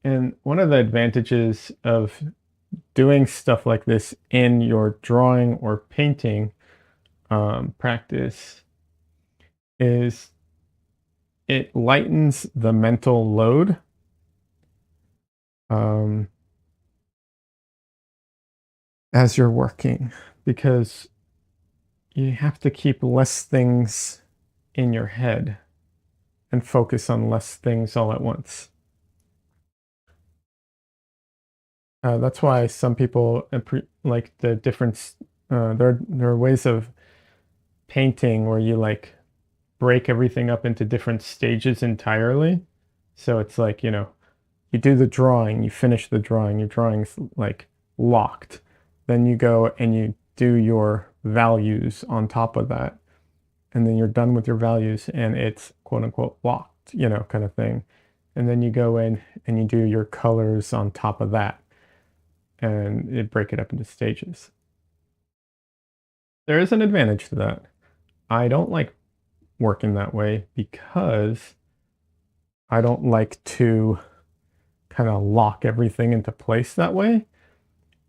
And one of the advantages of doing stuff like this in your drawing or painting practice is it lightens the mental load um, as you're working because you have to keep less things in your head and focus on less things all at once. That's why some people like the difference. There are ways of painting where you like break everything up into different stages entirely. So it's like, you do the drawing, you finish the drawing, your drawing's like locked. Then you go and you do your values on top of that. And then you're done with your values and it's quote unquote locked, kind of thing. And then you go in and you do your colors on top of that and you break it up into stages. There is an advantage to that. I don't like working that way because I don't like to kind of lock everything into place that way.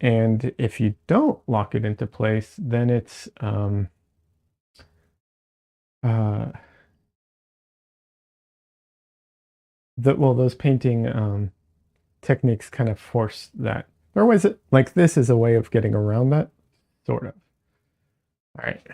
And if you don't lock it into place, then it's uh those painting techniques kind of force that. There are ways that like this is a way of getting around that, sort of. All right.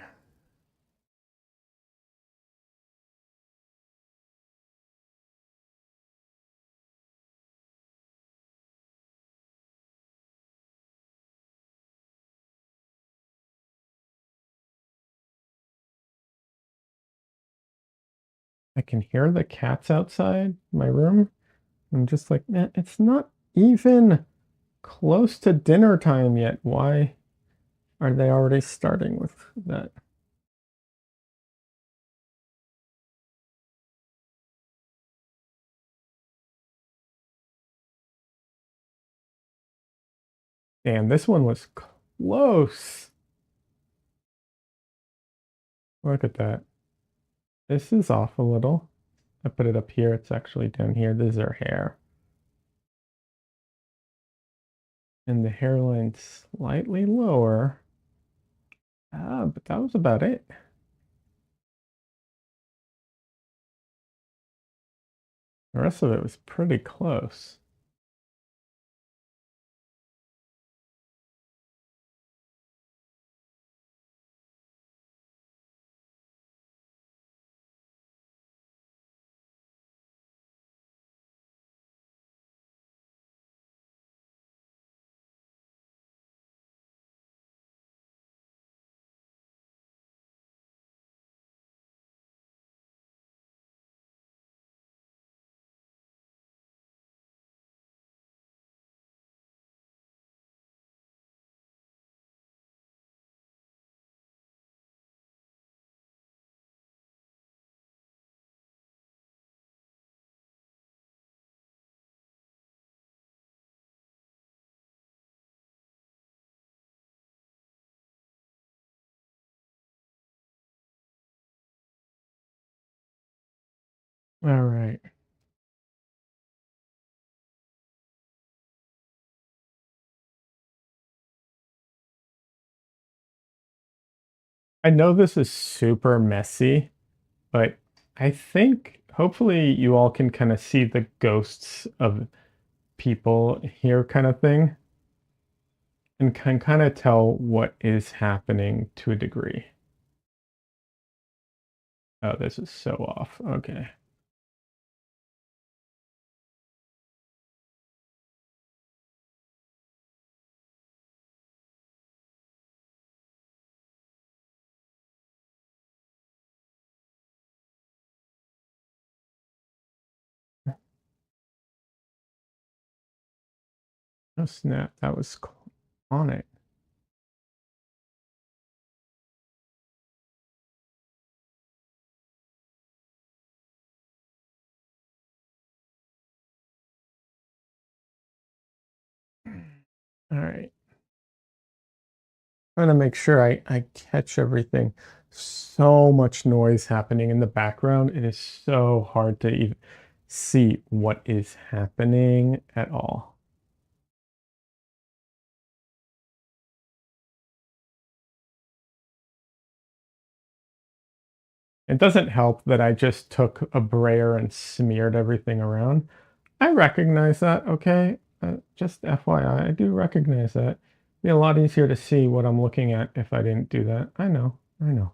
I can hear the cats outside my room. I'm just like, man, it's not even close to dinner time yet. Why are they already starting with that? Damn, this one was close. Look at that. This is off a little. I put it up here. It's actually down here. This is her hair. And the hairline slightly lower. But that was about it. The rest of it was pretty close. All right. I know this is super messy, but I think hopefully you all can kind of see the ghosts of people here kind of thing and can kind of tell what is happening to a degree. Oh, this is so off. Okay. Oh, snap. That was on it. All right. Trying to make sure I catch everything. So much noise happening in the background. It is so hard to even see what is happening at all. It doesn't help that I just took a brayer and smeared everything around. I recognize that, okay? Just FYI, I do recognize that. It'd be a lot easier to see what I'm looking at if I didn't do that. I know, I know.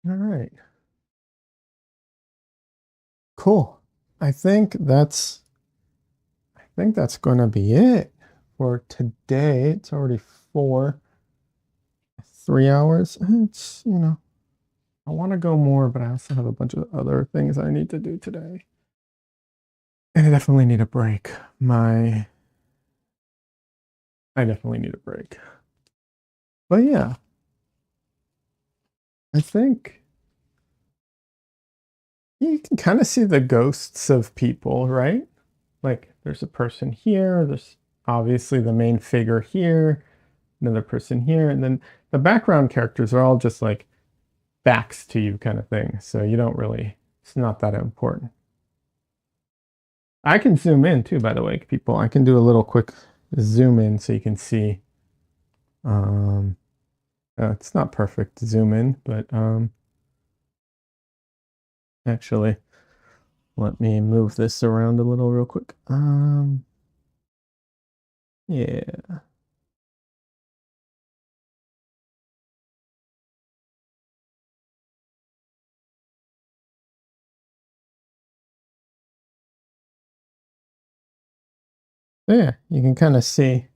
All right, cool. I think that's I think that's gonna be it for today. It's already 3 hours. It's, I want to go more, but I also have a bunch of other things I need to do today. And I definitely need a break. But yeah, I think you can kind of see the ghosts of people, right? Like there's a person here, there's obviously the main figure here, another person here, and then the background characters are all just like backs to you kind of thing. So you don't really, it's not that important. I can zoom in too, by the way, people. I can do a little quick zoom in so you can see. Um, it's not perfect zoom in, but actually, let me move this around a little real quick. Yeah, yeah, you can kind of see.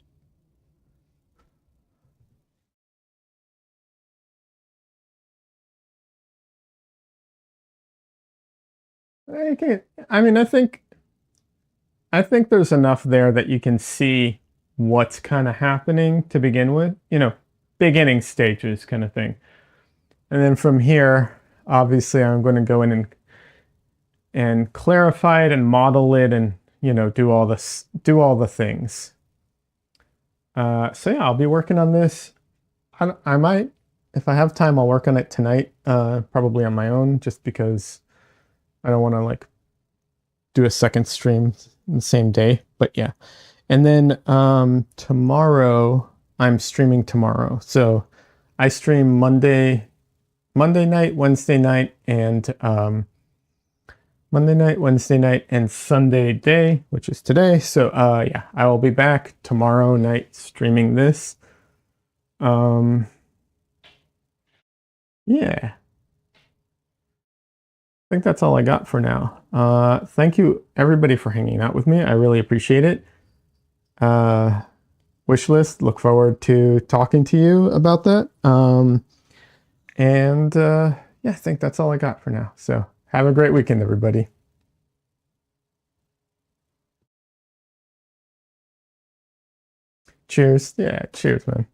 Okay, I mean, I think there's enough there that you can see what's kind of happening to begin with. Beginning stages kind of thing, and then from here, obviously, I'm going to go in and clarify it and model it and do all the things. So yeah, I'll be working on this. I might, if I have time, I'll work on it tonight, probably on my own, just because I don't want to like do a second stream the same day. But yeah, and then tomorrow I'm streaming tomorrow. So I stream Monday night, Wednesday night, and Monday night, Wednesday night, and Sunday day, which is today. So yeah, I will be back tomorrow night streaming this. Um yeah, I think that's all I got for now. Thank you everybody for hanging out with me. I really appreciate it. Uh Wish list, look forward to talking to you about that. And yeah, I think that's all I got for now. So have a great weekend, everybody. Cheers. Yeah, cheers, man.